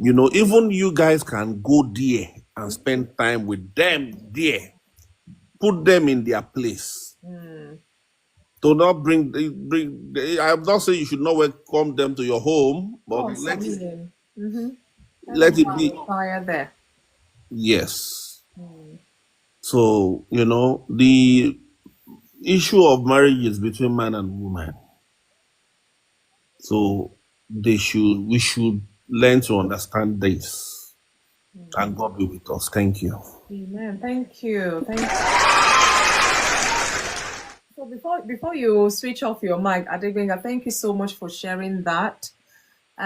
You know, even you guys can go there and spend time with them there. Put them in their place. Mm. Do not bring. I'm not saying you should not welcome them to your home, Of but course, I mean, let let them it have be. a fire there. Yes. Mm. So the issue of marriage is between man and woman. So we should learn to understand this. And God be with us. Thank you. Amen. Thank you. Thank you. So before you switch off your mic, Adebenga, thank you so much for sharing that.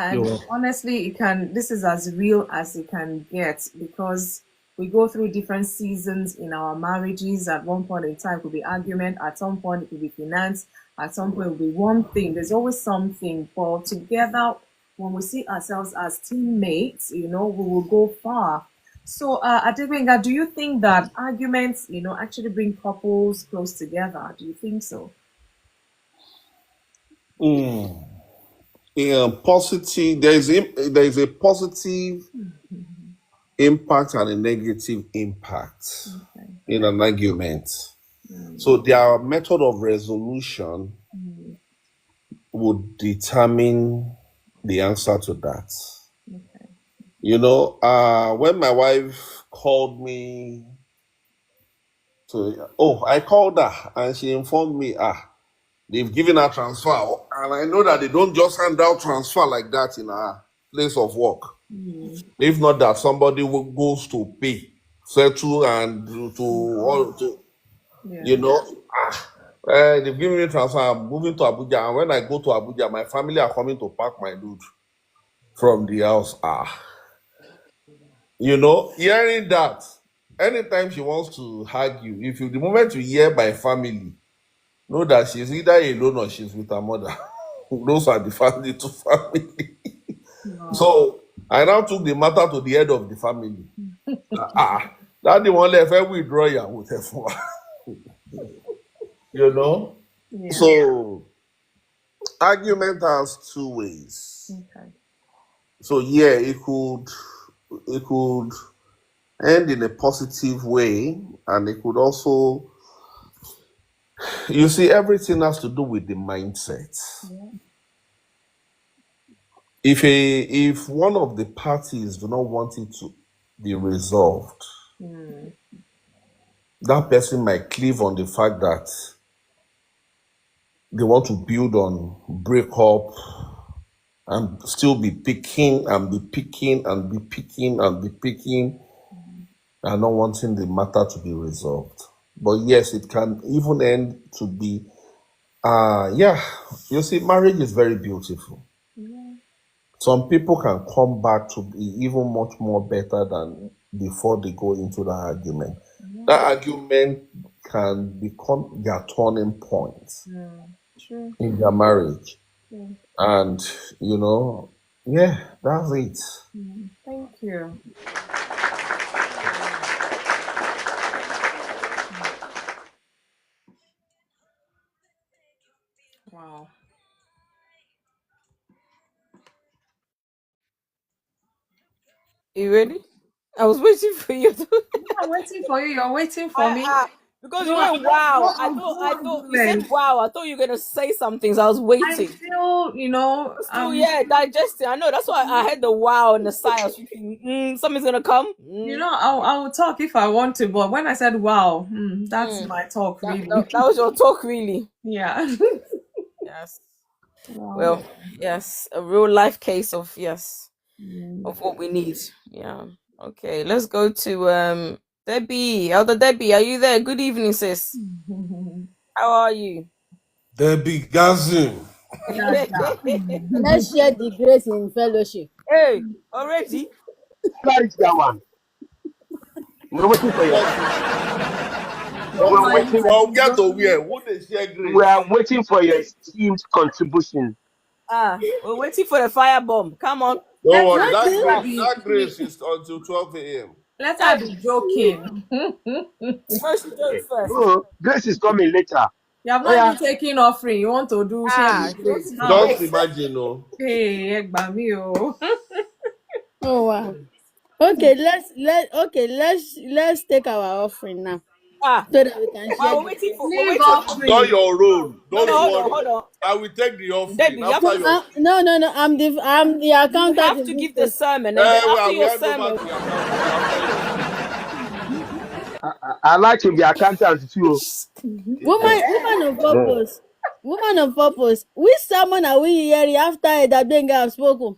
You're And welcome. honestly, this is as real as it can get because we go through different seasons in our marriages. At one point in time, it could be argument. At some point, it could be finance. At some point, it will be one thing. There's always something. But together, when we see ourselves as teammates, we will go far. So, Adebenga, do you think that arguments, actually bring couples close together? Do you think so? Mm. Yeah, positive. There is a positive impact and a negative impact Okay. in an argument. Mm, So their method of resolution mm, would determine the answer to that. okay. You know, when my wife called me I called her and she informed me, they've given her transfer. And I know that they don't just hand out transfer like that in our place of work. Mm, If not that somebody goes to pay, settle, and yeah. you know, they've given me transfer. I'm moving to Abuja, and when I go to Abuja, my family are coming to pack my load from the house. Hearing that, anytime she wants to argue, the moment you hear my family, know that she's either alone or she's with her mother. Those are the family to family. Wow. So I now took the matter to the head of the family. That the one left withdraw ya with her for. you know. Yeah. So argument has two ways. Okay. So yeah, it could end in a positive way, and it could also, everything has to do with the mindset. Yeah. If one of the parties do not want it to be resolved, Mm, that person might cleave on the fact that they want to build on break up and still be picking and be picking and be picking and be picking and not wanting the matter to be resolved. But yes, it can even end to be, yeah, marriage is very beautiful. yeah. Some people can come back to be even much more better than before they go into the argument. Yeah. That argument can become their turning point Mm, true. in their marriage. True. And, yeah, that's it. Thank you. Wow. You ready? I was waiting for you. I'm waiting for you. You're waiting for I, me. I, because you No, went wow. no I thought you said argument. wow. I thought you were gonna say something. So I was I'm waiting. still, Still, yeah, digesting. I know. That's why I had the wow and the sigh. I was thinking, something's gonna come. I will talk if I want to, but when I said wow, that's Mm. my talk, That really. was your talk, really. Yeah. Yes. Wow. Well, yes, a real life case of yes Mm. of what we need. Yeah. Okay, let's go to Debbie. Elder Debbie, are you there? Good evening, sis. How are you? Debbie Gazin. Yeah, yeah. Let's share the grace in fellowship. Hey, already? Where is that one? We're waiting for your. Oh We're my waiting. God. From get to where? Who they share We grace? are waiting for your esteemed contribution. We're waiting for the fire bomb. Come on. Don't Let worry, let that her grace, Okay. be that grace is until 12 a.m. let her Hey, be joking. no, she jokes first. Oh, grace is coming later. You have Oh not yeah. even taken offering. You want to do share the She wants grace. to be How? Just late. imagine, oh. Hey, Egbami o. Oh wow. Okay, let's take our offering now Ah, so that we can share while the grace. we're Leave waiting. You've done offering. your role. No, Don't no, hold on, worry. hold on. I will take the offering Debbie, after your. No. I'm the you accountant have in to this give the case. sermon, and then after I will your hand over sermon, to the accountant after your offering. I like to be accountant too. Woman of purpose. Woman of purpose. Which sermon are we hearing after that Benga have spoken?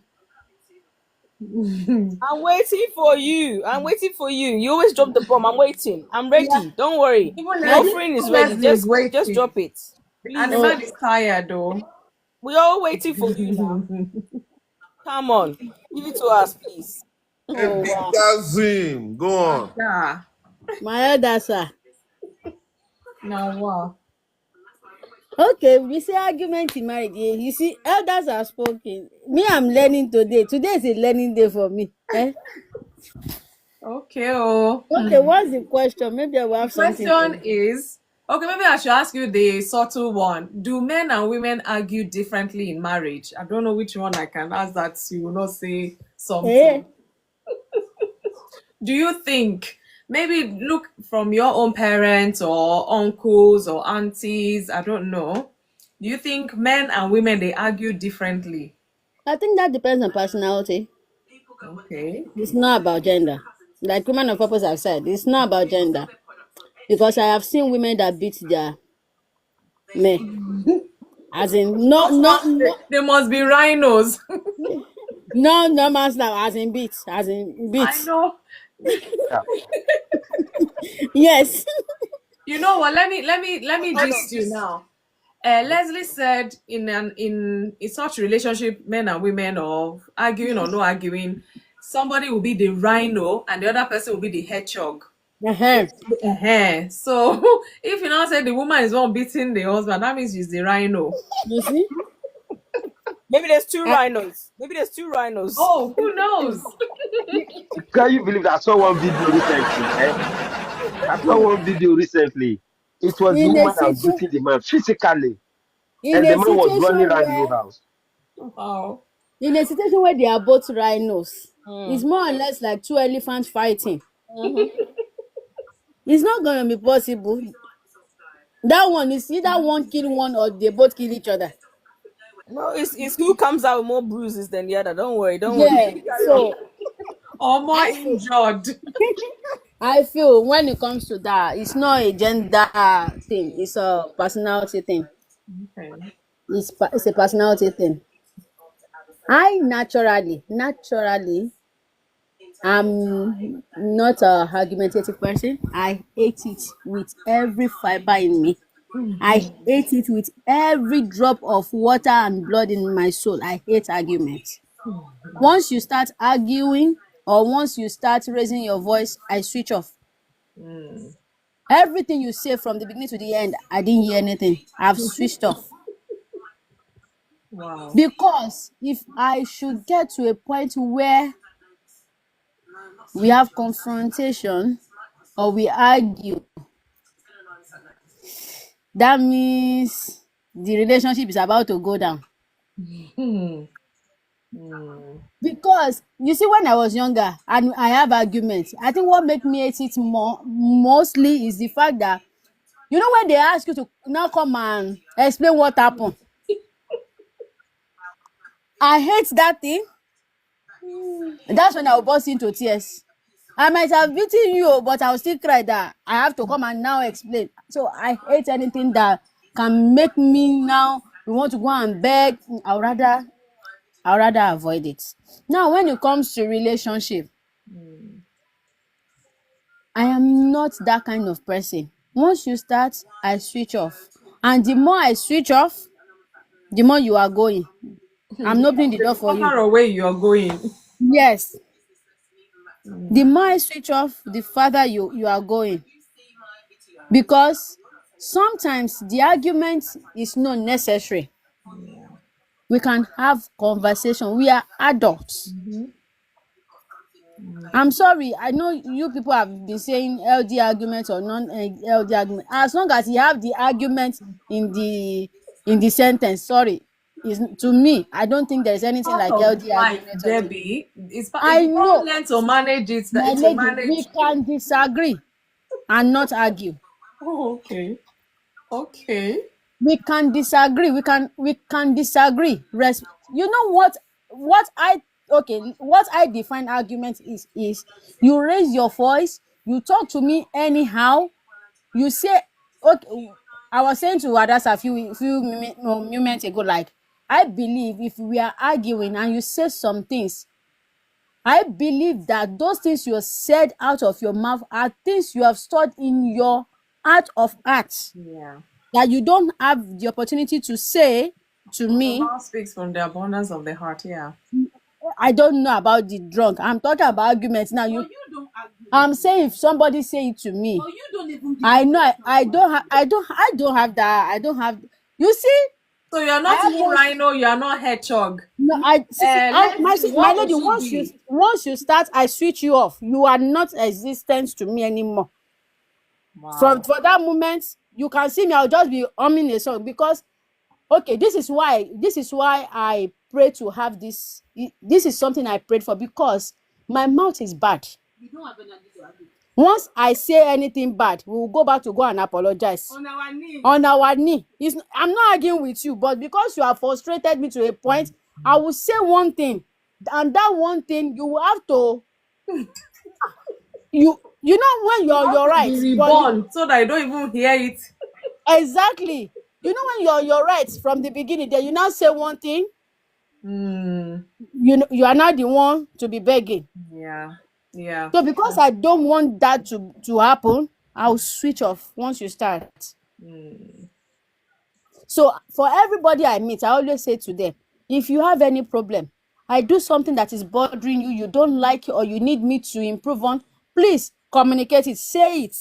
I'm waiting for you. I'm waiting for you. You always drop the bomb. I'm waiting. I'm Yeah. ready. Don't worry. Even The Are Les- you? offering is even ready. Leslie is Just waiting. drop it, And the please. Oh, man is tired though. We're all waiting for you now. Come on, give it to us, please. oh Debbie wow. Gazin. Go on. Yeah. My elder sir. Now wow. Okay, we say argument in marriage. You see, elders have spoken. Me, I'm learning today. Today is a learning day for me. Eh? Okay, oh. Okay, what's the question? Maybe I will have something for Question you. is, okay, maybe I should ask you the subtle one. Do men and women argue differently in marriage? I don't know which one I can ask that you will not say Eh? something. Do you think, maybe look from your own parents or uncles or aunties, I don't know. Do you think men and women they argue differently? I think that depends on personality. Okay. It's not about gender. Like women of purpose have said, it's not about gender. Because I have seen women that beat their men. As in, Those ones they must be rhinos. no man's now, as in I beat. know. Yeah. Yes. You know what? Let me Hold on. gist you now. Leslie said in such relationship, men and women, or arguing or no arguing, somebody will be the rhino and the other person will be the hedgehog. Uh-huh. So if you now say the woman is one beating the husband, that means she's the rhino. You see? Maybe there's two Uh, rhinos. Maybe there's two rhinos. Oh, who knows? Can you believe that I saw one video recently? I saw one video recently. It was the in a woman that was situ beating the man physically, in and the a man was running situation around the whole where house. Wow. they are both rhinos, it's Mm. more or less like two elephants fighting. Hmm. It's not gonna be possible. That one is either one kill one or they both kill each other. No, it's who comes out with more bruises than the other. Don't worry. Don't worry. Yeah. Carry on. So Or more I feel injured. I feel when it comes to that, it's not a gender thing. It's a personality thing. Okay. It's a personality thing. I naturally, I'm not a argumentative person. I hate it with every fiber in me. I hate it with every drop of water and blood in my soul. I hate arguments. Once you start arguing or once you start raising your voice, I switch off. Mm. Everything you say from the beginning to the end, I didn't hear anything. I've switched off. Wow. Because if I should get to a point where we have confrontation or we argue, that means the relationship is about to go down. Hmm. Because you see, when I was younger and I have arguments, I think what make me hate it more mostly is the fact that you know when they ask you to now come and explain what happened. I hate that thing. That's when I will burst into tears. I might have beaten you, but I'll still cry that I have to come and now explain. So I hate anything that can make me now we want to go and beg. I'll rather avoid it. Now, when it comes to relationship, I am not that kind of person. Once you start, I switch off. And the more I switch off, the more you are going. I'm opening the The door for you. further away you are going. Yes. The more I switch off, the further you are going. Because sometimes the argument is not necessary. We can have conversation. We are adults. I'm sorry. I know you people have been saying LD argument or non-LD argument. As long as you have the argument in the sentence, sorry, is to me. I don't think there's anything Part like of LD life, argument or the. Debbie. If I you don't know, learn to manage it, that my it will lady. We manage you. can disagree and not argue. Oh, okay. Okay. We can disagree. We can disagree. You know what I okay, what I define argument is you raise your voice, you talk to me anyhow, you say okay. I was saying to others a few moments ago, like I believe if we are arguing and you say some things, I believe that those things you said out of your mouth are things you have stored in your heart of hearts Yeah. that you don't have the opportunity to say to The me. mouth speaks from the abundance of the heart. Yeah. I don't know about the drunk. I'm talking about arguments now. I'm saying if somebody say it to me, I know I don't have that. I don't have. You see, So you are I not have even one. rhino. You are not hedgehog. No, I see, Let's see. my What would lady. you Once be? you start, I switch you off. You are not existent to me anymore. From Wow. for that moment, you can see me. I'll just be humming a song because okay, this is why I pray to have this. This is something I prayed for because my mouth is bad. Once I say anything bad, we will go back to go and apologize on our knee. I'm not arguing with you, but because you have frustrated me to a point, I will say one thing, and that one thing you will have to you know when You have you're to right, be but reborn so that I don't even hear it. exactly. You know when you're right from the beginning, then you now say one thing, Hmm. you are not the one to be begging. Yeah. Yeah. So because I don't want that to happen, I'll switch off once you start. So for everybody I meet, I always say to them, if you have any problem, I do something that is bothering you, you don't like it, or you need me to improve on, please communicate it, say it.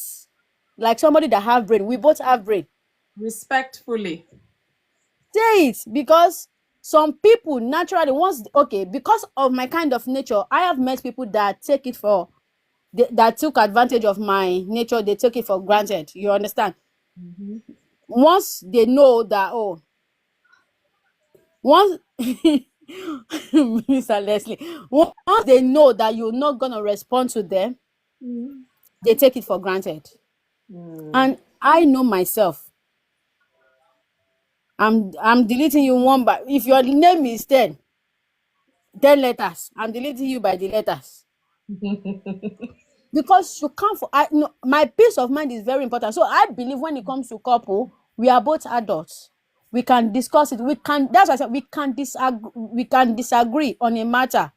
Like somebody that have brain, we both have brain. Respectfully. Say it because some people naturally once okay because of my kind of nature, I have met people that take it for that took advantage of my nature. They take it for granted. You understand? Once they know that once Mr. Leslie, once they know that you're not gonna respond to them, they take it for granted. And I know myself. I'm deleting you one by if your name is 10 letters, I'm deleting you by the letters. Because you can't for I no, my peace of mind is very important. So I believe when it comes to couple, we are both adults. We can discuss it. We can that's why I said we can disagree on a matter.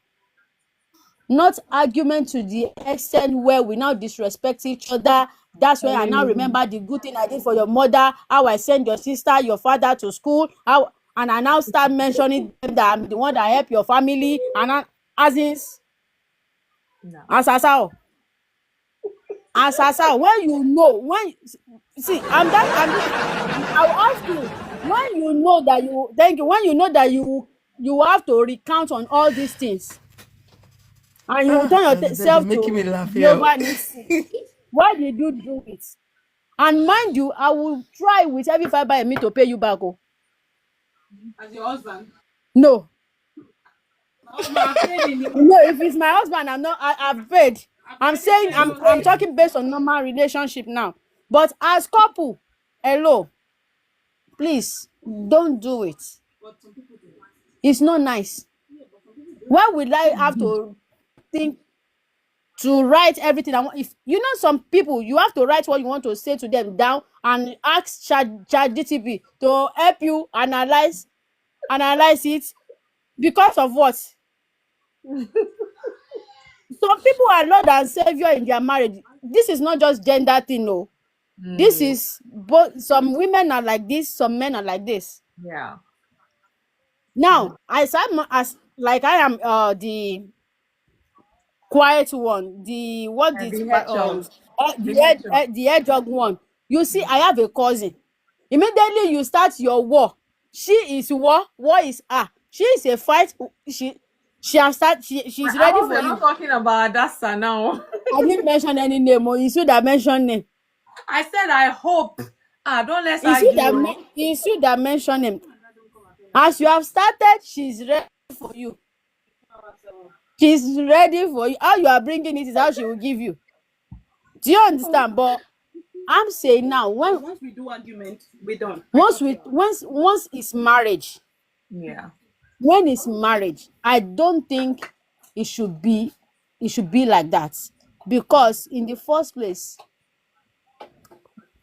Not argument to the extent where we now disrespect each other. That's when I now remember the good thing I did for your mother, how I sent your sister, your father to school, how and I now start mentioning them that I'm the one that help your family and as is No. asasa when you know when see I'll ask you when you know that you thank you when you know that you have to recount on all these things and you turn They're yourself making me to laugh here. Jehovah Nissi. Why did you do it? And mind you, I will try with every fiber in me to pay you back. Oh. No, No, if it's my husband, I've paid. I'm saying I'm talking based on normal relationship now. But as couple, hello, please don't do it. It's not nice. Why would I have to think to write everything I want? If you know some people, you have to write what you want to say to them down and ask ChatGPT to help you analyze it because of what? Some people are Lord and Savior in their marriage. This is not just gender thing, no. This is both. Some women are like this, some men are like this. Yeah. Now, as like I am the quiet one, the what And is the hedgehog. The hedgehog. the hedgehog one. You see, I have a cousin. Immediately you start your war. She is war. War is her. She is a fight. She has start. She's I ready hope for you're you. not talking about Adasa now. I didn't mention any name. Or you should have mentioned name. I said I hope. Don't let's It's you argue. that mentioned him. As you have started, she's ready for you. She's ready for you. How you are bringing it is how she will give you. Do you understand? But I'm saying now, once we do argument, we done. Once it's marriage, Yeah. when it's marriage, I don't think it should be like that. Because in the first place,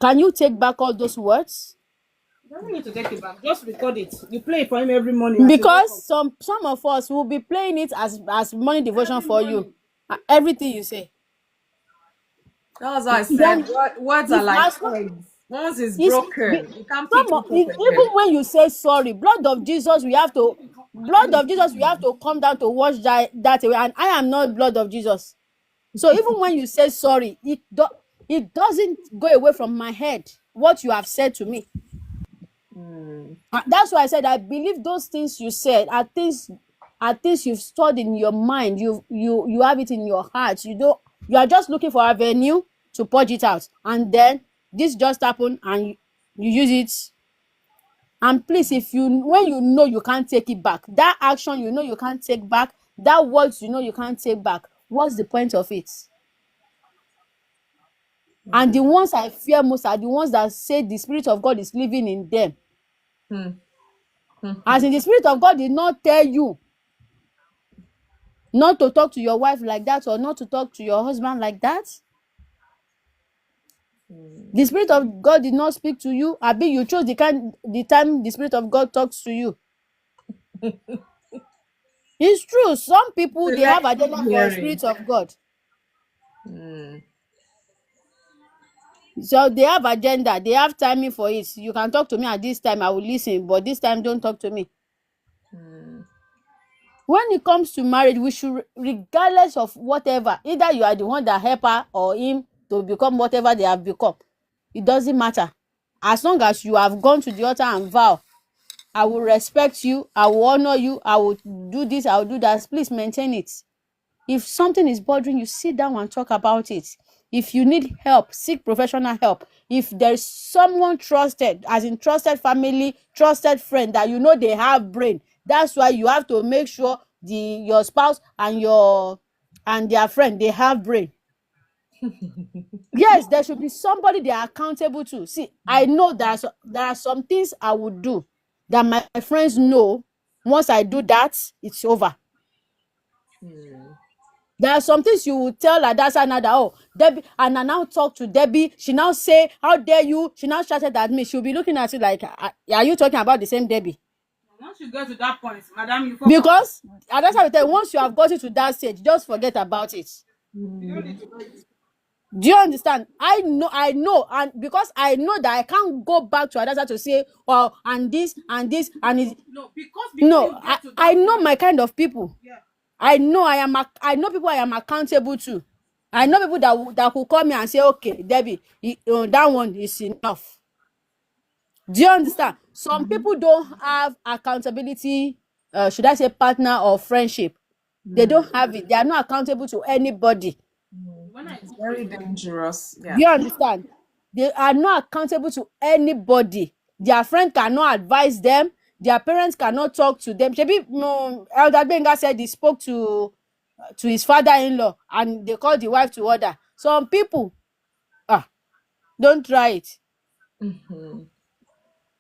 can you take back all those words? You don't need to take it back. Just record it. You play it for him every morning. Because some of us will be playing it as morning devotion for you. Everything you say. That's what I said. Then Words are like as eggs. Once it's It's broken, you can't pick it up even again. when you say sorry, blood of Jesus, we have to come down to wash that away. And I am not blood of Jesus. So even when you say sorry, it doesn't go away from my head what you have said to me. That's why I said I believe those things you said are things you've stored in your mind. You have it in your heart. You are just looking for a avenue to purge it out, and then this just happened and you use it. And please, when you know you can't take it back, that action you know you can't take back, that words you know you can't take back, what's the point of it? And the ones I fear most are the ones that say the Spirit of God is living in them. As in, the Spirit of God did not tell you not to talk to your wife like that or not to talk to your husband like that. The Spirit of God did not speak to you. Abi, you chose the time the Spirit of God talks to you. It's true. Some people, they have agenda for the Spirit of God. So they have agenda. They have timing for it. You can talk to me at this time. I will listen. But this time, don't talk to me. When it comes to marriage, we should, regardless of whatever, either you are the one that help her or him to become whatever they have become, it doesn't matter. As long as you have gone to the altar and vow, I will respect you, I will honor you, I will do this, I will do that. Please maintain it. If something is bothering you, sit down and talk about it. If you need help, seek professional help. If there's someone trusted, as in trusted family, trusted friend, that you know they have brain, that's why you have to make sure your spouse and their friend, they have brain. Yes, there should be somebody they are accountable to. See, I know there are some things I would do that my friends know. Once I do that, it's over. There are some things you will tell Adasa another, oh, Debbie, and I now talk to Debbie. She now say, how dare you? She now shouted at me. She'll be looking at you like, are you talking about the same Debbie? Once you get to that point, madam, you Because Adasa will tell you, once you have gotten to that stage, just forget about it. Do you understand? I know, and because I know that I can't go back to Adasa to say, oh, and this and this and it. No, because No, I know my kind of people. Yeah. I know people I am accountable to. I know people that will call me and say, okay, Debbie, that one is enough. Do you understand? Some people don't have accountability, should I say partner or friendship. They don't have it. They are not accountable to anybody. It's very dangerous. Yeah. Do you understand? They are not accountable to anybody. Their friend cannot advise them. their parents cannot talk to them. Shebi Elder Gbenga said he spoke to his father-in-law and they called the wife to order. Some people, don't try it. Do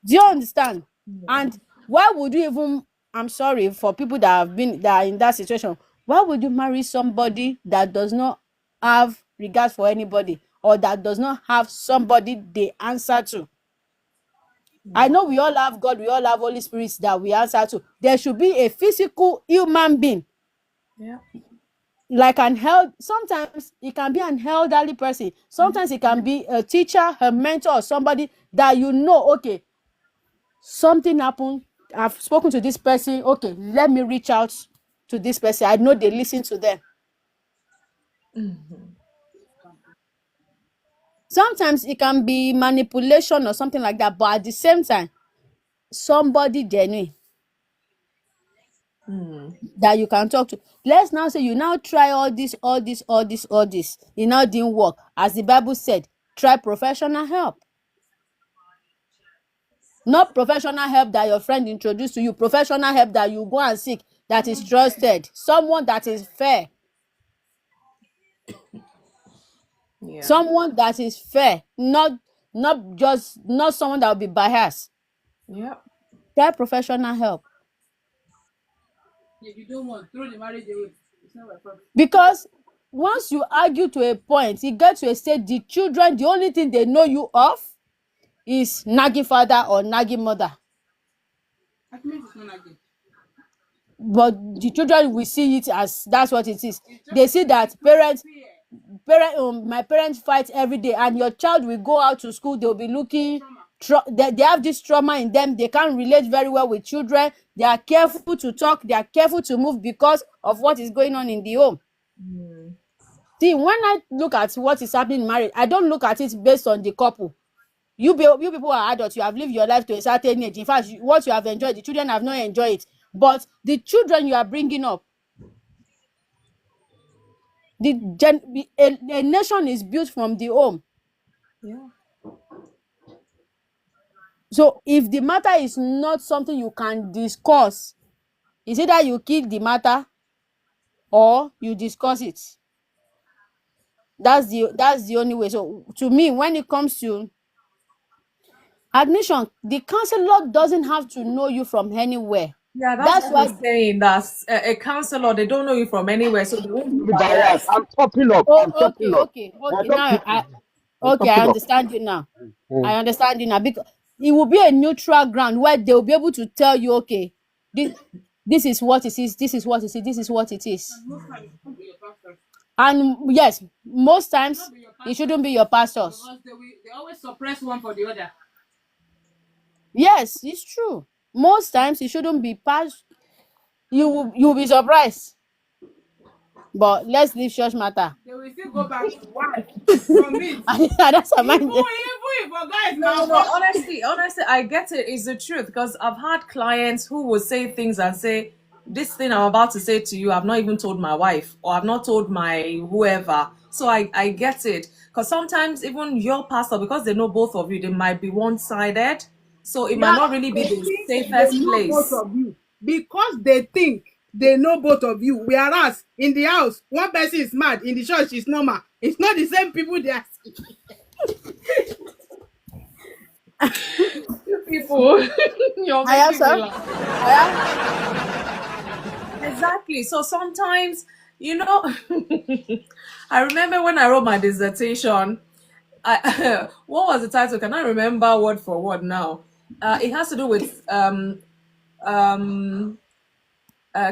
you understand? And why would you even, I'm sorry for people that are in that situation, why would you marry somebody that does not have regard for anybody, or that does not have somebody they answer to? I know we all have God, we all have Holy Spirits that we answer to. There should be a physical human being, Yeah. like sometimes it can be an elderly person, sometimes it can be a teacher, a mentor, or somebody that okay, something happened, I've spoken to this person, okay, let me reach out to this person, I know they listen to them. Sometimes it can be manipulation or something like that, but at the same time, somebody genuine that you can talk to. Let's now say you now try all this, it now didn't work. As the Bible said, try professional help. Not professional help that your friend introduced to you, professional help that you go and seek, that is trusted, someone that is fair, Yeah. someone that is fair, not someone that will be biased. Yeah. Try professional help. If you don't want, throw the marriage away. It's not my problem. Because once you argue to a point, it gets to a stage, the children, the only thing they know you of is nagging father or nagging mother. Argument is not nagging. But the children will see it as that's what it is. They see that my parents fight every day, and your child will go out to school, they'll be looking, they have this trauma in them, they can't relate very well with children, they are careful to talk, they are careful to move because of what is going on in the home. See, when I look at what is happening in marriage, I don't look at it based on the couple. You people are adults, you have lived your life to a certain age. In fact, what you have enjoyed, the children have not enjoyed it. But the children you are bringing up, a nation is built from the home. Yeah. So if the matter is not something you can discuss, it's either you kill the matter or you discuss it. That's the only way. So to me, when it comes to admission, the counselor doesn't have to know you from anywhere. Yeah, that's That's what we're why. saying. That's a counselor. They don't know you from anywhere, so they won't be Be biased. biased. I'm topping up. Oh, I'm topping up. Don't now keep it. I'm I topping up. understand you now. Mm. I understand you now, because it will be a neutral ground where they will be able to tell you, okay, this is what it is, this is what it is, this is what it is. Most times it should be your pastor. And yes, most times Be your it shouldn't be your pastors. because they always suppress one for the other. Yes, it's true. Most times it shouldn't be past. You will be surprised. But let's leave church matter. They will still go back to why from it. That's a Even mind. if a guy is No. Honestly, I get it. It's the truth because I've had clients who will say things and say, "This thing I'm about to say to you, I've not even told my wife, or I've not told my whoever." So I get it because sometimes even your pastor, because they know both of you, they might be one-sided. So it might Yeah, not really be they the think they safest know both place. of you because they think they know both of you. Whereas in the house, one person is mad, in the church is normal. It's not the same people they are seeing. You people, you're I am, making me sir. laugh. I Exactly. So sometimes, you know, I remember when I wrote my dissertation, what was the title? Can I remember word for word now? It has to do with um,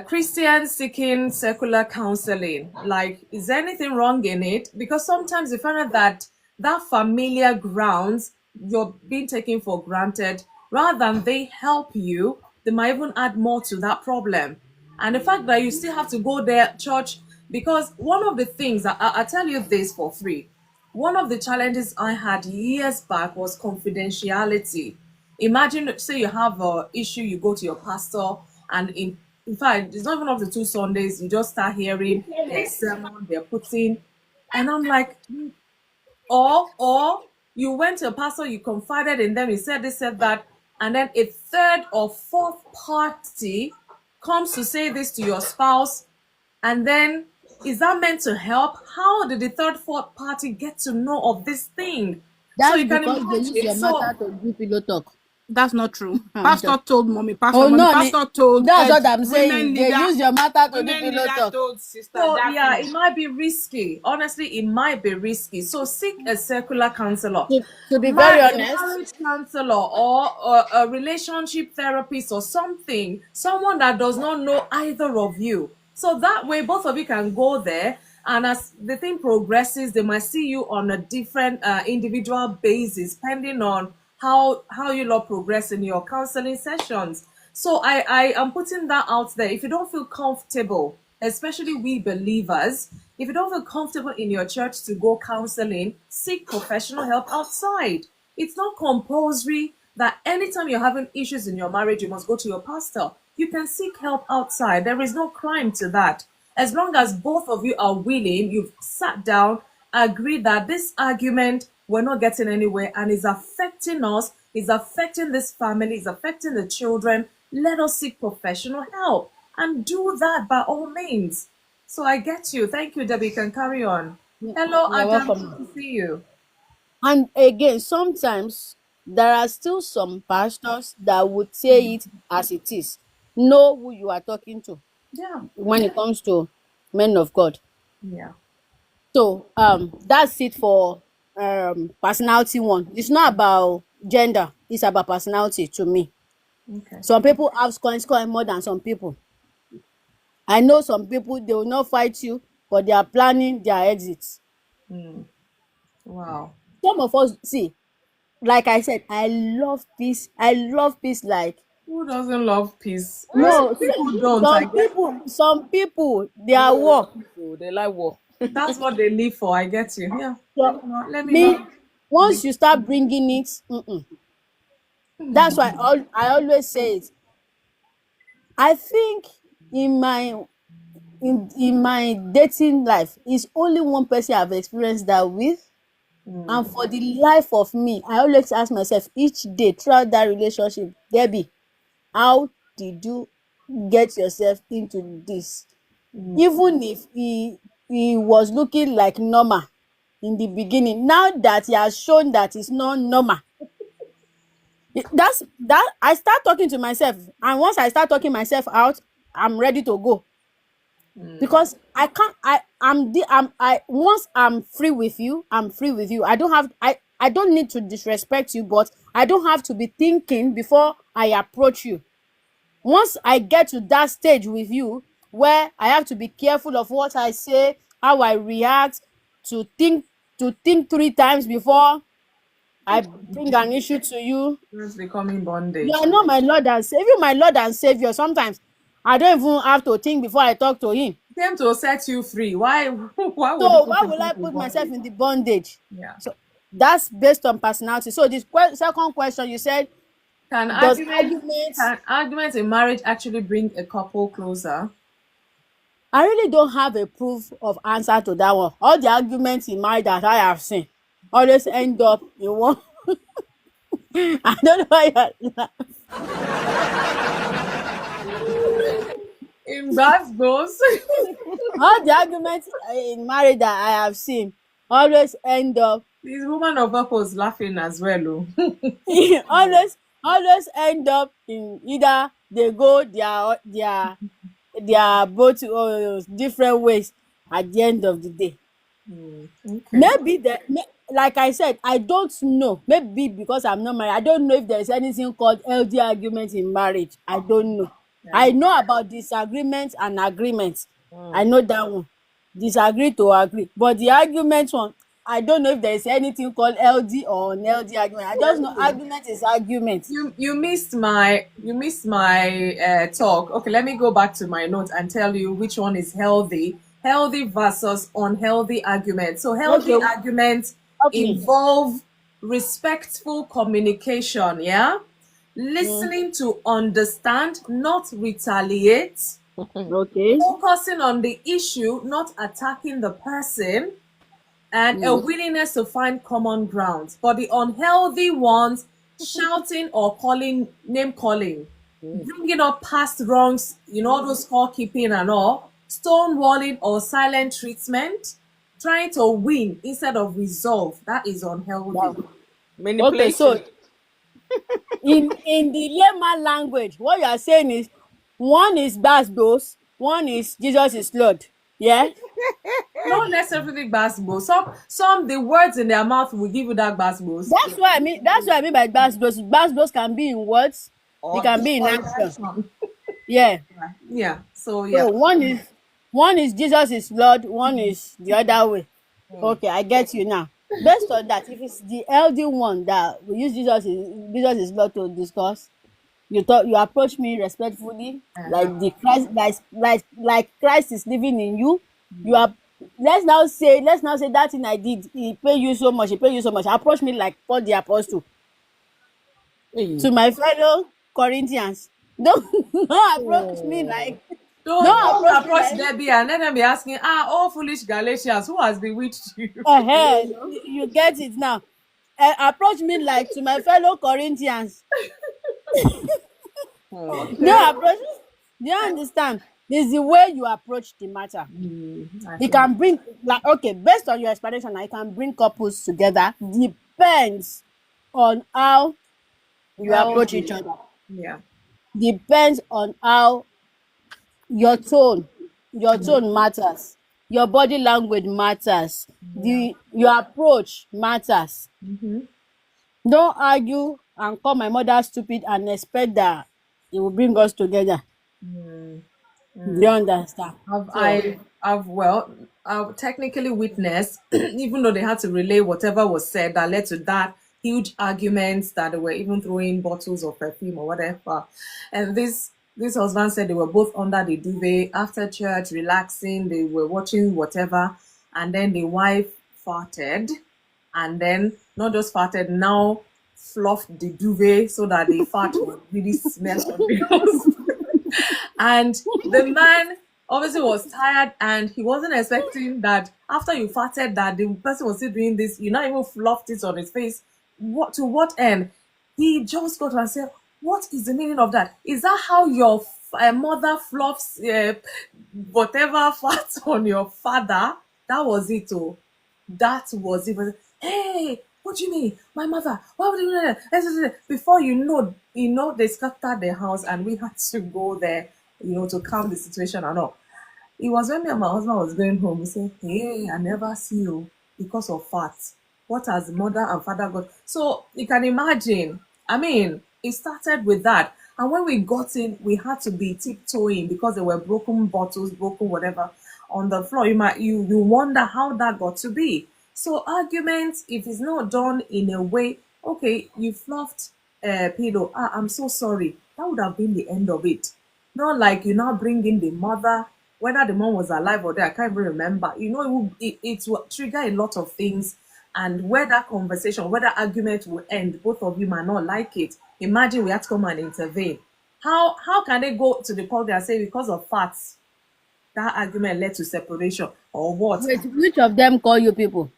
Christians seeking secular counseling. Like, is there anything wrong in it? Because sometimes you find out that that familiar grounds you're being taken for granted, rather than they help you, they might even add more to that problem. And the fact that you still have to go there, church, because one of the things, I tell you this for free, one of the challenges I had years back was confidentiality. Imagine, say you have a issue, you go to your pastor, and in fact, it's not even up to 2 Sundays, you just start hearing their sermon, they're putting, and I'm like, or you went to a pastor, you confided in them, he said this, said that, and then a third or fourth party comes to say this to your spouse, and then is that meant to help? How did the third, fourth party get to know of this thing? So That's you can because they use imagine. your So matter to do pillow talk. That's not true. I'm Pastor just. told mommy. Oh no, Pastor told that's what I'm women saying. They leader. use your matter to do Women pillow leader talk. told Sister So yeah, Daphne. it might be risky. Honestly, it might be risky. So seek a secular counselor, To be very a honest, marriage counselor, or a relationship therapist or something. Someone that does not know either of you. So that way, both of you can go there, and as the thing progresses, they might see you on a different individual basis, depending on how you lot progress in your counseling sessions. So I am putting that out there. If you don't feel comfortable, especially we believers, if you don't feel comfortable in your church to go counseling, seek professional help outside. It's not compulsory that anytime you're having issues in your marriage, you must go to your pastor. You can seek help outside. There is no crime to that. As long as both of you are willing, you've sat down, agreed that this argument, we're not getting anywhere and is affecting us, is affecting this family, is affecting the children, let us seek professional help and do that by all means. So I get you. Thank you, Debbie. You can carry on. Hello, you're Adam. Good welcome. to see you. And again, sometimes there are still some pastors that would say it as it is. Know who you are talking to Yeah. when it comes to men of God. Yeah. So that's it for personality one. It's not about gender, it's about personality to me. Okay. Some people have score more than some people. I know some people they will not fight you, but they are planning their exits. Wow. Some of us see, like I said, I love peace. I love peace like Who doesn't love peace? no, Some people don't, I some get people, some people, their No, work. they like war. that's what they live for. I get you. Yeah. So Let me me, not be. once you start bringing it, that's why I always say it. I think in my in my dating life, it's only one person I've experienced that with. And for the life of me, I always ask myself each day throughout that relationship, Debbie, how did you get yourself into this? Even if he was looking like normal in the beginning, now that he has shown that it's not normal, that's that I start talking to myself, and once I start talking myself out, I'm ready to go. Because I can't I once I'm free with you, I'm free with you. I don't need to disrespect you, but I don't have to be thinking before I approach you. Once I get to that stage with you where I have to be careful of what I say, how I react, to think three times before I bring an issue to you. It's becoming You bondage. are not my Lord and Savior. My Lord and Savior. Sometimes I don't even have to think before I talk to him. Came to set you free. Why? Why would you So put why will I yourself in put myself bondage? in the bondage? Yeah. So that's based on personality. So this second question you said, Can does arguments arguments? can arguments in marriage actually bring a couple closer? I really don't have a proof of answer to that one. All the arguments in marriage that I have seen always end up in one. I don't know why you're In Glasgow's. all the arguments in marriage that I have seen always end up This woman of purpose laughing as well. Oh. always end up in either they go their both different ways at the end of the day. Okay. Maybe like I said, I don't know. Maybe because I'm not married, I don't know if there's anything called LD argument in marriage. I don't know. Yeah. I know about disagreements and agreements. I know that one. Disagree to agree. But the argument one, I don't know if there's anything called LD or un-LD argument. I just know Okay. argument is argument. You missed my talk. Okay, let me go back to my notes and tell you which one is healthy. Healthy versus unhealthy arguments. So healthy Okay, arguments help me. involve respectful communication, yeah? Listening to understand, not retaliate. Okay. Focusing on the issue, not attacking the person, and a willingness to find common ground. For the unhealthy ones, shouting or calling, name calling, bringing up past wrongs, all those scorekeeping and all, stonewalling or silent treatment, trying to win instead of resolve. That is unhealthy. Wow. Okay, so Manipulation. in the layman language, what you are saying is one is Basbos, one is Jesus is Lord. Yeah. Not necessarily basketball. Some the words in their mouth will give you that basketball. That's what I mean. That's what I mean by Basbos. Basbos can be in words, it Or can be in or action. action. Yeah. Yeah. So yeah. So one is Jesus is Lord, one is the other way. Okay, I get you now. Based on that, if it's the LD one that we use Jesus is Lord to discuss, you approach me respectfully, like Uh-huh. the Christ, like Christ is living in you. You are let's now say that thing I did, he pay you so much, approach me like Paul the apostle Hey. to my fellow Corinthians. Don't don't approach me Oh. like Don't don't don't approach me approach like Debbie and let them be asking, oh foolish Galatians, who has bewitched you? you get it now. Approach me like to my fellow Corinthians. Okay. No approach. Do you understand? It's the way you approach the matter. I It think can bring, like, okay, based on your explanation, I can bring couples together. Depends on how you approach healthy. each other. Yeah. Depends on how your tone matters. Your body language matters. Yeah. Your approach matters. Mm-hmm. Don't argue and call my mother stupid and expect that it will bring us together. Do you understand? I've So I I've well I've technically witnessed, even though they had to relay whatever was said that led to that huge arguments that they were even throwing bottles of perfume or whatever. And this husband said they were both under the duvet after church, relaxing, they were watching whatever, and then the wife farted, and then not just farted, now fluffed the duvet so that the fart would really smell on the husband. And the man obviously was tired and he wasn't expecting that after you farted that the person was still doing this, you not even fluffed it on his face. What to what end? He just got to and said, what is the meaning of that? Is that how your mother fluffs whatever farts on your father? That was it. Oh, that was it. Hey, what do you mean? My mother, why would you do that? Before they scattered the house and we had to go there, to calm the situation and all. It was when me and my husband was going home, we said, hey, I never see you because of fat. What has mother and father got? So you can imagine, I mean, it started with that. And when we got in, we had to be tiptoeing because there were broken bottles, broken whatever on the floor. You wonder how that got to be. So arguments, if it's not done in a way, okay, you fluffed pillow. I'm so sorry. That would have been the end of it. Not like you now bring in the mother, whether the mom was alive or dead, I can't even remember. It will trigger a lot of things, and where that conversation, where that argument will end, both of you might not like it. Imagine we had to come and intervene. How can they go to the court and say because of facts that argument led to separation or what? wait, which of them call you people?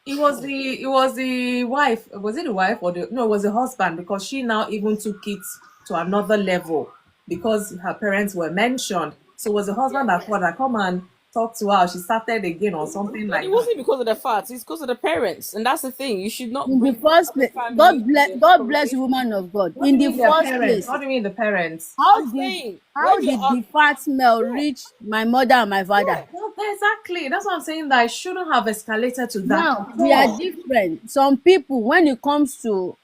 It was the wife. Was it the wife or the no? It was the husband because she now even took it to another level because her parents were mentioned. So it was the husband that called her, come and talk to her. She started again or something But it like that. wasn't because of the fat, it's because of the parents. And that's the thing. You should not In the bring first other place, family God to bless the God bless you, conversation. woman of God. What do In you the mean their first parents? place, What do you mean the parents? I'm how did saying how when you did are the fat smell reach my mother and my father? No, exactly. That's what I'm saying. That I shouldn't have escalated to that Now at we are all. different. Some people, when it comes to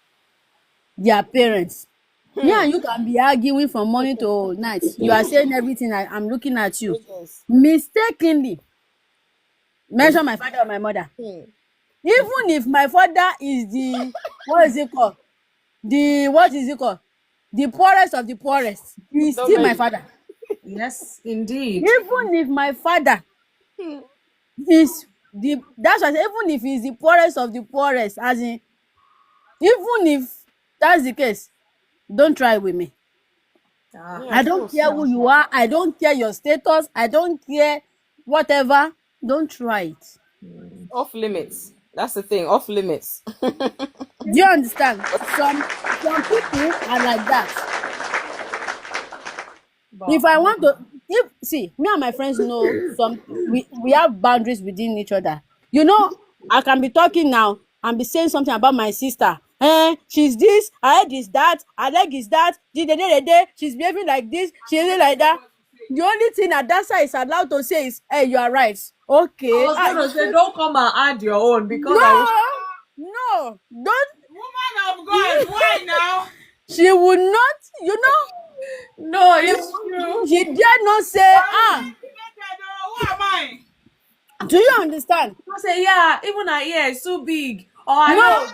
their parents, me and you can be arguing from morning to night. You are saying everything, I'm looking at you. yes. Mistakenly mention my father or my mother. Hmm. Even if my father is the what is it called? The poorest of the poorest. He is Don't still my mention. father. Yes, indeed. Even if my father Hmm. is the that's why I say even if he is the poorest of the poorest, as in even if that's the case, don't try with me. Yeah, I of don't course. care who you are. I don't care your status. I don't care whatever. Don't try it. Off limits. That's the thing. Off limits. Do you understand? Some people are like that. If I want to, if see me and my friends know some, we have boundaries within each other. You know, I can be talking now and be saying something about my sister. She's this, her head is that, her leg is that, she's behaving like this, she's behaving like that. The only thing that side is allowed to say is, hey, you are right. Okay. I was gonna say, don't come and add your own because I No, wish. no, don't. Woman of God, why now? She would not, you know, No, it's true. she dare not say, Who am I? do you understand? I say, yeah, even her ear is too big. Or I No,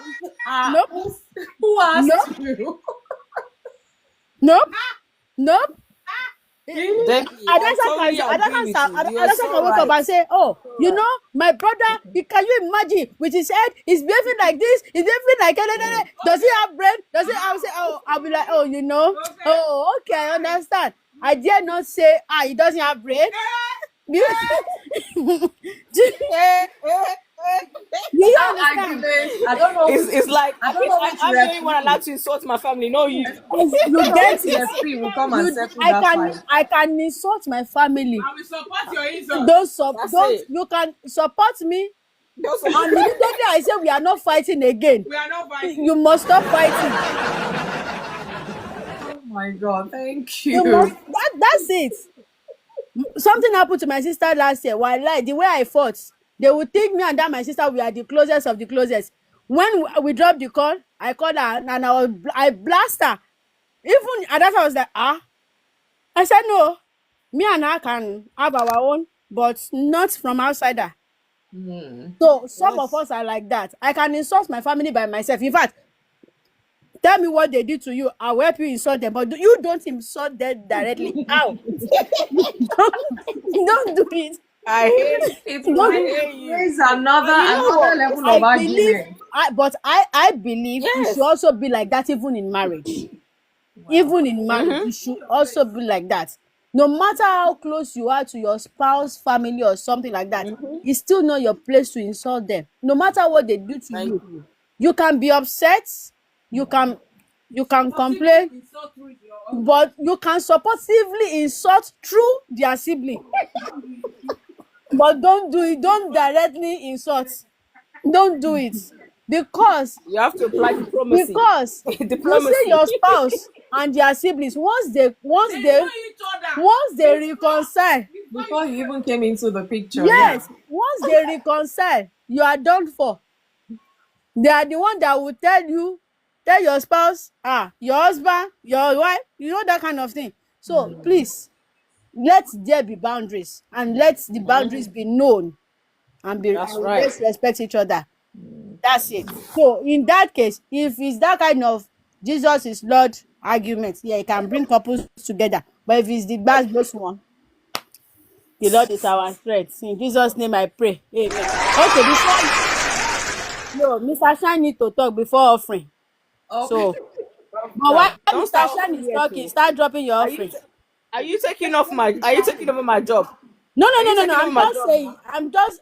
know. nope, Who asked nope, you? nope, nope. Debbie, I totally agree with you. You are Adasa so can wake up right. and say, oh, So you right. know, my brother, can you imagine with his head, he's behaving like this, he's behaving like, does he have brain? Does he have, say, oh, I'll be like, oh, you know, Okay. oh, okay, I understand. I dare not say, he doesn't have brain. Do you That understand? argument, I don't know which. It's like I don't know which I'm the only one allowed referee. to insult my family, not you. You I don't know get which it. referee will come and settle that fight. I can insult my family. I will support your insult. That's Don't it. you can support me, Those and immediately I say we are not fighting again. We are not fighting. You must stop fighting. Oh my God, thank You must. you. That's it. Something happened to my sister last year. Why lie? The way I fought, they would think me and that my sister we are the closest of the closest. When we dropped the call, I called her and I blast her. Even at that I was like, I said no. Me and her can have our own, but not from outsider. So some of us are like that. I can insult my family by myself. In fact, tell me what they did to you. I will help you insult them, but you don't insult them directly. How? don't do it. I hate It Don't. raise another level of argument. I believe it should yes. also be like that even in marriage. Even in marriage, it should also be like that. No matter how close you are to your spouse, family, or something like that, it's still not your place to insult them. No matter what they do to Thank you, you. you can be upset, you can complain, Insult through your but you can supportively insult through their sibling. But don't do it. Don't directly insult. Don't do it because You have to apply diplomacy. you see Diplomacy. your spouse and their siblings once they know each other. reconcile. Before he even came into the picture, Yes, once they reconcile, you are done for. They are the one that will tell your spouse, your husband, your wife, that kind of thing. So please, let there be boundaries and let the boundaries be known and That's right. let's respect each other. That's it. So in that case, if it's that kind of Jesus is Lord argument, yeah, it can bring couples together. But if it's the bad most one, the Lord is our strength. In Jesus' name I pray. Amen. Okay, Mr. Shine need to talk before offering. yeah. So, but while Don't Mr. start Shine offering is yet, talking, oh. start dropping your Are you offering. are you taking over my job? No. Are you taking over I'm my just job saying. now?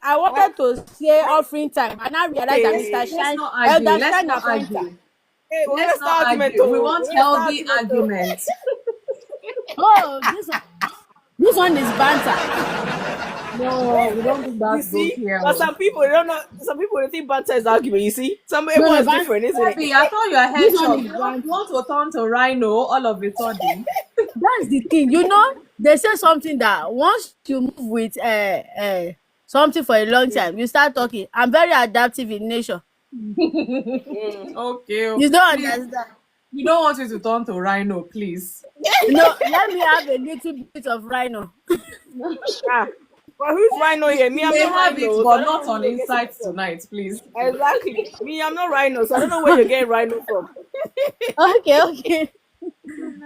I wanted to say offering time, and I realized that Okay, Mr. let's Shine, not argue. Elder Let's Shine not has entered. argue. Hey, we Let's don't not start argument, argue. We oh. want We don't start healthy argument, oh. arguments. Oh, this one is banter. No, we don't do You that book see, here. but some people they don't know. Some people they think banter is argument. You see, No, everyone's different, isn't it? Debbie, I thought you were this head one shop. is You want, banter. you want to turn to rhino all of a sudden. That's the thing. They say something that once you move with something for a long time, you start talking. I'm very adaptive in nature. Okay, You don't please. understand. We don't want you to turn to rhino, please. No, let me have a little bit of rhino. Ah, but who's rhino here? Me, You I'm may not have rhino, it, so I but don't know not who on you're getting it insight from. tonight, please. Exactly. Me, I'm not rhino, so I don't know where you're getting rhino from.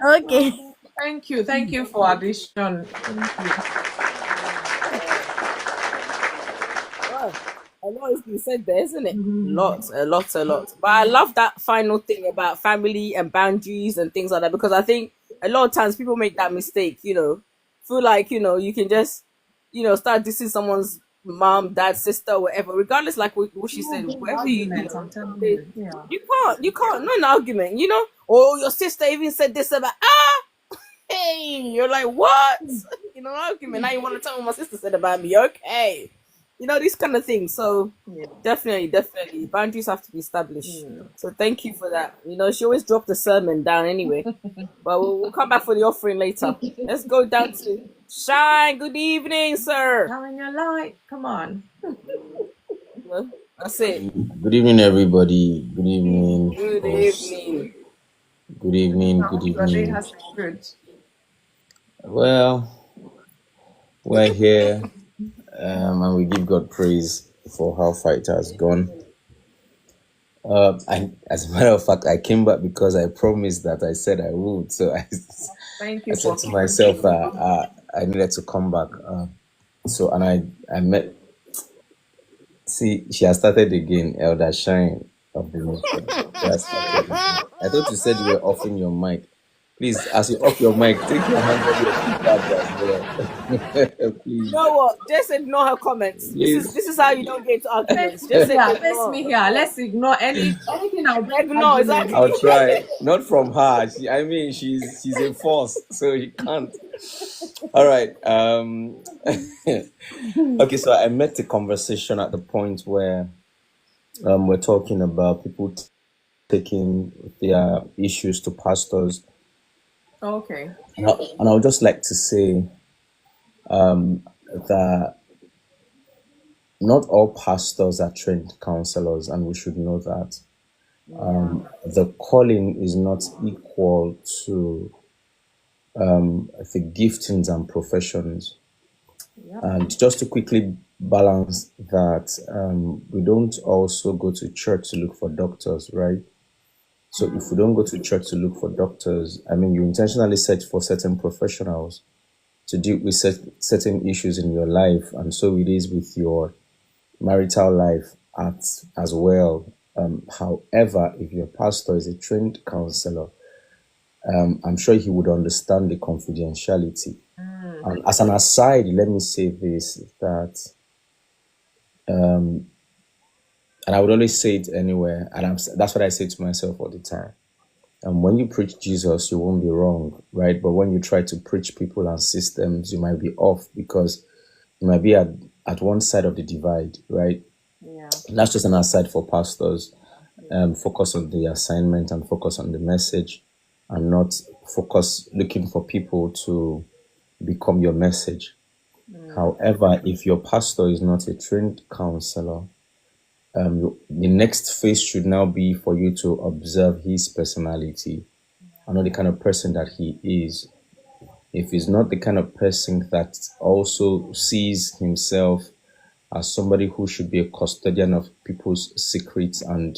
Okay. Thank you for addition. Thank you. Wow. A lot has been said there, isn't it? Lots, a lot, a lot. But I love that final thing about family and boundaries and things like that because I think a lot of times people make that mistake, feel like, you can just, start dissing someone's mom, dad, sister, whatever, regardless, like what she said, Big whatever you argument, I'm telling they, you. Yeah. you can't, not an argument, or your sister even said this about, hey, you're like, what? An argument. Now you want to tell me my sister said about me, okay. These kind of things. So Yeah. definitely, boundaries have to be established. So thank you for that. She always dropped the sermon down anyway. But we'll come back for the offering later. Let's go down to Shine. Good evening, sir. Now in your light, come on. Well, that's it. Good evening, everybody. Good evening, Good host. evening. Good evening. I Good hope your day evening. has been good. Well, we're here, and we give God praise for how far it has gone. As a matter of fact, I came back because I promised that I said I would. So Thank I you said for to myself, I needed to come back. I met. See, she has started again, Elder Shine of the Nation. She has started again. I thought you said you were offing your mic. Please, as you off your mic, take your hand off your badge as well. You Please, know what? Just ignore her comments. This is please. this is how you don't get into arguments. face me Just say here. Face ignore. me here. Let's ignore anything I'll bring Ignore, argument. exactly. I'll try. Not from her. She's a force, so you can't. All right. Okay. So I met the conversation at the point where we're talking about people taking their issues to pastors. Okay. And I would just like to say that not all pastors are trained counselors, and we should know that. The calling is not equal to the giftings and professions. Yep. And just to quickly balance that, we don't also go to church to look for doctors, right? So if we don't go to church to look for doctors, you intentionally search for certain professionals to deal with certain issues in your life, and so it is with your marital life as well. However, if your pastor is a trained counselor, I'm sure he would understand the confidentiality. And as an aside, let me say this, that, and I would always say it anywhere, and that's what I say to myself all the time. And when you preach Jesus, you won't be wrong, right? But when you try to preach people and systems, you might be off because you might be at one side of the divide, right? Yeah. That's just an aside for pastors. Focus on the assignment and focus on the message, and not focus looking for people to become your message. However, if your pastor is not a trained counselor, the next phase should now be for you to observe his personality and not the kind of person that he is. If he's not the kind of person that also sees himself as somebody who should be a custodian of people's secrets and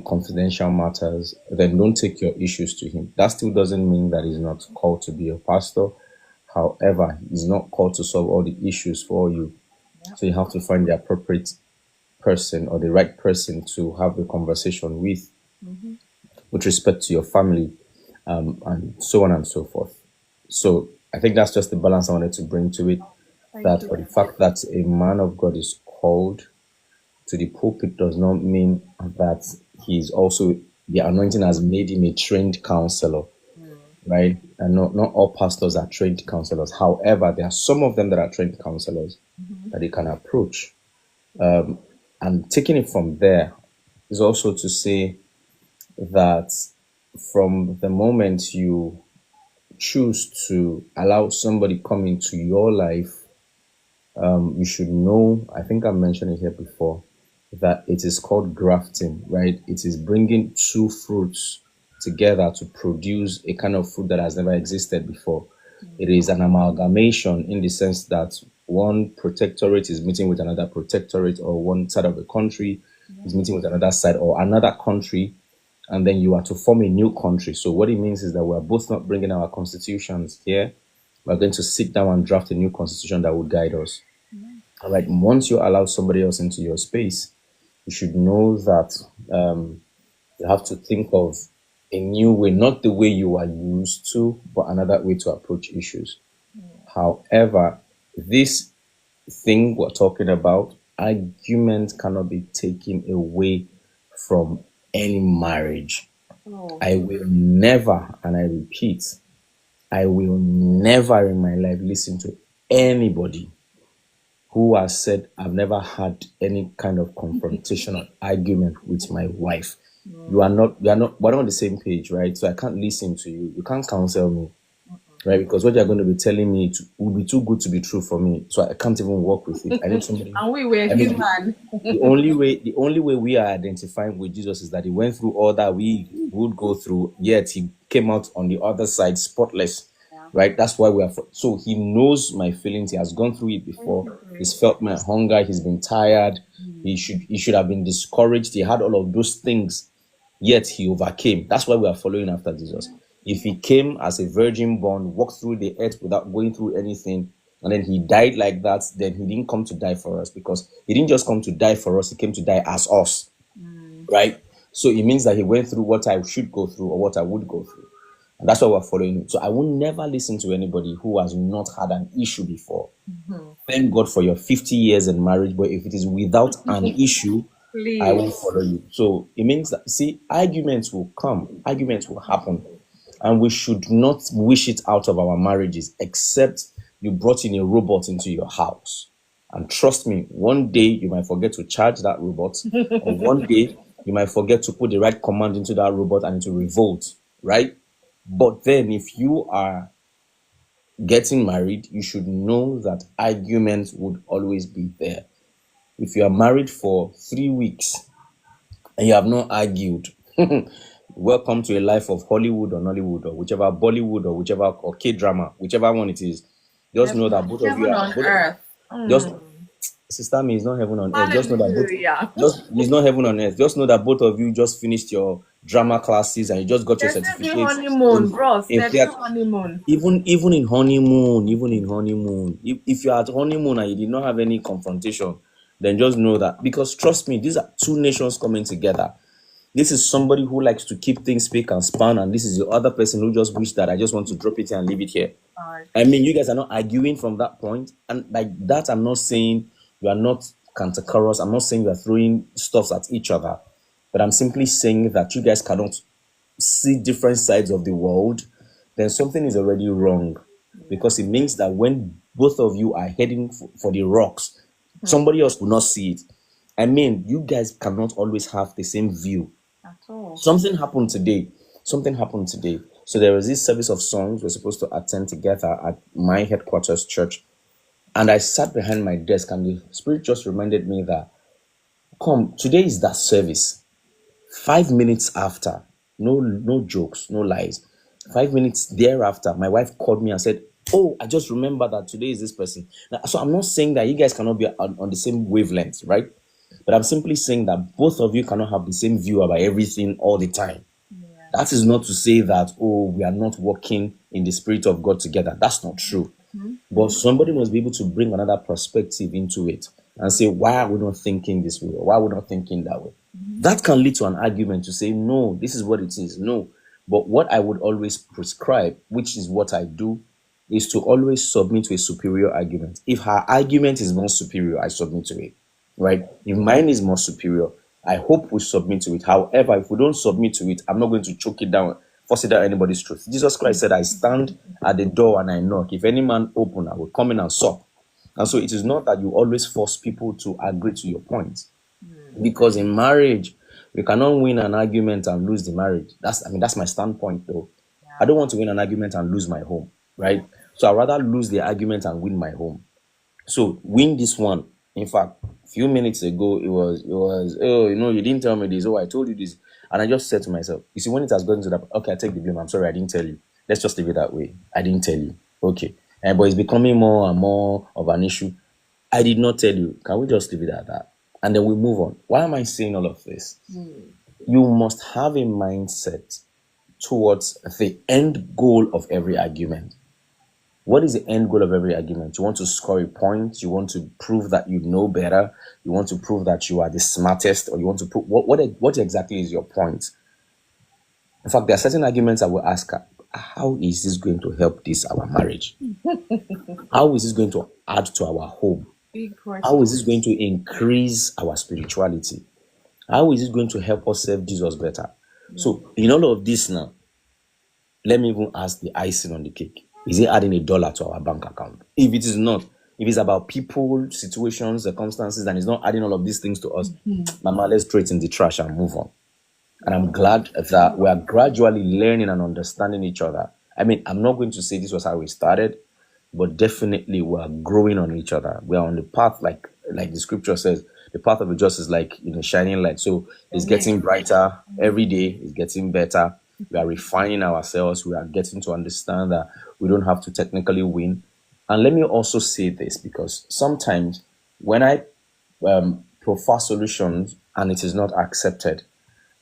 confidential matters, then don't take your issues to him. That still doesn't mean that he's not called to be a pastor. However, he's not called to solve all the issues for you. So you have to find the appropriate person or the right person to have the conversation with respect to your family, and so on and so forth. So I think that's just the balance I wanted to bring to it. That for the fact that a man of God is called to the pulpit does not mean that he's also, the anointing has made him a trained counselor, right? And not all pastors are trained counselors. However, there are some of them that are trained counselors that you can approach. And taking it from there is also to say that from the moment you choose to allow somebody come into your life, you should know, I think I mentioned it here before, that it is called grafting, right? It is bringing two fruits together to produce a kind of fruit that has never existed before. It is an amalgamation in the sense that one protectorate is meeting with another protectorate, or one side of the country is meeting with another side or another country, and then you are to form a new country. So what it means is that we're both not bringing our constitutions here. We're going to sit down and draft a new constitution that would guide us. All right. Once you allow somebody else into your space, you should know that you have to think of a new way, not the way you are used to, but another way to approach issues. However, this thing we're talking about, argument cannot be taken away from any marriage. I will never, and I repeat, I will never in my life listen to anybody who has said, I've never had any kind of confrontation or argument with my wife. We're not on the same page, right? So I can't listen to you. You can't counsel me, right? Because what you're going to be telling me will be too good to be true for me. So I can't even work with it. I need somebody. And we were I mean, human. the only way we are identifying with Jesus is that he went through all that we would go through, yet he came out on the other side spotless. Right? That's why we are. So he knows my feelings. He has gone through it before. He's felt my hunger. He's been tired. He should have been discouraged. He had all of those things, yet he overcame. That's why we are following after Jesus. If he came as a virgin born, walked through the earth without going through anything, and then he died like that, then he didn't come to die for us, because he didn't just come to die for us, he came to die as us. Right? So it means that he went through what I should go through or what I would go through. And that's why we're following him. So I will never listen to anybody who has not had an issue before. Thank God for your 50 years in marriage, but if it is without an issue, I won't follow you. So it means that, see, arguments will come, arguments will happen, and we should not wish it out of our marriages, except you brought in a robot into your house. And trust me, one day you might forget to charge that robot, or one day you might forget to put the right command into that robot and it will revolt, right? But then if you are getting married, you should know that arguments would always be there. If you are married for 3 weeks and you have not argued, welcome to a life of Hollywood or Nollywood or whichever, Bollywood or whichever, or K-drama, whichever one it is. Just know that both of you Heaven are on earth. just, sister, me, it's not heaven on earth. Just know that Hallelujah. it's not heaven on earth. Just know that both of you just finished your drama classes and you just got your There's still certificates honeymoon, bros. in There's theater. still honeymoon. Even in honeymoon, if you're at honeymoon and you did not have any confrontation, then just know that, because trust me, these are two nations coming together. This is somebody who likes to keep things spick and span, and this is the other person who just wish that I just want to drop it here and leave it here. I mean, you guys are not arguing from that point, and like that, I'm not saying you are not cantankerous. I'm not saying you are throwing stuffs at each other, but I'm simply saying that you guys cannot see different sides of the world. Then something is already wrong, because it means that when both of you are heading for the rocks, somebody else will not see it. I mean, you guys cannot always have the same view. At all. Something happened today. So there was this service of songs we're supposed to attend together at my headquarters church. And I sat behind my desk, and the Spirit just reminded me that, come, today is that service. 5 minutes after, no jokes, no lies. 5 minutes thereafter, my wife called me and said, oh, I just remember that today is this person. Now, so I'm not saying that you guys cannot be on the same wavelength, right? But I'm simply saying that both of you cannot have the same view about everything all the time. That is not to say that, oh, we are not working in the Spirit of God together. That's not true. But somebody must be able to bring another perspective into it and say, why are we not thinking this way? Or why are we not thinking that way? That can lead to an argument to say, no, this is what it is. No. But what I would always prescribe, which is what I do, is to always submit to a superior argument. If her argument is more superior, I submit to it. Right? If mine is more superior, I hope we submit to it. However, if we don't submit to it, I'm not going to choke it down, force it down anybody's truth. Jesus Christ said, I stand at the door and I knock. If any man open, I will come in and sup. And so it is not that you always force people to agree to your point. Because in marriage, we cannot win an argument and lose the marriage. That's my standpoint though. I don't want to win an argument and lose my home, right? So I'd rather lose the argument and win my home. So win this one. In fact, a few minutes ago, it was, oh, you didn't tell me this. Oh, I told you this. And I just said to myself, you see, when it has gotten to that, okay, I take the blame. I'm sorry, I didn't tell you. Let's just leave it that way. I didn't tell you. Okay. But it's becoming more and more of an issue. I did not tell you. Can we just leave it at that? And then we move on. Why am I saying all of this? You must have a mindset towards the end goal of every argument. What is the end goal of every argument? You want to score a point. You want to prove that you know better. You want to prove that you are the smartest, or you want to prove what exactly is your point? In fact, there are certain arguments I will ask her, how is this going to help our marriage? How is this going to add to our home? Big How is this question. going to increase our spirituality? How is it going to help us serve Jesus better? So, in all of this now, let me even ask the icing on the cake. Is it adding $1 to our bank account? If it is not, if it's about people, situations, circumstances, and it's not adding all of these things to us, Mama, let's throw it in the trash and move on. And I'm glad that we are gradually learning and understanding each other. I mean, I'm not going to say this was how we started, but definitely we are growing on each other. We are on the path, like the scripture says, the path of the just is like shining light. So it's getting brighter every day. It's getting better. We are refining ourselves. We are getting to understand that we don't have to technically win. And let me also say this, because sometimes when I profess solutions and it is not accepted,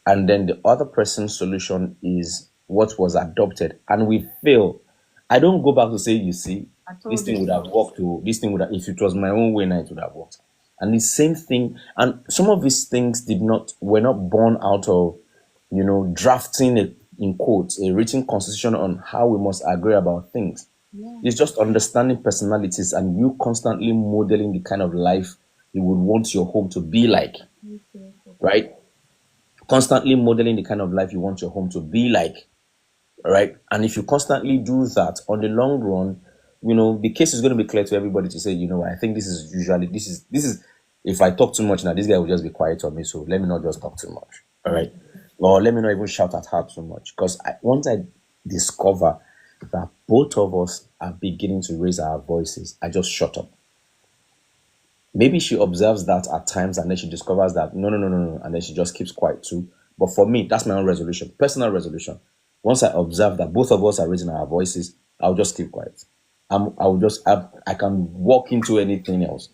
and then the other person's solution is what was adopted, and we fail, I don't go back to say, you see, this thing would have worked. This thing would have, if it was my own way, now it would have worked. And the same thing, and some of these things were not born out of, drafting in quotes, a written constitution on how we must agree about things. It's just understanding personalities and you constantly modeling the kind of life you would want your home to be like, right? Constantly modeling the kind of life you want your home to be like, right? And if you constantly do that, on the long run, the case is going to be clear to everybody to say, I think this is if I talk too much now, this guy will just be quiet on me, so let me not just talk too much, all right? Or let me not even shout at her too much, because once I discover that both of us are beginning to raise our voices, I just shut up. Maybe she observes that at times and then she discovers that no, and then she just keeps quiet too. But for me, that's my own resolution, personal resolution. Once I observe that both of us are raising our voices, I'll just keep quiet. I can walk into anything else,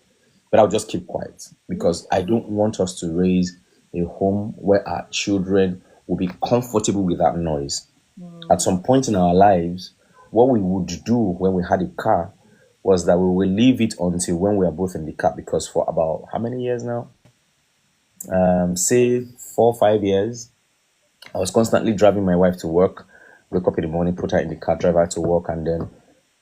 but I'll just keep quiet, because I don't want us to raise a home where our children will be comfortable with that noise. At some point in our lives, what we would do when we had a car was that we will leave it until when we are both in the car, because for about how many years now? Say 4 or 5 years, I was constantly driving my wife to work, wake up in the morning, put her in the car, drive her to work, and then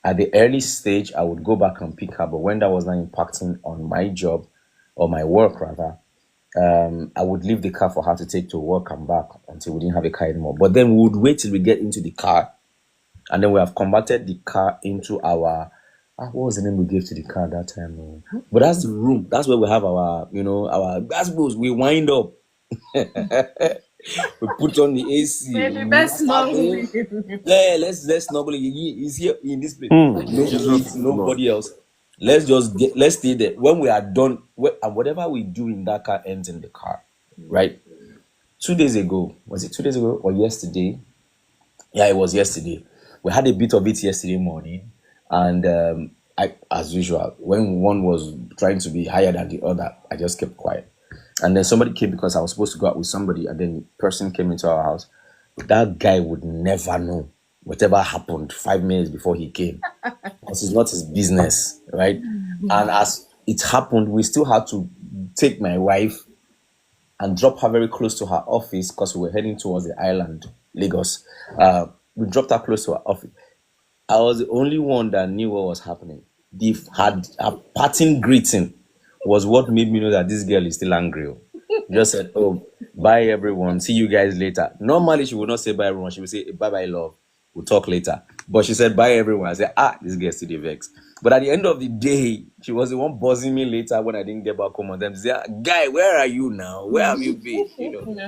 at the early stage, I would go back and pick her. But when that was not impacting on my job, or my work rather, I would leave the car for her to take to work and back until we didn't have a car anymore. But then we would wait till we get into the car, and then we have converted the car into our what was the name we gave to the car that time? But that's the room. That's where we have our, our gazebos. We wind up. We put on the AC. Maybe We best start not. yeah, let's snuggle. He's here in this place. No Jesus kids, is Lord. nobody else. Let's stay there. When we are done, and whatever we do in that car ends in the car, right? 2 days ago, was it 2 days ago or yesterday? Yeah, it was yesterday. We had a bit of it yesterday morning, and I, as usual, when one was trying to be higher than the other, I just kept quiet. And then somebody came, because I was supposed to go out with somebody, and then the person came into our house. That guy would never know whatever happened 5 minutes before he came, because it's not his business, right? And as it happened, we still had to take my wife and drop her very close to her office, because we were heading towards the island, Lagos. We dropped her close to her office. I was the only one that knew what was happening. A parting greeting was what made me know that this girl is still angry. Just said, "Oh, bye everyone. See you guys later." Normally she would not say bye everyone. She would say, "Bye bye love. We'll talk later." But she said bye everyone. I said, this girl still vex. But at the end of the day, she was the one buzzing me later when I didn't get back home on them. She said, "Guy, where are you now? Where have you been?"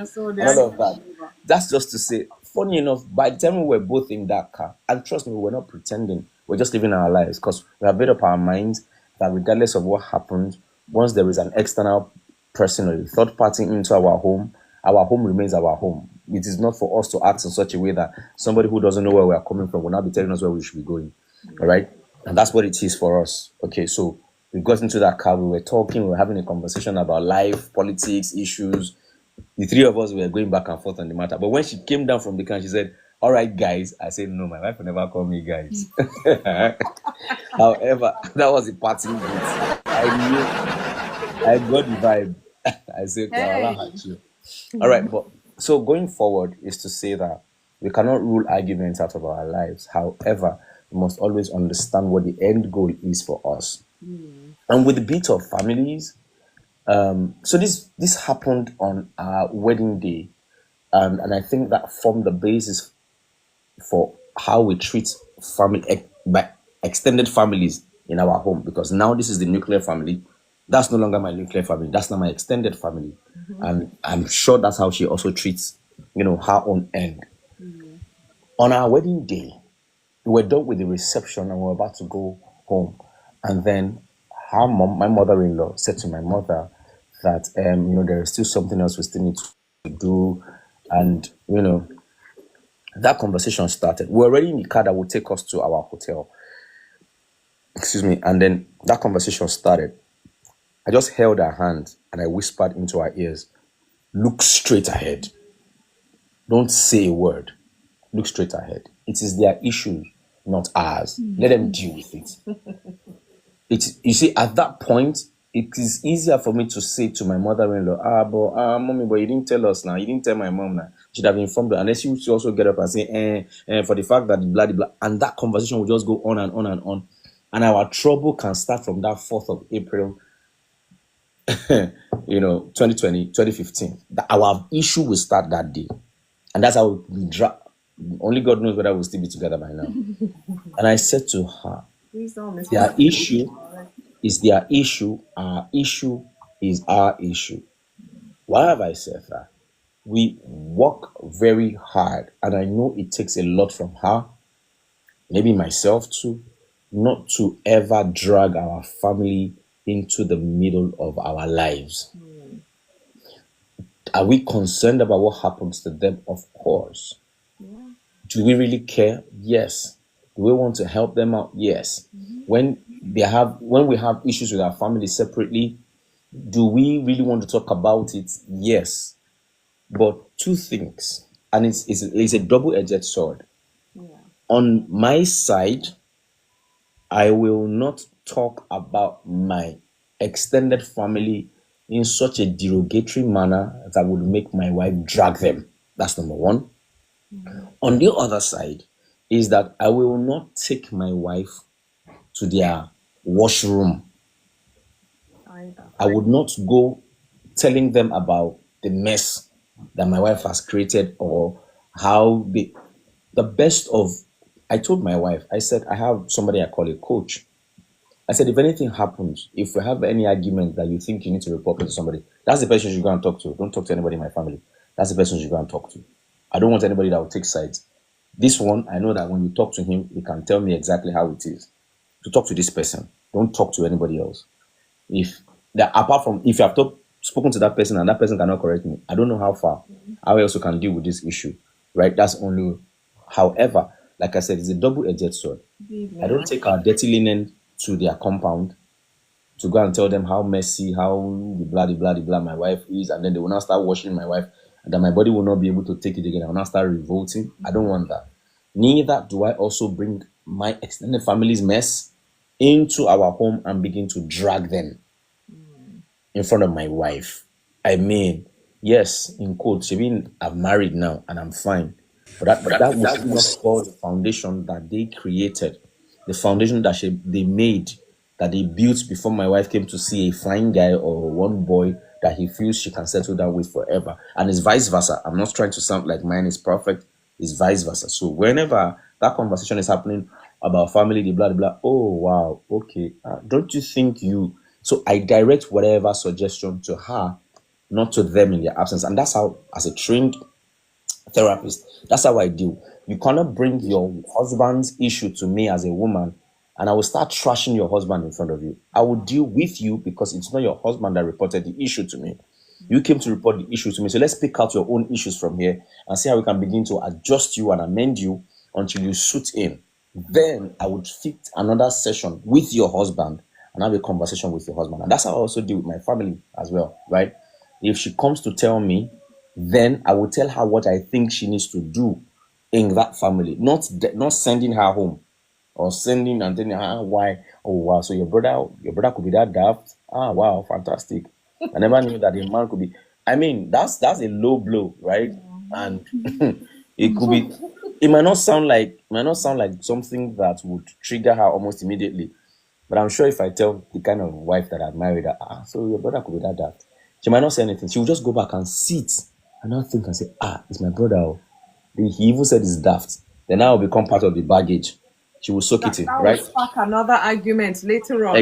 So And all of that. That's just to say, funny enough, by the time we were both in that car, and trust me, we were not pretending. We're just living our lives, because we have made up our minds that regardless of what happens, once there is an external person or a third party into our home remains our home. It is not for us to act in such a way that somebody who doesn't know where we are coming from will not be telling us where we should be going. All right? And that's what it is for us. Okay, so we got into that car, we were talking, we were having a conversation about life, politics, issues. The three of us were going back and forth on the matter. But when she came down from the car, she said, "All right, guys." I said, "No, my wife will never call me guys." However, that was a parting bit. I got the vibe. I said, "Okay, I'll laugh at you." All right, but so going forward is to say that we cannot rule arguments out of our lives. However, we must always understand what the end goal is for us. And with the bit of families, so this happened on our wedding day, and I think that formed the basis for how we treat by extended families in our home, because now this is the nuclear family. That's no longer my nuclear family. That's now my extended family, and I'm sure that's how she also treats, her own end. On our wedding day, we were done with the reception and we were about to go home, and then her mom, my mother-in-law, said to my mother that there is still something else we still need to do, and that conversation started. We were already in the car that would take us to our hotel. Excuse me. And then that conversation started. I just held her hand and I whispered into her ears, look straight ahead. Don't say a word. Look straight ahead. It is their issue, not ours. Let them deal with it. You see, at that point, it is easier for me to say to my mother-in-law, mommy, but you didn't tell us now. You didn't tell my mom now. She'd have informed her. Unless you also get up and say, for the fact that blah, blah, and that conversation will just go on and on and on. And our trouble can start from that 4th of April, 2020, 2015. Our issue will start that day. And that's how we only God knows whether we'll still be together by now. And I said to her, their issue is their issue. Our issue is our issue. Why have I said that? We work very hard, and I know it takes a lot from her, maybe myself too, not to ever drag our family into the middle of our lives. Are we concerned about what happens to them? Of course. Do we really care? Yes. Do we want to help them out? Yes. When we have issues with our family separately, do we really want to talk about it? Yes. But two things, and it's a double-edged sword. On my side, I will not talk about my extended family in such a derogatory manner that would make my wife drag them. That's number one. On the other side is that I will not take my wife to their washroom. I would not go telling them about the mess that my wife has created, or how I told my wife, I said, I have somebody I call a coach. I said, if anything happens, if we have any argument that you think you need to report to somebody, that's the person you go and talk to. Don't talk to anybody in my family. That's the person you go and talk to. I don't want anybody that will take sides. This one, I know that when you talk to him, he can tell me exactly how it is to talk to this person. Don't talk to anybody else. Apart from if you have spoken to that person and that person cannot correct me, I don't know how I also can deal with this issue, right? That's only. However, like I said, it's a double-edged sword. I don't take our dirty linen to their compound to go and tell them how messy, how blah my wife is, and then they will now start washing my wife, and that my body will not be able to take it again. I will now start revolting. I don't want that. Neither do I also bring my extended family's mess into our home and begin to drag them in front of my wife. I mean, yes, in quotes, I'm married now and I'm fine. But that was still not spoil the foundation that they created, the foundation that they made, that they built before my wife came to see a fine guy or one boy that he feels she can settle down with forever. And it's vice versa. I'm not trying to sound like mine is perfect. It's vice versa. So whenever that conversation is happening about family, the blah, blah, oh, wow, okay. Don't you think So I direct whatever suggestion to her, not to them in their absence. And that's how, as a trained therapist, that's how I deal. You cannot bring your husband's issue to me as a woman, and I will start trashing your husband in front of you. I will deal with you because it's not your husband that reported the issue to me. You came to report the issue to me. So let's pick out your own issues from here and see how we can begin to adjust you and amend you until you suit in. Then I would fit another session with your husband and have a conversation with your husband. And that's how I also deal with my family as well, right? If she comes to tell me, then I will tell her what I think she needs to do in that family, not sending her home or sending and telling her why. Oh wow, so your brother could be that daft. Ah wow, fantastic. I never knew that a man could be. I mean, that's a low blow, right? And it might not sound like something that would trigger her almost immediately, But I'm sure if I tell the kind of wife that I've married, so your brother could be that daft, she might not say anything. She will just go back and sit and not think and say, it's my brother. Oh. He even said it's daft. Then that will become part of the baggage. She will soak it in, That will right? spark another argument later on.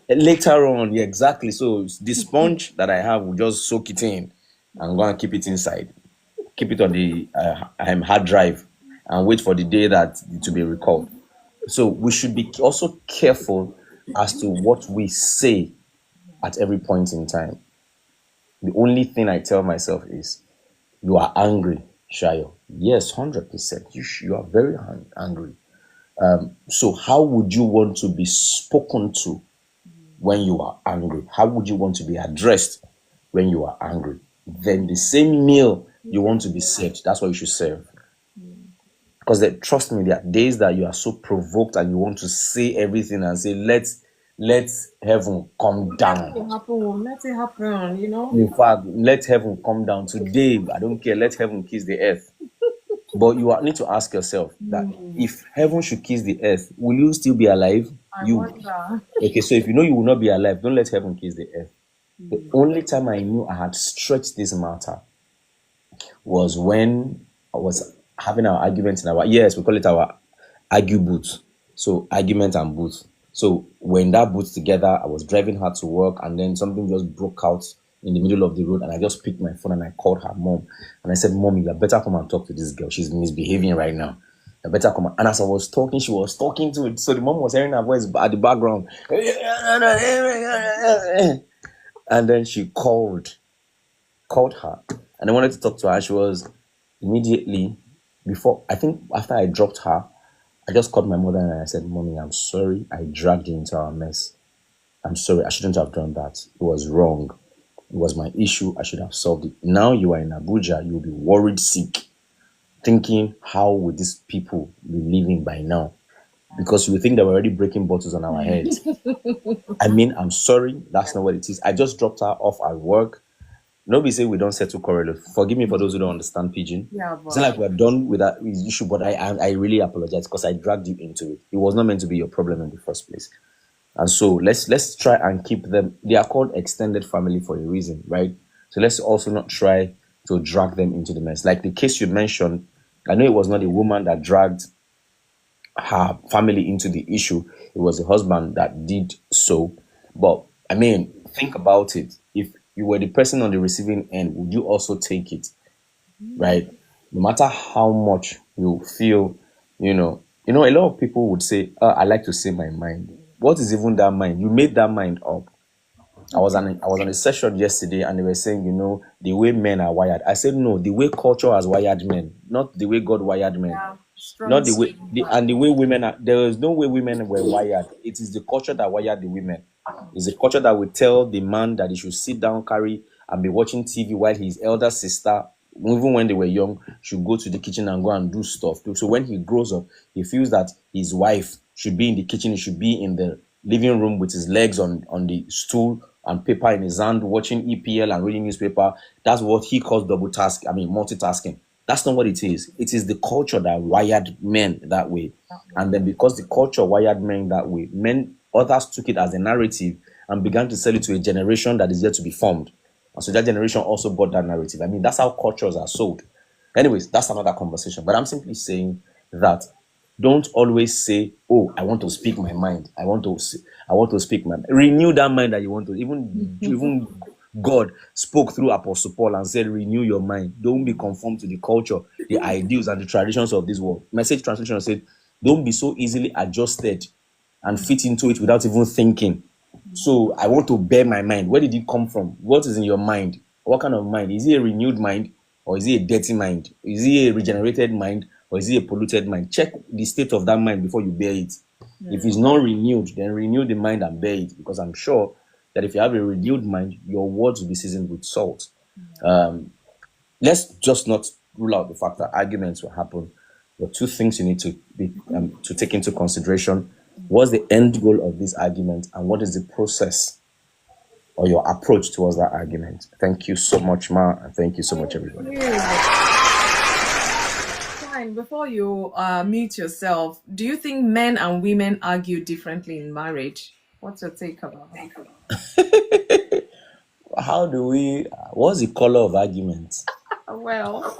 Later on, yeah, exactly. So the sponge that I have will just soak it in and go and keep it inside. Keep it on the hard drive and wait for the day that to be recalled. So we should be also careful as to what we say at every point in time. The only thing I tell myself is, you are angry, Shayo. Yes, 100%. You are very angry. So how would you want to be spoken to when you are angry? How would you want to be addressed when you are angry? Then the same meal you want to be served, that's what you should serve. Because trust me, there are days that you are so provoked and you want to say everything and say, let heaven come down. Let it happen, you know. In fact, let heaven come down. Today, I don't care, let heaven kiss the earth. But you need to ask yourself that if heaven should kiss the earth, will you still be alive? Okay, so if you know you will not be alive, don't let heaven kiss the earth. The only time I knew I had stretched this matter was when I was having our argument in we call it our argue booth. So argument and booth. So when that booth together, I was driving her to work and then something just broke out in the middle of the road and I just picked my phone and I called her mom and I said, Mommy, you better come and talk to this girl. She's misbehaving right now. You better come. And as I was talking, she was talking to it. So the mom was hearing her voice at the background. And then she called her and I wanted to talk to her. She was immediately after I dropped her, I just called my mother and I said, Mommy, I'm sorry I dragged you into our mess. I'm sorry, I shouldn't have done that. It was wrong. It was my issue. I should have solved it. Now you are in Abuja, you'll be worried sick, thinking, how would these people be living by now? Because you think they were already breaking bottles on our heads. I mean, I'm sorry, that's not what it is. I just dropped her off at work. Nobody say we don't settle quarrel. Forgive me for those who don't understand pidgin. Yeah, it's not like we're done with that issue, but I really apologize because I dragged you into it. It was not meant to be your problem in the first place. And so let's try and keep them. They are called extended family for a reason, right? So let's also not try to drag them into the mess. Like the case you mentioned, I know it was not a woman that dragged her family into the issue. It was the husband that did so. But I mean, think about it. If you were the person on the receiving end, would you also take it? Right? No matter how much you feel, a lot of people would say, I like to say my mind. What is even that mind? You made that mind up. I was on a session yesterday and they were saying, the way men are wired. I said, no, the way culture has wired men, not the way God wired men. Yeah, not the way, the way women are. There is no way women were wired. It is the culture that wired the women. It's the culture that would tell the man that he should sit down, carry, and be watching TV while his elder sister, even when they were young, should go to the kitchen and go and do stuff. So when he grows up, he feels that his wife should be in the kitchen, he should be in the living room with his legs on the stool and paper in his hand, watching EPL and reading newspaper. That's what he calls multitasking. That's not what it is. It is the culture that wired men that way. And then because the culture wired men that way, others took it as a narrative and began to sell it to a generation that is yet to be formed. And so that generation also bought that narrative. I mean, that's how cultures are sold. Anyways, that's another conversation. But I'm simply saying that don't always say, I want to speak my mind. I want to speak my mind. Renew that mind that you want to. Even God spoke through Apostle Paul and said, renew your mind. Don't be conformed to the culture, the ideals, and the traditions of this world. Message translation said, don't be so easily adjusted and fit into it without even thinking. So I want to bear my mind. Where did it come from? What is in your mind? What kind of mind? Is it a renewed mind or is it a dirty mind? Is it a regenerated mind or is it a polluted mind? Check the state of that mind before you bear it. If it's not renewed, then renew the mind and bear it, because I'm sure that if you have a renewed mind, your words will be seasoned with salt. Let's just not rule out the fact that arguments will happen. There are two things you need to take into consideration. What's the end goal of this argument and what is the process or your approach towards that argument? Thank you so much, Ma, and thank you so much, everybody. Fine. Before you mute yourself, do you think men and women argue differently in marriage? What's your take about that? How do we? What's the color of argument? Well,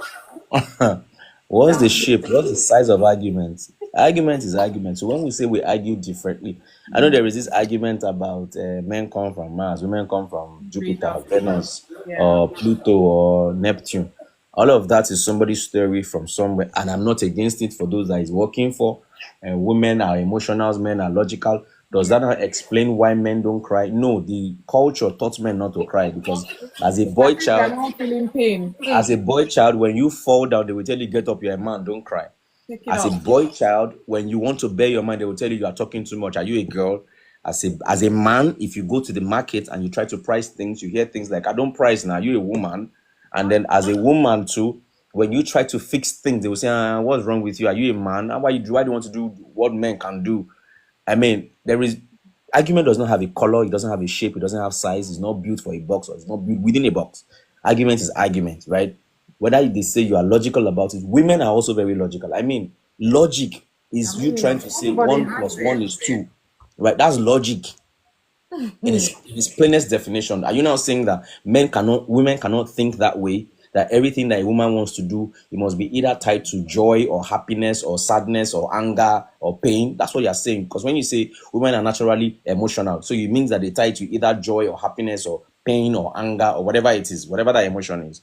What's the tell me. shape? What's the size of argument? Argument is argument. So when we say we argue differently, I know there is this argument about men come from Mars, women come from Breed Jupiter, of different. Venus, Yeah. or Pluto, or Neptune. All of that is somebody's story from somewhere, and I'm not against it for those that is working for. And women are emotional, men are logical. Does that not explain why men don't cry? No, the culture taught men not to cry because as a boy Especially if they're child, not feeling pain. as a boy child, when you fall down, they will tell you, get up, you're a man, don't cry. Take it As a off. boy child, when you want to bear your mind, they will tell you are talking too much. Are you a girl? As a man, if you go to the market and you try to price things, you hear things like, I don't price now, you're a woman. And then as a woman too, when you try to fix things, they will say, what's wrong with you? Are you a man? Why do you want to do what men can do? I mean, argument does not have a color, it doesn't have a shape, it doesn't have size, it's not built for a box or it's not built within a box. Argument is argument, right? Whether they say you are logical about it, women are also very logical. I mean, logic is you trying to say Everybody one has plus one it. is two, right? That's logic in its plainest definition. Are you now saying that women cannot think that way? That everything that a woman wants to do, it must be either tied to joy or happiness or sadness or anger or pain. That's what you're saying. Because when you say women are naturally emotional, so it means that they tie to either joy or happiness or pain or anger or whatever it is, whatever that emotion is.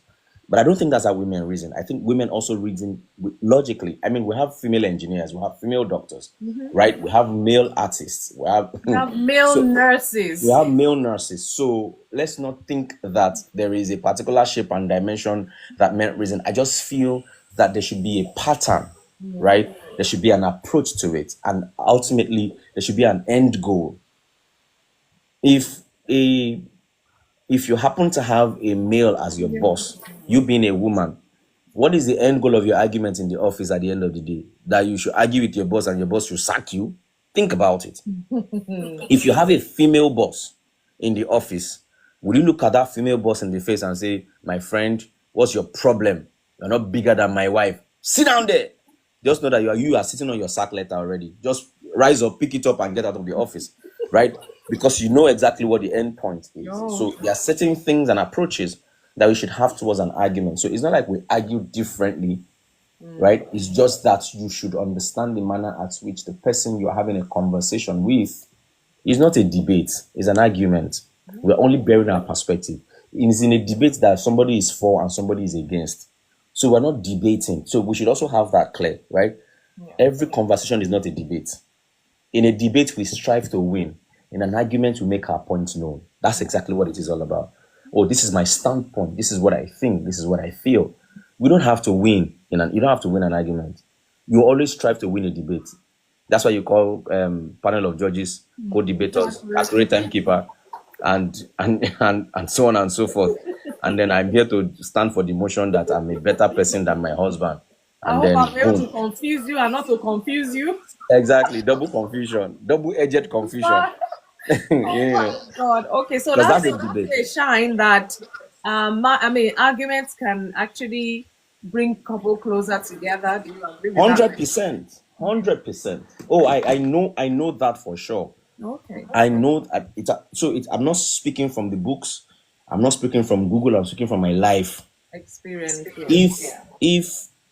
But I don't think that's how women reason. I think women also reason logically. I mean, we have female engineers, we have female doctors, right? We have male artists. We have We have male so we nurses. have male nurses. So let's not think that there is a particular shape and dimension that men reason. I just feel that there should be a pattern, right? There should be an approach to it, and ultimately there should be an end goal. If a if you happen to have a male as your boss, you being a woman, what is the end goal of your argument in the office at the end of the day? That you should argue with your boss and your boss should sack you? Think about it. If you have a female boss in the office, will you look at that female boss in the face and say, my friend, what's your problem? You're not bigger than my wife. Sit down there. Just know that you are sitting on your sack letter already. Just rise up, pick it up, and get out of the office, right? Because you know exactly what the end point is. So there are certain things and approaches that we should have towards an argument. So it's not like we argue differently, right? It's just that you should understand the manner at which the person you're having a conversation with is not a debate, it's an argument. We're only bearing our perspective. It's in a debate that somebody is for and somebody is against. So we're not debating. So we should also have that clear, right? Every conversation is not a debate. In a debate, we strive to win. In an argument, we make our point known. That's exactly what it is all about. Oh, this is my standpoint. This is what I think. This is what I feel. We don't have to win. You don't have to win an argument. You always strive to win a debate. That's why you call panel of judges, co-debaters, accurate timekeeper, and so on and so forth. And then I'm here to stand for the motion that I'm a better person than my husband. I And hope then I'm able to boom. confuse you and not to confuse you. Exactly, double confusion, double-edged confusion. You know, God. Okay, so because that's that's a enough debate. to shine that arguments can actually bring couple closer together. Do you agree with that? 100%, 100%. Oh, I know that for sure. Okay. I know that I'm not speaking from the books. I'm not speaking from Google. I'm speaking from my life. Experience.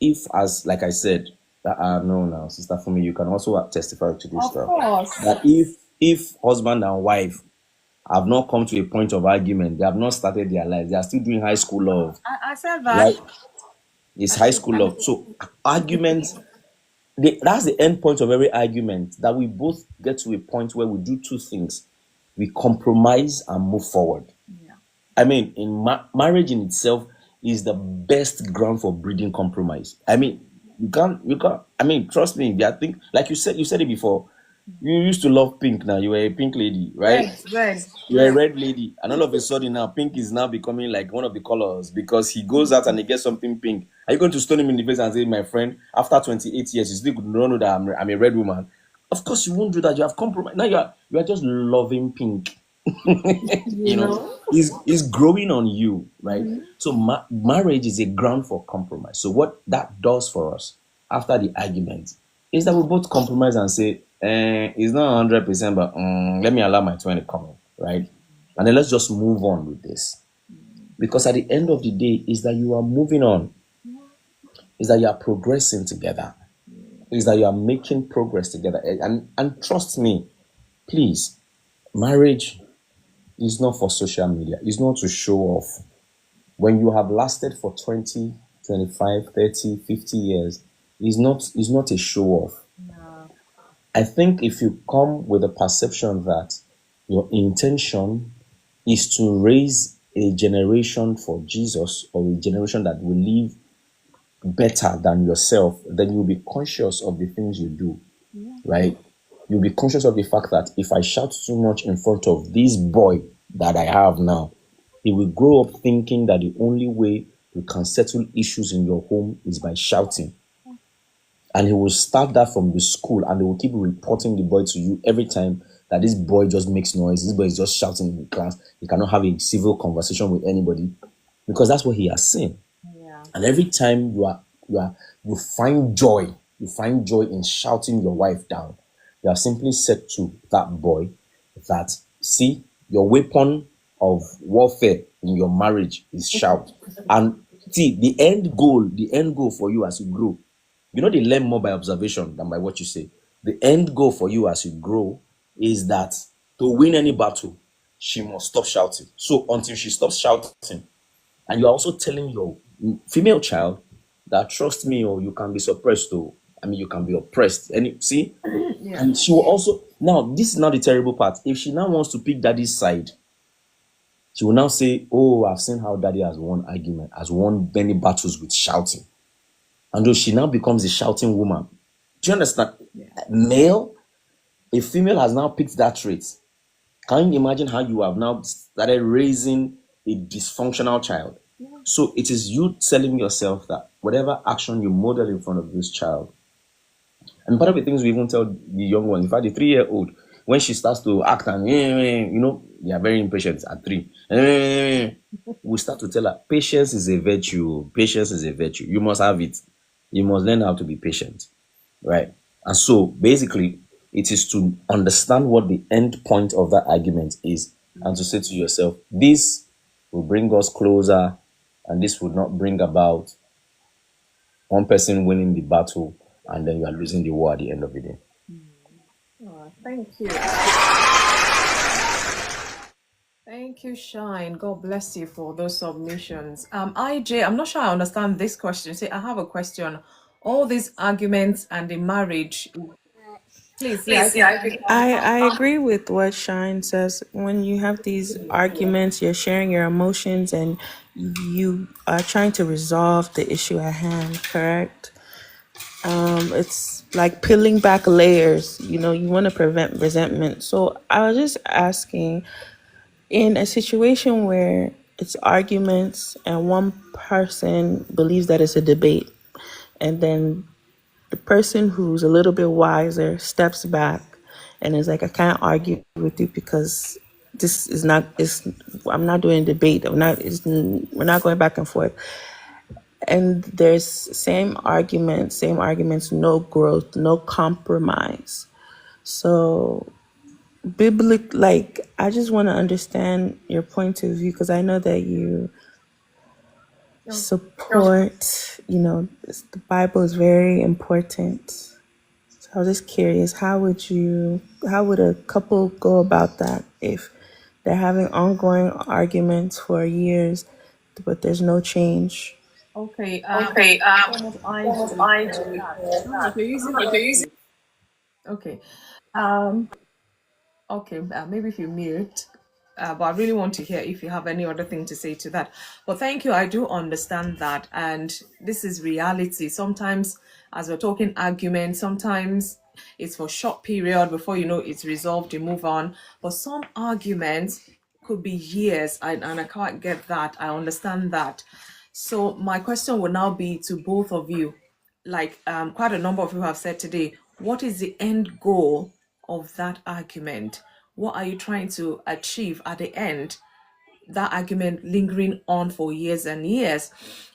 If as like I said, no, now Sister Fumi, you can also testify to this Of stuff. course. That if husband and wife have not come to a point of argument, they have not started their lives. They are still doing high school love, I said that. right? It's high school love. So arguments. That's the end point of every argument, that we both get to a point where we do two things. We compromise and move forward. Yeah. I mean, in marriage in itself is the best ground for breeding compromise. I mean, you can't, I mean, trust me, I think, like you said it before, you used to love pink now, you were a pink lady, right? Red. You're a red lady, and all of a sudden now pink is now becoming like one of the colors because he goes out and he gets something pink. Are you going to stone him in the face and say, my friend, after 28 years, you still don't know that I'm a red woman? Of course you won't do that. You have compromised. Now you are just loving pink. You know, it's growing on you, right? So marriage is a ground for compromise. So what that does for us after the argument is that we both compromise and say, It's not 100%, but let me allow my 20 come in, right? And then let's just move on with this. Because at the end of the day, is that you are moving on, is that you are progressing together, is that you are making progress together. And trust me, please, marriage is not for social media, it's not to show off. When you have lasted for 20, 25, 30, 50 years, is not a show off. I think if you come with a perception that your intention is to raise a generation for Jesus, or a generation that will live better than yourself, then you'll be conscious of the things you do, right? You'll be conscious of the fact that if I shout too much in front of this boy that I have now, he will grow up thinking that the only way you can settle issues in your home is by shouting. And he will start that from the school, and they will keep reporting the boy to you every time that this boy just makes noise, this boy is just shouting in the class, he cannot have a civil conversation with anybody, because that's what he has seen. And every time you find joy, in shouting your wife down, you are simply said to that boy that, see, your weapon of warfare in your marriage is shout. And see, the end goal for you as you grow, they learn more by observation than by what you say. The end goal for you as you grow is that to win any battle, she must stop shouting. So until she stops shouting, and you're also telling your female child that, trust me, or you can be suppressed, or you can be oppressed. And see, and she will also, now this is not the terrible part. If she now wants to pick daddy's side, she will now say, oh, I've seen how daddy has won many battles with shouting. And though she now becomes a shouting woman. Do you understand? Male, a female has now picked that trait. Can you imagine how you have now started raising a dysfunctional child? So it is you telling yourself that whatever action you model in front of this child, and part of the things we even tell the young ones, in fact, the 3-year-old, when she starts to act and, they are very impatient at 3. We start to tell her, patience is a virtue. Patience is a virtue. You must have it. You must learn how to be patient, right? And so basically, it is to understand what the end point of that argument is, and to say to yourself, this will bring us closer, and this would not bring about one person winning the battle and then you are losing the war at the end of the day. Thank you. Thank you, Shine. God bless you for those submissions. IJ, I'm not sure I understand this question. See, I have a question. All these arguments and the marriage, please. I agree with what Shine says. When you have these arguments, you're sharing your emotions and you are trying to resolve the issue at hand, correct? It's like peeling back layers, you want to prevent resentment. So I was just asking, in a situation where it's arguments and one person believes that it's a debate, and then the person who's a little bit wiser steps back and is like, I can't argue with you because this is not, I'm not doing a debate. We're not going back and forth. And there's same arguments, no growth, no compromise. So biblical, I just want to understand your point of view, because I know that you support, the Bible is very important. So I was just curious, how would a couple go about that if they're having ongoing arguments for years, but there's no change? Okay. Almost Almost IJ. I do. If you're using earpiece. Okay. Um. Okay, maybe if you mute, but I really want to hear if you have any other thing to say to that. But thank you. I do understand that, and this is reality. Sometimes, as we're talking argument, sometimes it's for short period before it's resolved. You move on. But some arguments could be years, and I can't get that. I understand that. So my question will now be to both of you, like quite a number of you have said today, what is the end goal of that argument? What are you trying to achieve at the end? That argument lingering on for years and years.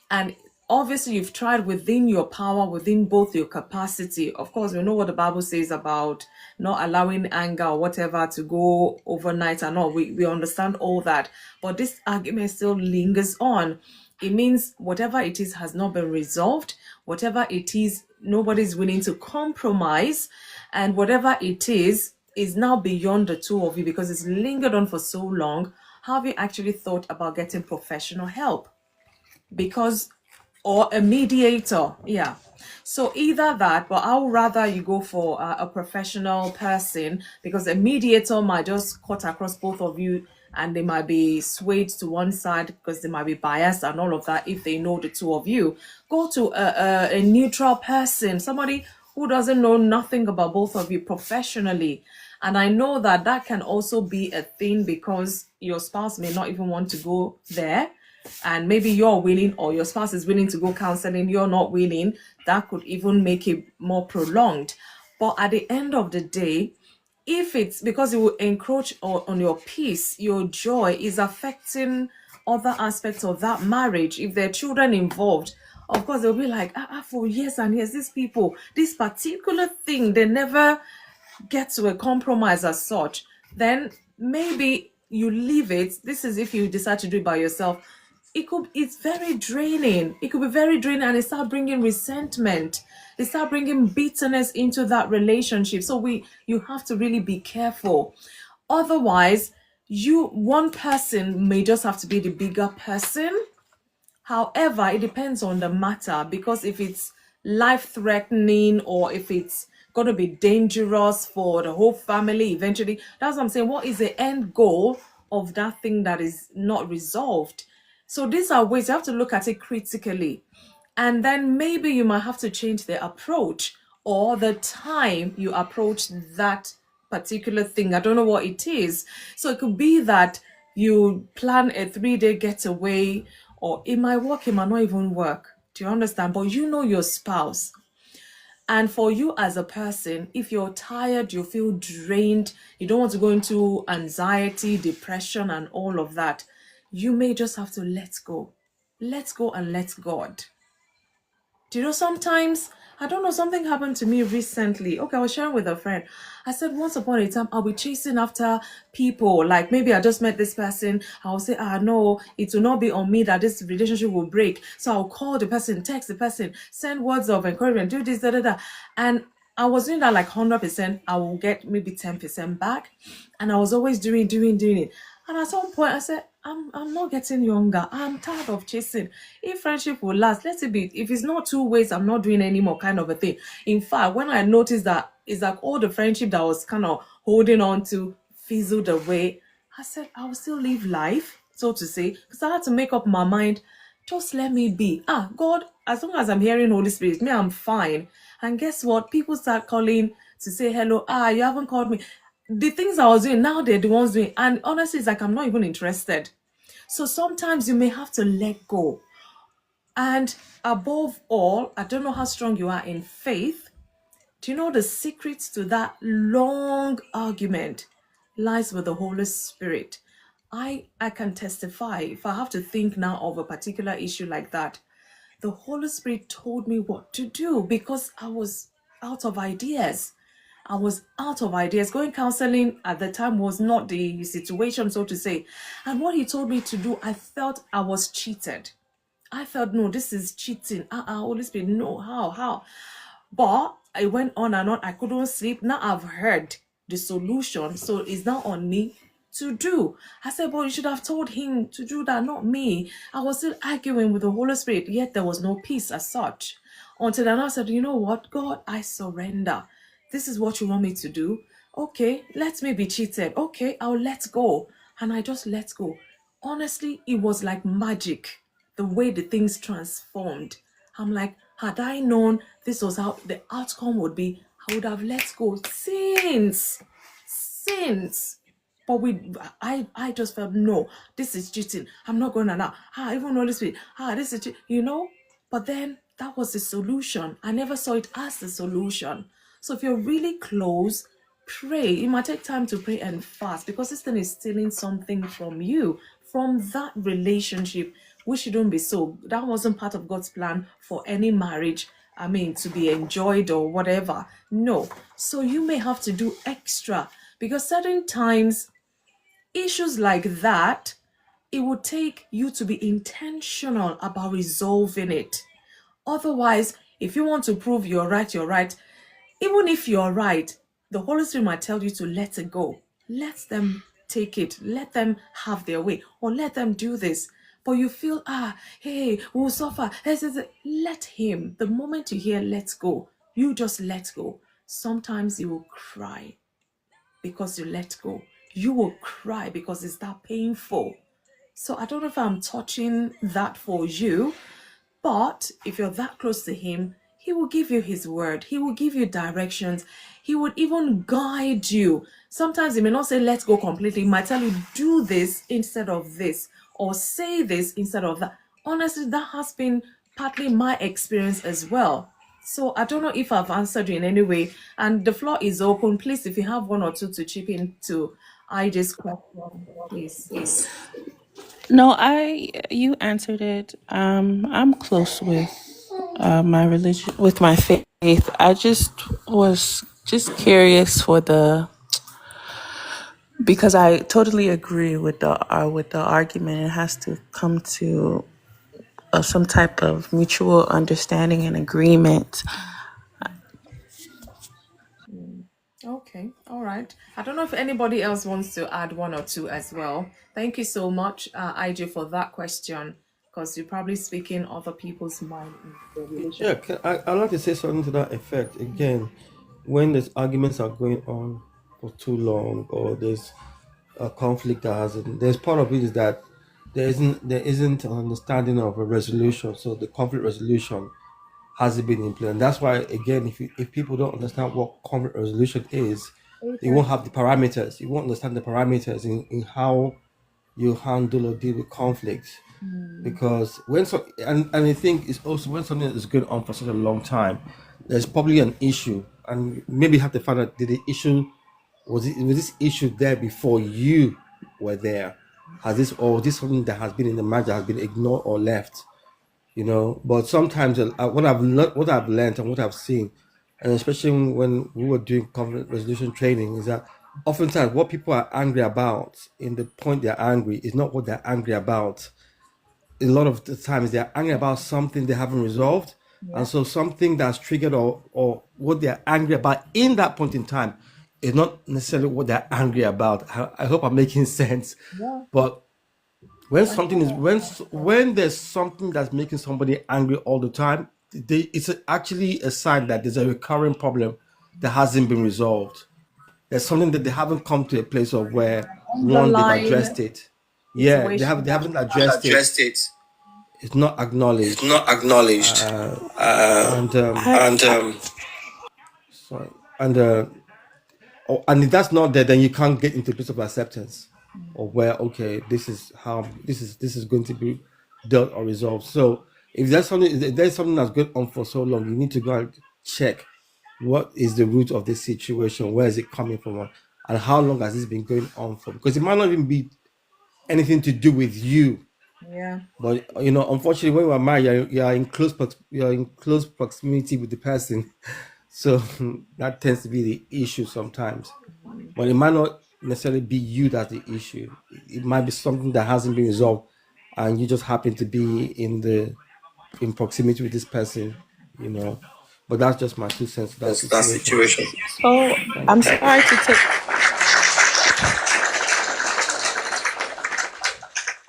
And obviously you've tried within your power, within both your capacity. Of course, we know what the Bible says about not allowing anger or whatever to go overnight and all. We understand all that. But this argument still lingers on. It means whatever it is has not been resolved. Whatever it is, nobody's willing to compromise. And whatever it is now beyond the two of you because it's lingered on for so long. Have you actually thought about getting professional help? Because or a mediator, yeah. So either that, but I would rather you go for a professional person because a mediator might just cut across both of you and they might be swayed to one side because they might be biased and all of that if they know the two of you. Go to a neutral person, somebody who doesn't know nothing about both of you professionally. And I know that that can also be a thing because your spouse may not even want to go there, and maybe you're willing or your spouse is willing to go counseling, you're not willing. That could even make it more prolonged. But at the end of the day, if it's because it will encroach on your peace, your joy is affecting other aspects of that marriage. If there are children involved, of course they'll be like, for years and years, these people, this particular thing, they never get to a compromise as such. Then maybe you leave it. This is if you decide to do it by yourself. It's very draining. It could be very draining, and it start bringing resentment. It start bringing bitterness into that relationship. So you have to really be careful. Otherwise, one person may just have to be the bigger person. However, it depends on the matter, because if it's life-threatening or if it's going to be dangerous for the whole family eventually, that's what I'm saying. What is the end goal of that thing that is not resolved? So these are ways you have to look at it critically. And then maybe you might have to change the approach or the time you approach that particular thing. I don't know what it is. So it could be that you plan a 3-day getaway, or it might work, it might not even work. Do you understand? But you know your spouse. And for you as a person, if you're tired, you feel drained, you don't want to go into anxiety, depression, and all of that, you may just have to let go. Let go and let God. Do you know, sometimes, I don't know, something happened to me recently. Okay, I was sharing with a friend. I said, once upon a time, I'll be chasing after people. Like, maybe I just met this person. I'll say, no, it will not be on me that this relationship will break. So I'll call the person, text the person, send words of encouragement, do this, da, da, da. And I was doing that like 100%. I will get maybe 10% back. And I was always doing it. And at some point, I said, I'm not getting younger. I'm tired of chasing. If friendship will last, let it be. If it's not 2 ways, I'm not doing any more kind of a thing. In fact, when I noticed that it's like all the friendship that I was kind of holding on to fizzled away, I said, I will still live life, so to say, because I had to make up my mind. Just let me be. God, as long as I'm hearing Holy Spirit, me, I'm fine. And guess what? People start calling to say hello. You haven't called me. The things I was doing, now they're the ones doing. And honestly, it's like I'm not even interested. So sometimes you may have to let go. And above all, I don't know how strong you are in faith. Do you know the secret to that long argument lies with the Holy Spirit? I can testify, if I have to think now of a particular issue like that, the Holy Spirit told me what to do because I was out of ideas. Going counseling at the time was not the situation, so to say. And what he told me to do, I felt I was cheated. I felt, no, this is cheating. Holy Spirit, no, how? But I went on and on. I couldn't sleep. Now I've heard the solution. So it's now on me to do. I said, but you should have told him to do that, not me. I was still arguing with the Holy Spirit, yet there was no peace as such. Until then I said, you know what, God, I surrender. This is what you want me to do. Okay, let me be cheated. Okay, I'll let go. And I just let go. Honestly, it was like magic, the way the things transformed. I'm like, had I known this was how the outcome would be, I would have let go since. But I just felt, no, this is cheating. I'm not going to now. Even Holy Spirit, this is cheating, But then that was the solution. I never saw it as the solution. So if you're really close, pray. It might take time to pray and fast because this thing is stealing something from you, from that relationship. we shouldn't be so. That wasn't part of God's plan for any marriage, I mean, to be enjoyed or whatever. No. So you may have to do extra, because certain times, issues like that, it would take you to be intentional about resolving it. Otherwise, if you want to prove you're right, you're right. Even if you're right, the Holy Spirit might tell you to let it go. Let them take it. Let them have their way. Or let them do this. But you feel, hey, we'll suffer. Let him. The moment you hear let's go, you just let go. Sometimes you will cry because you let go. You will cry because it's that painful. So I don't know if I'm touching that for you, but if you're that close to him, he will give you his word. He will give you directions. He would even guide you. Sometimes he may not say, let's go completely. He might tell you, do this instead of this, or say this instead of that. Honestly, that has been partly my experience as well. So I don't know if I've answered you in any way. And the floor is open. Please, if you have one or two to chip in to IJ's question, please. No, you answered it. I'm close with my religion, with my faith. I just was just curious because I totally agree with the argument. It has to come to some type of mutual understanding and agreement. Okay, all right. I don't know if anybody else wants to add one or two as well. Thank you so much, IJ, for that question, because you're probably speaking other people's mind in the Yeah, relationship. I'd like to say something to that effect. Again, when there's arguments are going on for too long, or there's a conflict that has, there's part of it is that there isn't an understanding of a resolution. So the conflict resolution hasn't been in place. And that's why, again, if people don't understand what conflict resolution is, they won't have the parameters. You won't understand the parameters in how you handle or deal with conflict. Because and I think it's also when something is going on for such a long time, there's probably an issue, and maybe you have to find out, did the issue was this issue there before you were there? Has this, or is this something that has been in the marriage that has been ignored or left? But sometimes what I've learned and what I've seen, and especially when we were doing conflict resolution training, is that oftentimes what people are angry about in the point they're angry is not what they're angry about. A lot of the times they're angry about something they haven't resolved. And so something that's triggered, or what they're angry about in that point in time is not necessarily what they're angry about. I hope I'm making sense. But when there's something that's making somebody angry all the time, it's actually a sign that there's a recurring problem that hasn't been resolved. There's something that they haven't come to a place of where, one, they've addressed it. Yeah, they haven't addressed it. It's not It's acknowledged. not acknowledged. And And sorry, and if that's not there, then you can't get into a place of acceptance, or where, okay, this is how this is going to be dealt or resolved. So if there's something that's going on for so long, you need to go and check what is the root of this situation, where is it coming from, and how long has this been going on for? Because it might not even be anything to do with you. Yeah. But unfortunately, when we're married, you're in close proximity with the person, so that tends to be the issue sometimes. But it might not necessarily be you that's the issue. It might be something that hasn't been resolved, and you just happen to be in proximity with this person. But that's just my 2 cents to that that situation. situation. So Thank I'm you. sorry to take.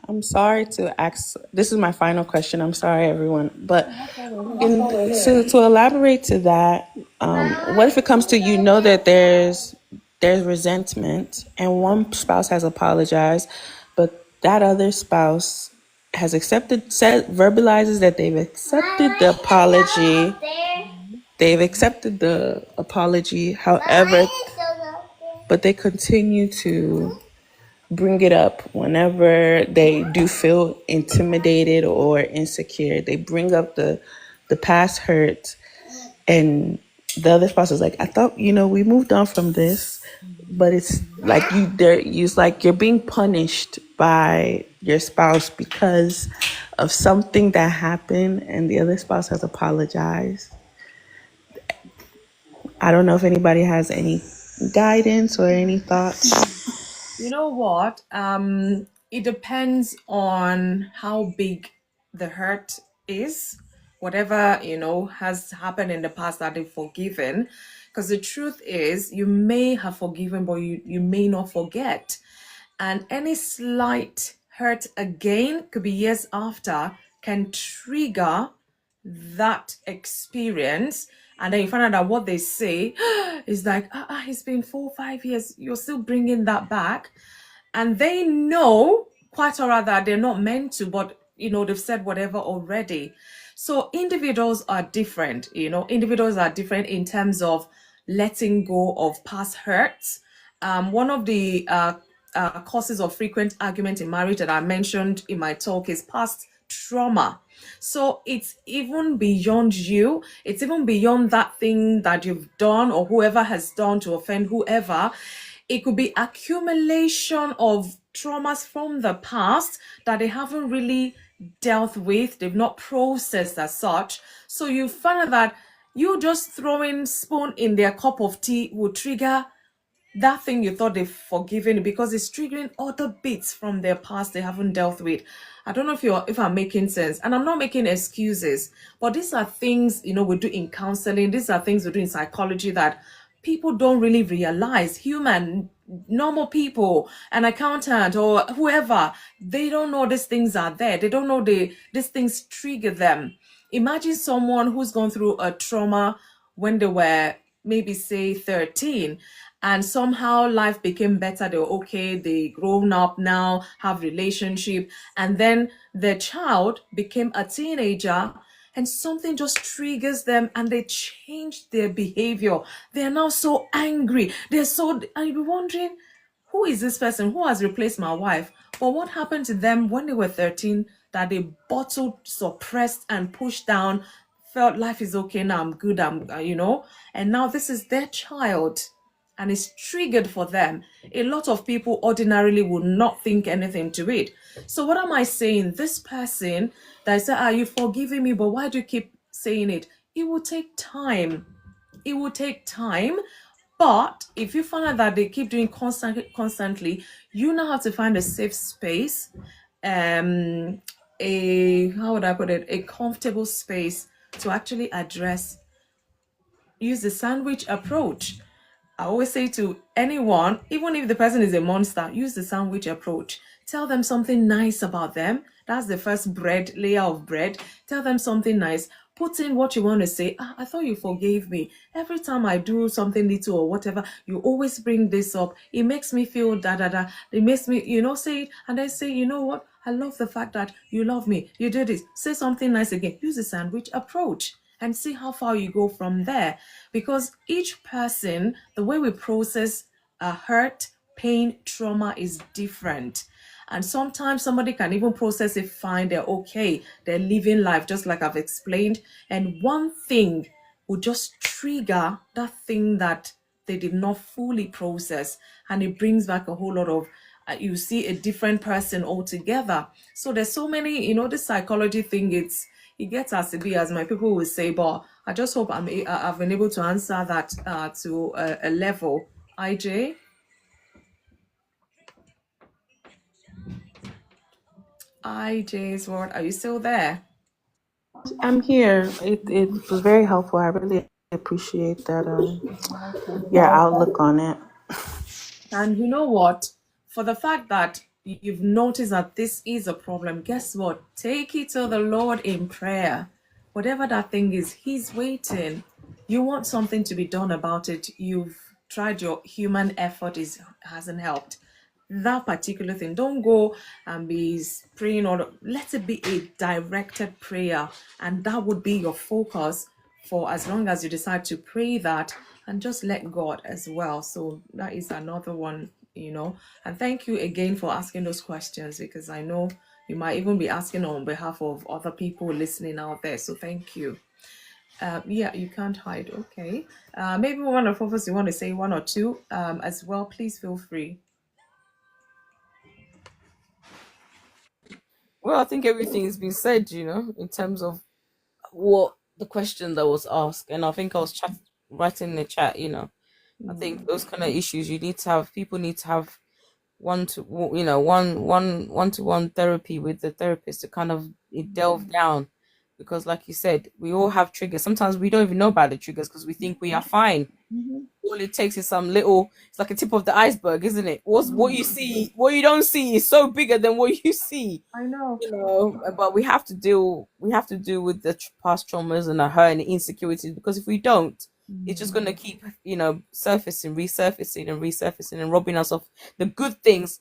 I'm sorry to ask. This is my final question. I'm sorry, everyone. But to elaborate to that, what if it comes to, that there's resentment and one spouse has apologized, but that other spouse has verbalizes that they've accepted the apology. They've accepted the apology. However, but they continue to bring it up whenever they do feel intimidated or insecure. They bring up the past hurt, and the other spouse is like, I thought, we moved on from this, but it's like it's like you're being punished by your spouse because of something that happened and the other spouse has apologized. I don't know if anybody has any guidance or any thoughts. You know what? It depends on how big the hurt is. Whatever, has happened in the past that they've forgiven. Because the truth is, you may have forgiven, but you may not forget. And any slight hurt again, could be years after, can trigger that experience. And then you find out that what they say is like, it's been 4 or 5 years, you're still bringing that back. And they know quite all right that they're not meant to, but they've said whatever already. So individuals are different. Individuals are different in terms of letting go of past hurts. One of the causes of frequent argument in marriage that I mentioned in my talk is past trauma. So it's even beyond you. It's even beyond that thing that you've done or whoever has done to offend whoever. It could be accumulation of traumas from the past that they haven't really dealt with. They've not processed as such. So you find out that you just throwing spoon in their cup of tea will trigger that thing you thought they've forgiven because it's triggering other bits from their past they haven't dealt with. I don't know if I'm making sense, and I'm not making excuses, but these are things we do in counseling. These are things we do in psychology that people don't really realize. Human, normal people, an accountant or whoever, they don't know these things are there. They don't know these things trigger them. Imagine someone who's gone through a trauma when they were maybe say 13, and somehow life became better. They were okay, they grown up now, have relationship, and then the child became a teenager and something just triggers them and they change their behavior. They're now so angry. And you'll be wondering, who is this person? Who has replaced my wife? But what happened to them when they were 13 that they bottled, suppressed, and pushed down, felt life is okay now, I'm good, and now this is their child and it's triggered for them. A lot of people ordinarily would not think anything to it. So what am I saying? This person that said, are you forgiving me? But why do you keep saying it? It will take time. It will take time. But if you find out that they keep doing constantly, you now have to find a safe space, how would I put it, a comfortable space to actually use the sandwich approach. I always say to anyone, even if the person is a monster, use the sandwich approach. Tell them something nice about them. That's the first layer of bread. Tell them something nice. Put in what you want to say. I thought you forgave me. Every time I do something little or whatever, you always bring this up. It makes me feel da da da. It makes me, say it and then say, you know what? I love the fact that you love me. You do this. Say something nice again. Use the sandwich approach and see how far you go from there. Because each person, the way we process hurt, pain, trauma is different. And sometimes somebody can even process it fine, they're okay, they're living life just like I've explained. And one thing will just trigger that thing that they did not fully process. And it brings back a whole lot of you see a different person altogether. So there's so many, this psychology thing, it gets as to be, as my people will say, but I just hope I've been able to answer that to a level. IJ's word, are you still there? I'm here. It was very helpful. I really appreciate that your outlook on it. And you know what? For the fact that you've noticed that this is a problem, guess what? Take it to the Lord in prayer. Whatever that thing is, He's waiting. You want something to be done about it. You've tried your human effort, hasn't helped. That particular thing, don't go and be praying, or let it be a directed prayer, and that would be your focus for as long as you decide to pray that, and just let God as well. So that is another one, and thank you again for asking those questions, because I know you might even be asking on behalf of other people listening out there. So thank you. Yeah, you can't hide. Okay. Maybe one of us, you want to say one or two as well, please feel free. Well, I think everything's been said, in terms of what the question that was asked, and I think I was writing in the chat. I think those kind of issues you need to have. People need to have one to one therapy with the therapist to kind of delve down, because, like you said, we all have triggers. Sometimes we don't even know about the triggers because we think we are fine. All it takes is some little. It's like a tip of the iceberg, isn't it? What you see, what you don't see, is so bigger than what you see. I know. But we have to deal with the past traumas and the hurt and the insecurities, because if we don't, it's just going to keep surfacing, resurfacing and resurfacing, and robbing us of the good things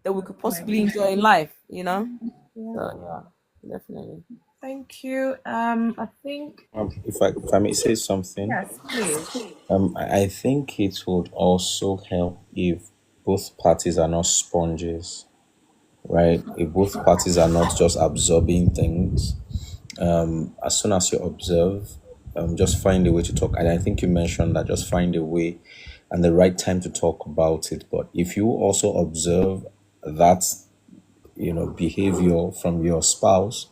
that we could possibly enjoy in life. So yeah, definitely. Thank you. I think If I may say something, yes, please. I think it would also help if both parties are not sponges, right? If both parties are not just absorbing things. As soon as you observe, just find a way to talk. And I think you mentioned that, just find a way and the right time to talk about it. But if you also observe that, behavior from your spouse,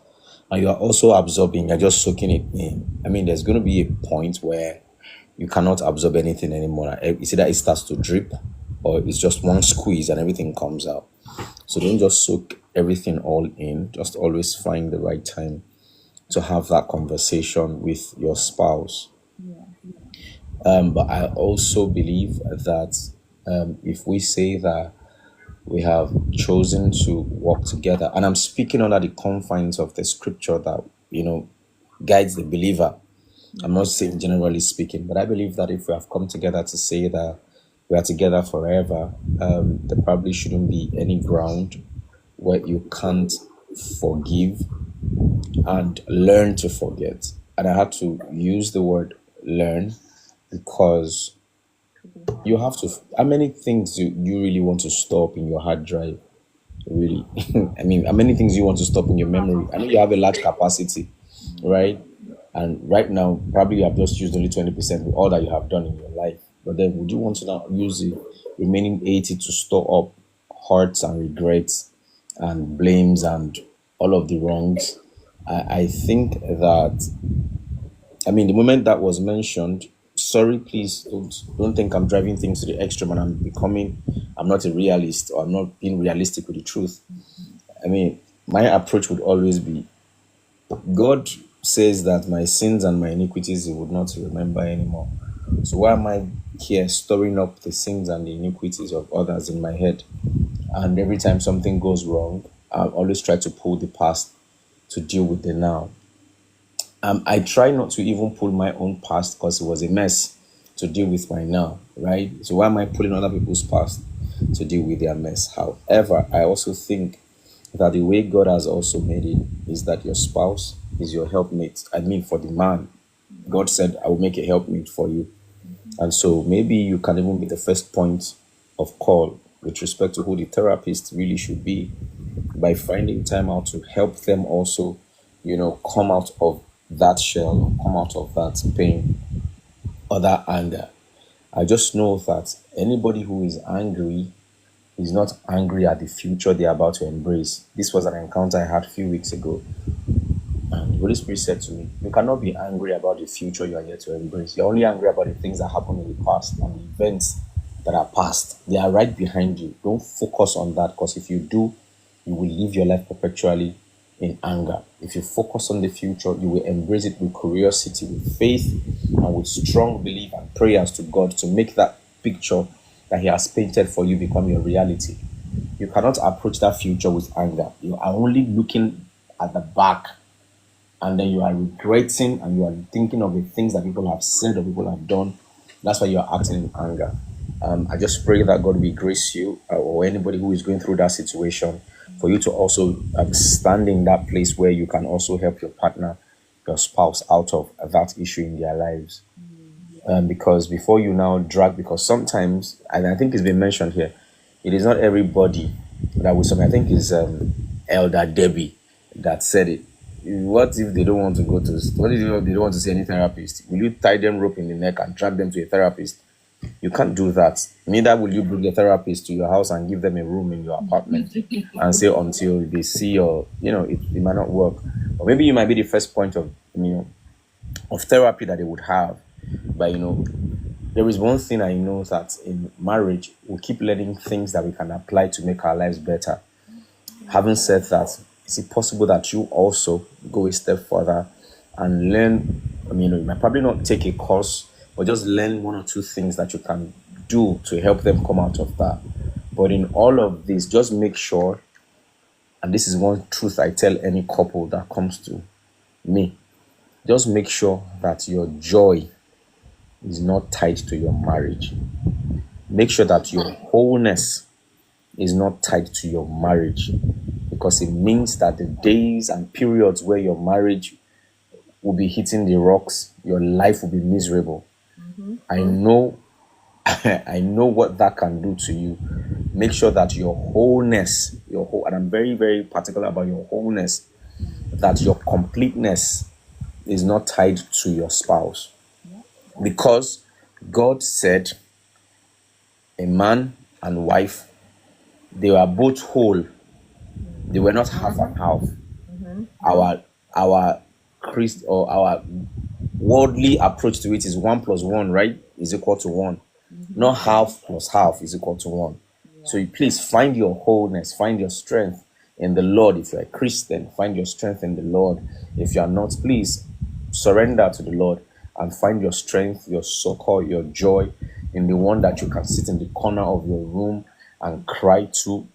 and you are also absorbing, you're just soaking it in. I mean, there's going to be a point where you cannot absorb anything anymore. It's either it starts to drip, or it's just one squeeze and everything comes out. So don't just soak everything all in. Just always find the right time to have that conversation with your spouse. But I also believe that if we say that we have chosen to work together, and I'm speaking under the confines of the scripture that guides the believer. I'm not saying generally speaking, but I believe that if we have come together to say that we are together forever, there probably shouldn't be any ground where you can't forgive and learn to forget. And I had to use the word learn because you have to. How many things you really want to stop in your hard drive? Really? I mean, how many things you want to stop in your memory? I know you have a large capacity, right? And right now, probably you have just used only 20% with all that you have done in your life. But then, would you want to now use the remaining 80 to store up hurts and regrets and blames and all of the wrongs? I think that, I mean, the moment that was mentioned, sorry, please don't think I'm driving things to the extreme and I'm not a realist, or I'm not being realistic with the truth. I mean, my approach would always be, God says that my sins and my iniquities he would not remember anymore. So why am I here storing up the sins and the iniquities of others in my head? And every time something goes wrong, I'll always try to pull the past to deal with the now. I try not to even pull my own past because it was a mess to deal with my now, right? So why am I pulling other people's past to deal with their mess? However, I also think that the way God has also made it is that your spouse is your helpmate. I mean, for the man, God said, I will make a helpmate for you. And so maybe you can even be the first point of call with respect to who the therapist really should be, by finding time out to help them also, come out of that shell, come out of that pain or that anger. I just know that anybody who is angry is not angry at the future they're about to embrace. This was an encounter I had a few weeks ago. And the Holy Spirit said to me, you cannot be angry about the future you are yet to embrace. You're only angry about the things that happened in the past and the events that are past. They are right behind you. Don't focus on that, because if you do, you will live your life perpetually in anger. If you focus on the future, you will embrace it with curiosity, with faith, and with strong belief and prayers to God to make that picture that He has painted for you become your reality. You cannot approach that future with anger. You are only looking at the back, and then you are regretting and you are thinking of the things that people have said or people have done. That's why you are acting in anger. I just pray that God will grace you, or anybody who is going through that situation, for you to also stand in that place where you can also help your partner, your spouse, out of that issue in their lives. Because before you now drag, because sometimes, and I think it's been mentioned here, it is not everybody that will I think it's Elder Debbie that said it. What if they don't want to go to, what if they don't want to see any therapist? Will you tie them rope in the neck and drag them to a therapist? You can't do that. Neither will you bring a therapist to your house and give them a room in your apartment and say until they see, or it might not work. Or maybe you might be the first point of therapy that they would have. But there is one thing I know, that in marriage we keep learning things that we can apply to make our lives better. Having said that, is it possible that you also go a step further and learn? You might probably not take a course, but just learn one or two things that you can do to help them come out of that. But in all of this, just make sure, and this is one truth I tell any couple that comes to me, just make sure that your joy is not tied to your marriage. Make sure that your wholeness is not tied to your marriage, because it means that the days and periods where your marriage will be hitting the rocks, your life will be miserable. I know I know what that can do to you. Make sure that your wholeness, and I'm very, very particular about your wholeness, that your completeness is not tied to your spouse. Because God said a man and wife, they were both whole. They were not half and half. Our our worldly approach to it is 1 + 1, right, is equal to 1. Not half plus half is equal to 1. So you please find your wholeness, find your strength in the Lord. If you're a Christian, find your strength in the Lord. If you are not, please surrender to the Lord and find your strength, your succor, your joy in the one that you can sit in the corner of your room and cry to,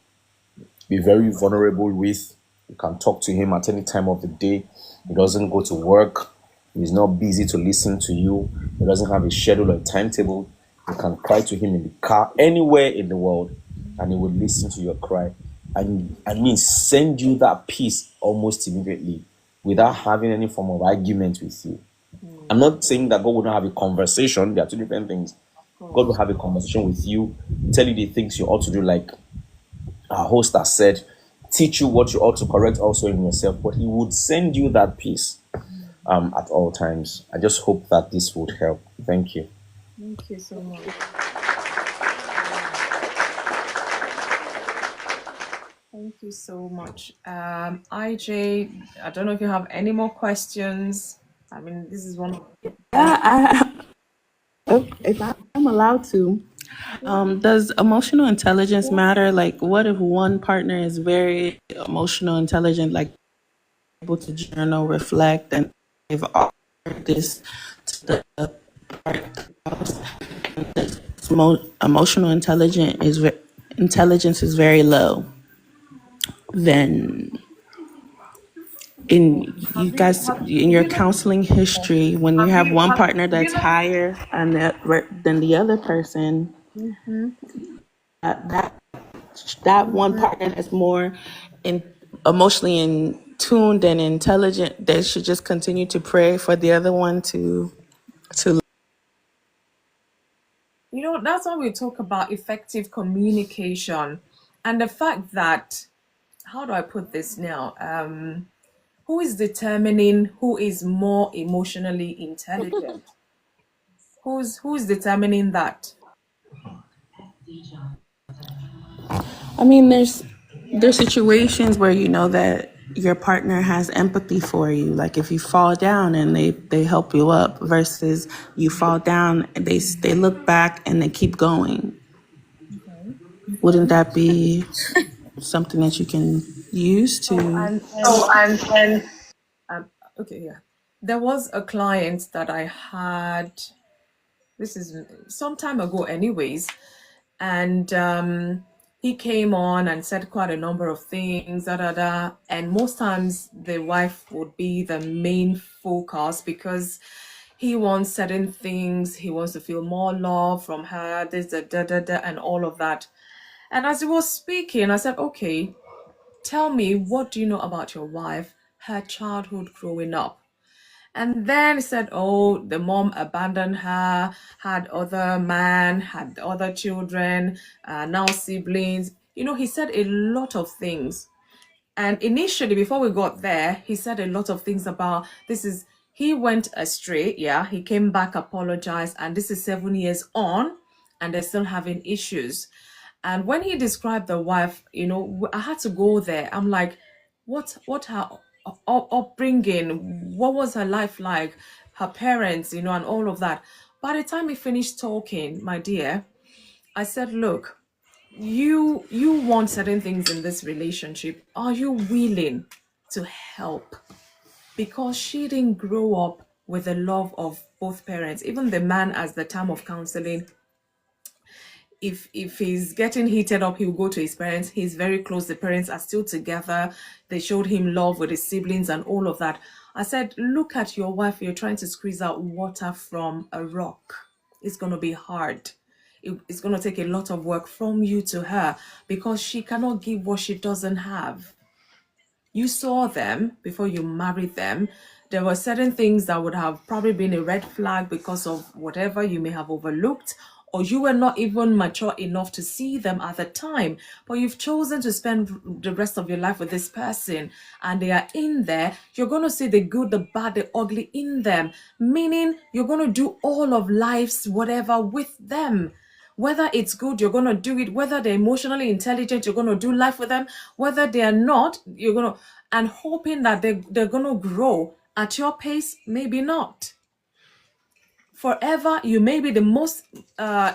be very vulnerable with. You can talk to him at any time of the day. He doesn't go to work. He's not busy to listen to you. He doesn't have a schedule or a timetable. You can cry to him in the car, anywhere in the world, and he will listen to your cry. And send you that peace almost immediately without having any form of argument with you. I'm not saying that God will not have a conversation. There are two different things. God will have a conversation with you, tell you the things you ought to do, like our host has said, teach you what you ought to correct also in yourself, but he would send you that peace at all times. I just hope that this would help. Thank you. Thank you so much. Thank you so much. IJ, I don't know if you have any more questions. I mean, this is one of If I'm allowed to, does emotional intelligence matter? Like, what if one partner is very emotional intelligent, like able to journal, reflect, and they've offered this to the emotional intelligence is very low? Then in you guys in your counseling history, when you have one partner that's higher and than the other person, that one partner that's more emotionally in tuned and intelligent, they should just continue to pray for the other one to that's why we talk about effective communication and the fact that, how do I put this now? Who is determining who is more emotionally intelligent? Who's determining that? I mean, there's situations where you know that your partner has empathy for you. Like if you fall down and they help you up, versus you fall down and they look back and they keep going. Wouldn't that be something that you can use to? Okay, yeah. There was a client that I had. This is some time ago, anyways, and he came on and said quite a number of things, and most times the wife would be the main focus because he wants certain things. He wants to feel more love from her, and all of that. And as he was speaking, I said, okay, tell me, what do you know about your wife, her childhood growing up? And then he said, oh, the mom abandoned her, had other man, had other children, now siblings. He said a lot of things. And initially, before we got there, he said a lot of things about he went astray. Yeah, he came back, apologized. And this is 7 years on. and they're still having issues. And when he described the wife, I had to go there. I'm like, what her upbringing, what was her life like, her parents, and all of that. By the time he finished talking, my dear, I said, look, you want certain things in this relationship. Are you willing to help? Because she didn't grow up with the love of both parents. Even the man, at the time of counseling, if he's getting heated up, he'll go to his parents. He's very close. The parents are still together. They showed him love with his siblings and all of that. I said, look at your wife. You're trying to squeeze out water from a rock. It's going to be hard. It's going to take a lot of work from you to her, because she cannot give what she doesn't have. You saw them before you married them. There were certain things that would have probably been a red flag because of whatever you may have overlooked, or you were not even mature enough to see them at the time. But you've chosen to spend the rest of your life with this person, and they are in there. You're going to see the good, the bad, the ugly in them, meaning you're going to do all of life's whatever with them. Whether it's good, you're going to do it. Whether they're emotionally intelligent, you're going to do life with them. Whether they are not, you're going to, and hoping that they're going to grow at your pace, maybe not. Forever, you may be the most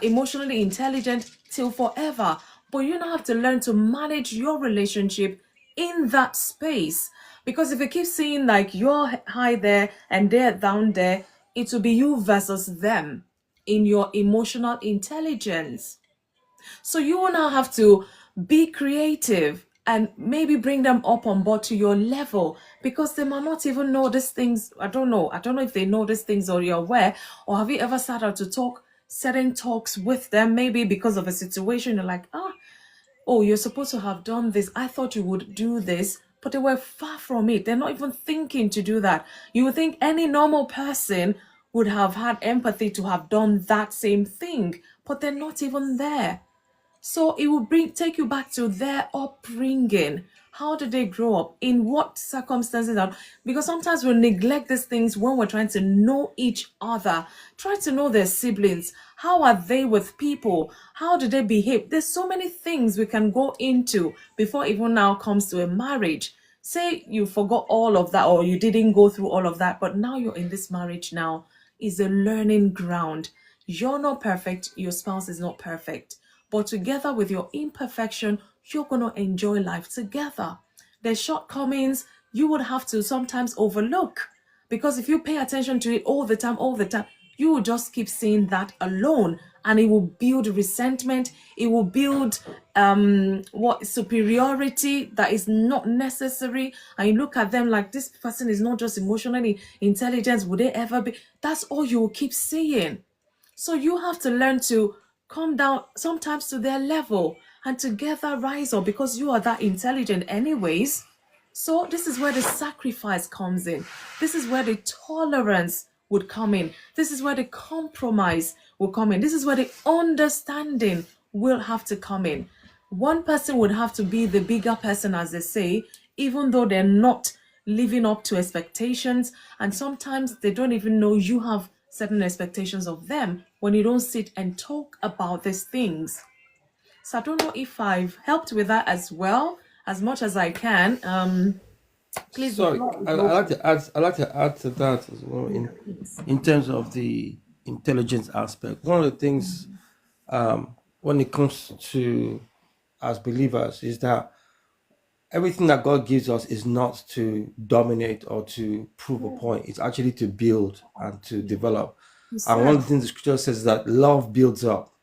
emotionally intelligent till forever, but you now have to learn to manage your relationship in that space. Because if you keep seeing like you're high there and they're down there, it will be you versus them in your emotional intelligence. So you will now have to be creative and maybe bring them up on board to your level, because they might not even know these things. I don't know if they know these things or you're aware, or have you ever sat out to talk certain talks with them, maybe because of a situation you're like, oh, you're supposed to have done this. I thought you would do this, but they were far from it. They're not even thinking to do that. You would think any normal person would have had empathy to have done that same thing, but they're not even there. So it will take you back to their upbringing. How did they grow up? In what circumstances? Because sometimes we neglect these things when we're trying to know each other. Try to know their siblings. How are they with people? How do they behave? There's so many things we can go into before even now comes to a marriage. Say you forgot all of that, or you didn't go through all of that, but now you're in this marriage now. Is a learning ground. You're not perfect. Your spouse is not perfect. But together with your imperfection, you're going to enjoy life together. There's shortcomings you would have to sometimes overlook, because if you pay attention to it all the time, you will just keep seeing that alone, and it will build resentment. It will build superiority that is not necessary. And you look at them like, this person is not just emotionally intelligent. Would they ever be? That's all you will keep seeing. So you have to learn to come down sometimes to their level and together rise up, because you are that intelligent anyways. So this is where the sacrifice comes in. This is where the tolerance would come in. This is where the compromise will come in. This is where the understanding will have to come in. One person would have to be the bigger person, as they say, even though they're not living up to expectations. And sometimes they don't even know you have certain expectations of them when you don't sit and talk about these things. So I don't know if I've helped with that as well, as much as I can. Please. Sorry, I like to add. I like to add to that as well in terms of the intelligence aspect. One of the things when it comes to as believers is that everything that God gives us is not to dominate or to prove a point. It's actually to build and to develop. And one of the things the scripture says is that love builds up.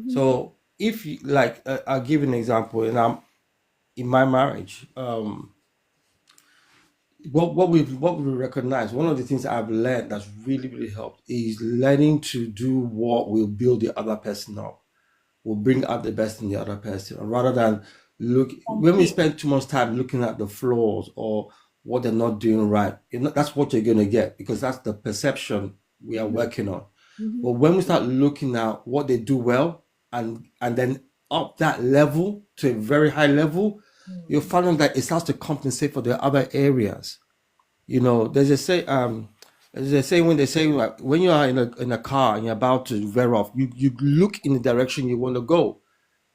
So if you like, I'll give you an example. And I'm in my marriage. What we recognize, one of the things I've learned that's really helped is learning to do what will build the other person up, will bring out the best in the other person, rather than when we spend too much time looking at the flaws or what they're not doing right. That's what you're going to get, because that's the perception we are working on. But when we start looking at what they do well and then up that level to a very high level, you'll find that it starts to compensate for the other areas. There's a say As they say like, when you are in a car and you're about to veer off, you look in the direction you want to go.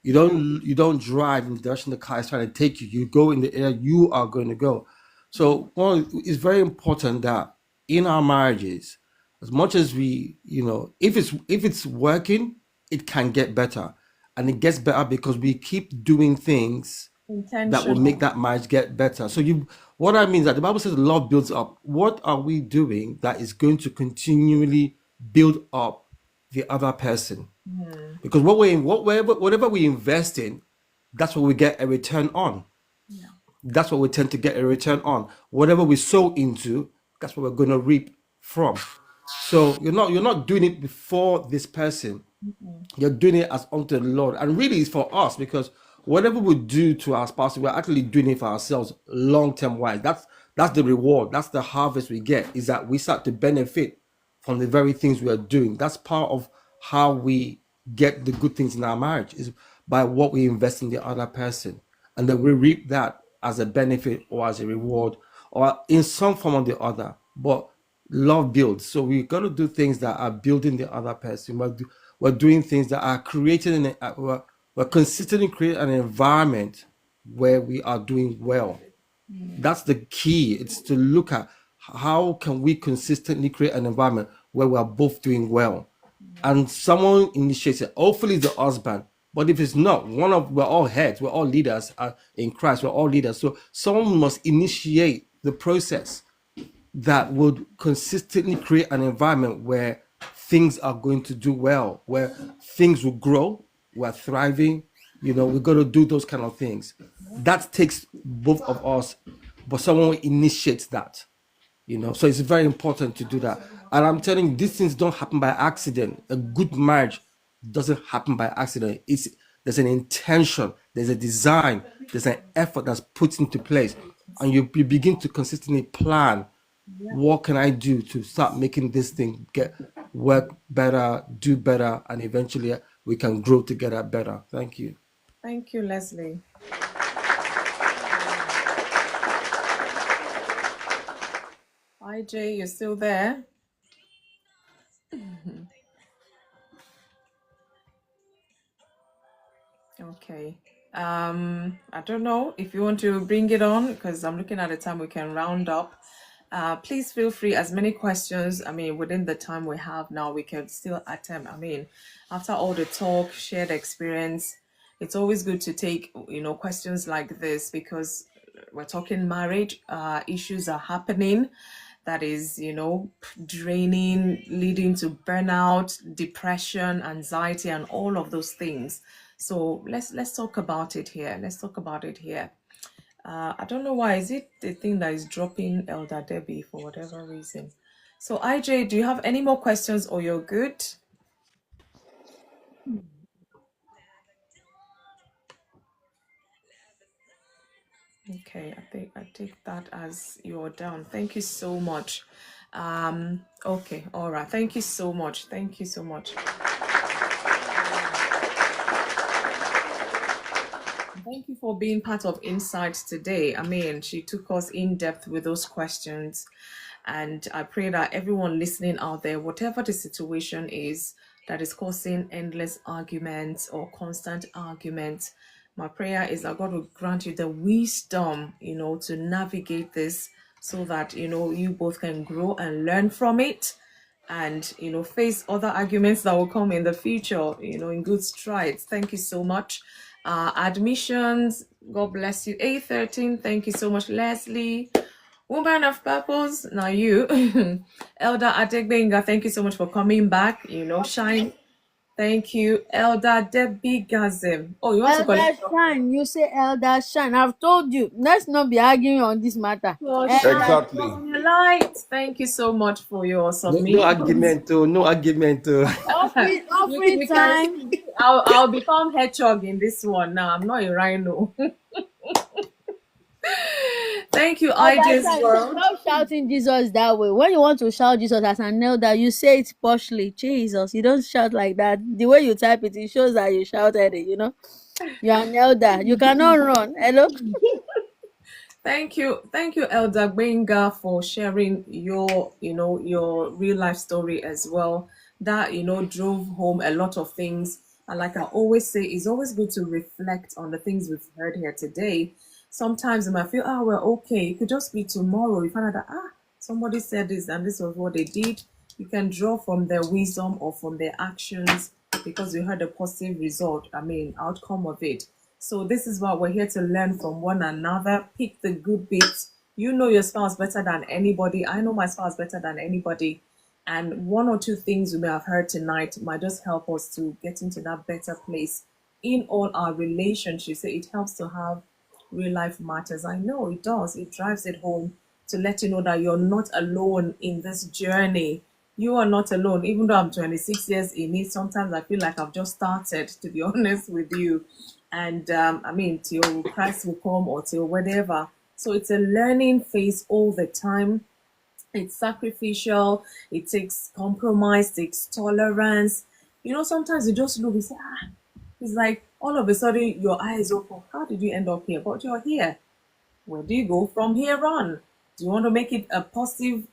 You don't drive in the direction the car is trying to take you. You go in the area you are going to go. So it's very important that in our marriages, as much as we, if it's working, it can get better, and it gets better because we keep doing things that will make that marriage get better. So what I mean is that the Bible says love builds up. What are we doing that is going to continually build up the other person? Because whatever we invest in, that's what we get a return on. That's what we tend to get a return on. Whatever we sow into, that's what we're going to reap from. So you're not doing it before this person. You're doing it as unto the Lord. And really it's for us, because whatever we do to our spouse, we're actually doing it for ourselves long-term wise. That's the reward. That's the harvest we get, is that we start to benefit from the very things we are doing. That's part of how we get the good things in our marriage, is by what we invest in the other person. And then we reap that as a benefit or as a reward or in some form or the other. But love builds. So we got to do things that are building the other person. We're doing things that are creating, we're consistently creating an environment where we are doing well. That's the key. It's to look at how can we consistently create an environment where we are both doing well. And someone initiates it. Hopefully it's the husband. But if it's not, we're all heads, we're all leaders in Christ, we're all leaders. So someone must initiate the process that would consistently create an environment where things are going to do well, where things will grow, we're thriving. We're going to do those kind of things. That takes both of us, but someone initiates that. So it's very important to do that. And I'm telling you, these things don't happen by accident. A good marriage doesn't happen by accident. There's an intention, there's a design, there's an effort that's put into place, and you begin to consistently plan, what can I do to start making this thing work better, do better, and eventually we can grow together better. Thank you. Thank you, Leslie. IJ, you're still there? Okay. I don't know if you want to bring it on, because I'm looking at the time we can round up. Please feel free, as many questions, within the time we have now, we can still attempt. After all the talk, shared experience, it's always good to take, questions like this, because we're talking marriage, issues are happening that is, draining, leading to burnout, depression, anxiety, and all of those things. So let's talk about it here. I don't know why. Is it the thing that is dropping Elder Debbie for whatever reason? So IJ, do you have any more questions, or you're good? Okay, I take that as you're done. Thank you so much. Okay, all right. Thank you so much. Thank you so much. Thank you for being part of Insights today. She took us in depth with those questions. And I pray that everyone listening out there, whatever the situation is that is causing endless arguments or constant arguments, my prayer is that God will grant you the wisdom, to navigate this, so that, you both can grow and learn from it, and, face other arguments that will come in the future, in good strides. Thank you so much. Admissions, God bless you. A13, thank you so much, Leslie. Woman of Purpose, now you. Elder Adegbenga, thank you so much for coming back. Shine. Thank you. Elder Debbie Gazim. Oh, you want to call Elder it? Shine, you say Elder Shine. I've told you, let's not be arguing on this matter. Exactly. Light. Thank you so much for your submission. No argument. Offering time. I'll become hedgehog in this one now. I'm not a rhino. Thank you, IJ's World. Stop shouting Jesus that way. When you want to shout Jesus as an elder, you say it poshly. Jesus, you don't shout like that. The way you type it, it shows that you shouted it, You're an elder. You cannot run. Hello? Thank you, Elder Benga, for sharing your, your real life story as well. That drove home a lot of things. And like I always say, it's always good to reflect on the things we've heard here today. Sometimes you might feel, we're okay. It could just be tomorrow. You find out that somebody said this and this was what they did. You can draw from their wisdom or from their actions because you heard a positive result. Outcome of it. So this is what we're here to learn from one another. Pick the good bits. You know your spouse better than anybody. I know my spouse better than anybody. And one or two things we may have heard tonight might just help us to get into that better place in all our relationships. So it helps to have real life matters. I know it does. It drives it home to let you know that you're not alone in this journey. You are not alone. Even though I'm 26 years in it, sometimes I feel like I've just started, to be honest with you. And till Christ will come or till whatever. So it's a learning phase all the time. It's sacrificial. It takes compromise, takes tolerance. Sometimes you just look and say, it's like all of a sudden your eyes open. How did you end up here? But you're here. Where do you go from here on? Do you want to make it a positive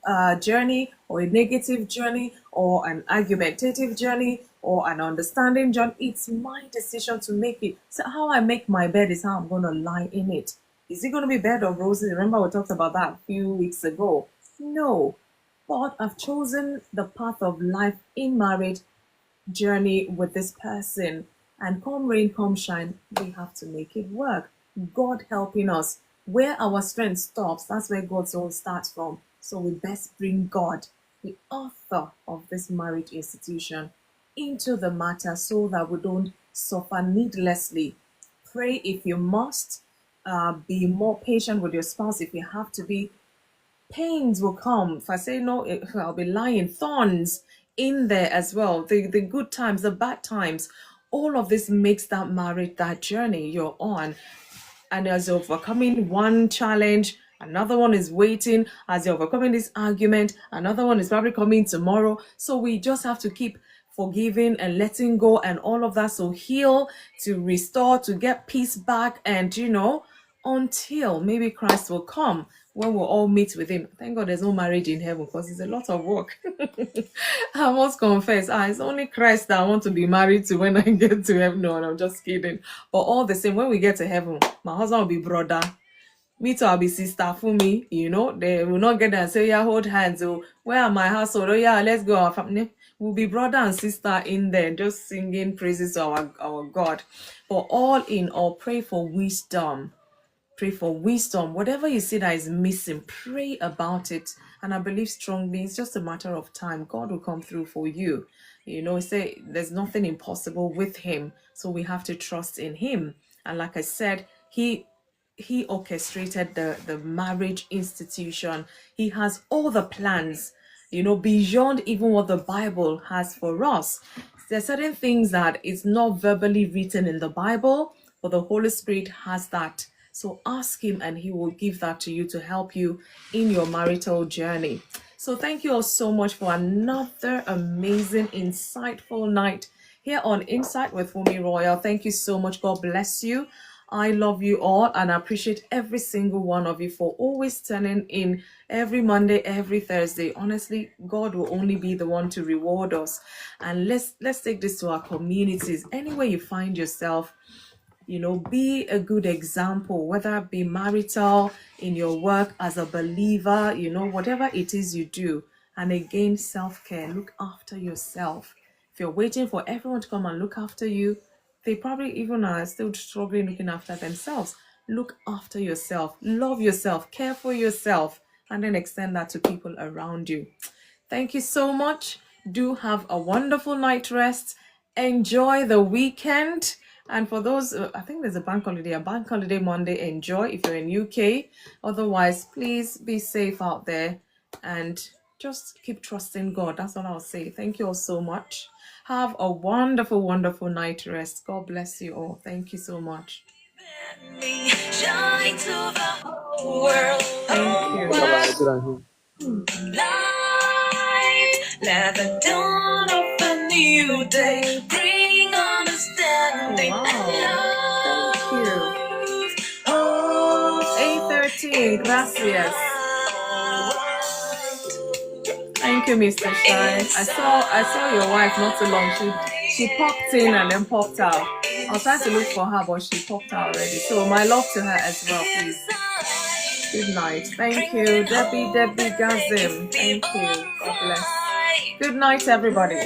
journey or a negative journey or an argumentative journey or an understanding journey? It's my decision to make it. So how I make my bed is how I'm going to lie in it. Is it going to be bed of roses? Remember we talked about that a few weeks ago. No. But I've chosen the path of life in marriage journey with this person, and come rain come shine, we have to make it work. God helping us. Where our strength stops, that's where God's soul starts from. So we best bring God, the author of this marriage institution, into the matter so that we don't suffer needlessly. Pray if you must. Be more patient with your spouse if you have to be. Pains will come. If I say no, I'll be lying. Thorns in there as well. The good times, the bad times. All of this makes that marriage, that journey you're on. And as you're overcoming one challenge, another one is waiting. As you're overcoming this argument, another one is probably coming tomorrow. So we just have to keep forgiving and letting go and all of that. So heal, to restore, to get peace back, and until maybe Christ will come when we'll all meet with him. Thank God there's no marriage in heaven because it's a lot of work. I must confess, it's only Christ that I want to be married to when I get to heaven. No, I'm just kidding. But all the same, when we get to heaven, my husband will be brother. Me too, I'll be sister for me. They will not get there and say, yeah, hold hands. Oh, where are my household? Oh, yeah, let's go. Our family. We'll be brother and sister in there, just singing praises to our God. But all in all, pray for wisdom. Pray for wisdom. Whatever you see that is missing, pray about it. And I believe strongly it's just a matter of time. God will come through for you. Say there's nothing impossible with him. So we have to trust in him. And like I said, he orchestrated the marriage institution. He has all the plans, beyond even what the Bible has for us. There are certain things that is not verbally written in the Bible, but the Holy Spirit has that. So ask him and he will give that to you to help you in your marital journey. So thank you all so much for another amazing, insightful night here on Insight with FunmiRoyal. Thank you so much. God bless you. I love you all and I appreciate every single one of you for always turning in every Monday, every Thursday. Honestly, God will only be the one to reward us. And let's take this to our communities. Anywhere you find yourself, be a good example, whether it be marital, in your work, as a believer, whatever it is you do. And again, self-care, look after yourself. If you're waiting for everyone to come and look after you, they probably even are still struggling looking after themselves. Look after yourself, love yourself, care for yourself, and then extend that to people around you. Thank you so much. Do have a wonderful night rest. Enjoy the weekend. And for those, I think there's a bank holiday Monday. Enjoy if you're in UK. Otherwise, please be safe out there and just keep trusting God. That's all I'll say. Thank you all so much. Have a wonderful, wonderful night rest. God bless you all. Thank you so much. Shine to the whole world. Thank you. Bye-bye. Good Light, let the dawn of a new day bring understanding Wow. and love. Thank you. Oh, in. Gracias. Thank you, Mr. Shine. I saw your wife not too long. She popped in and then popped out. I was trying to look for her, but she popped out already. So my love to her as well, please. Good night. Thank you, Debbie Gazim. Thank you. God bless. Good night, everybody.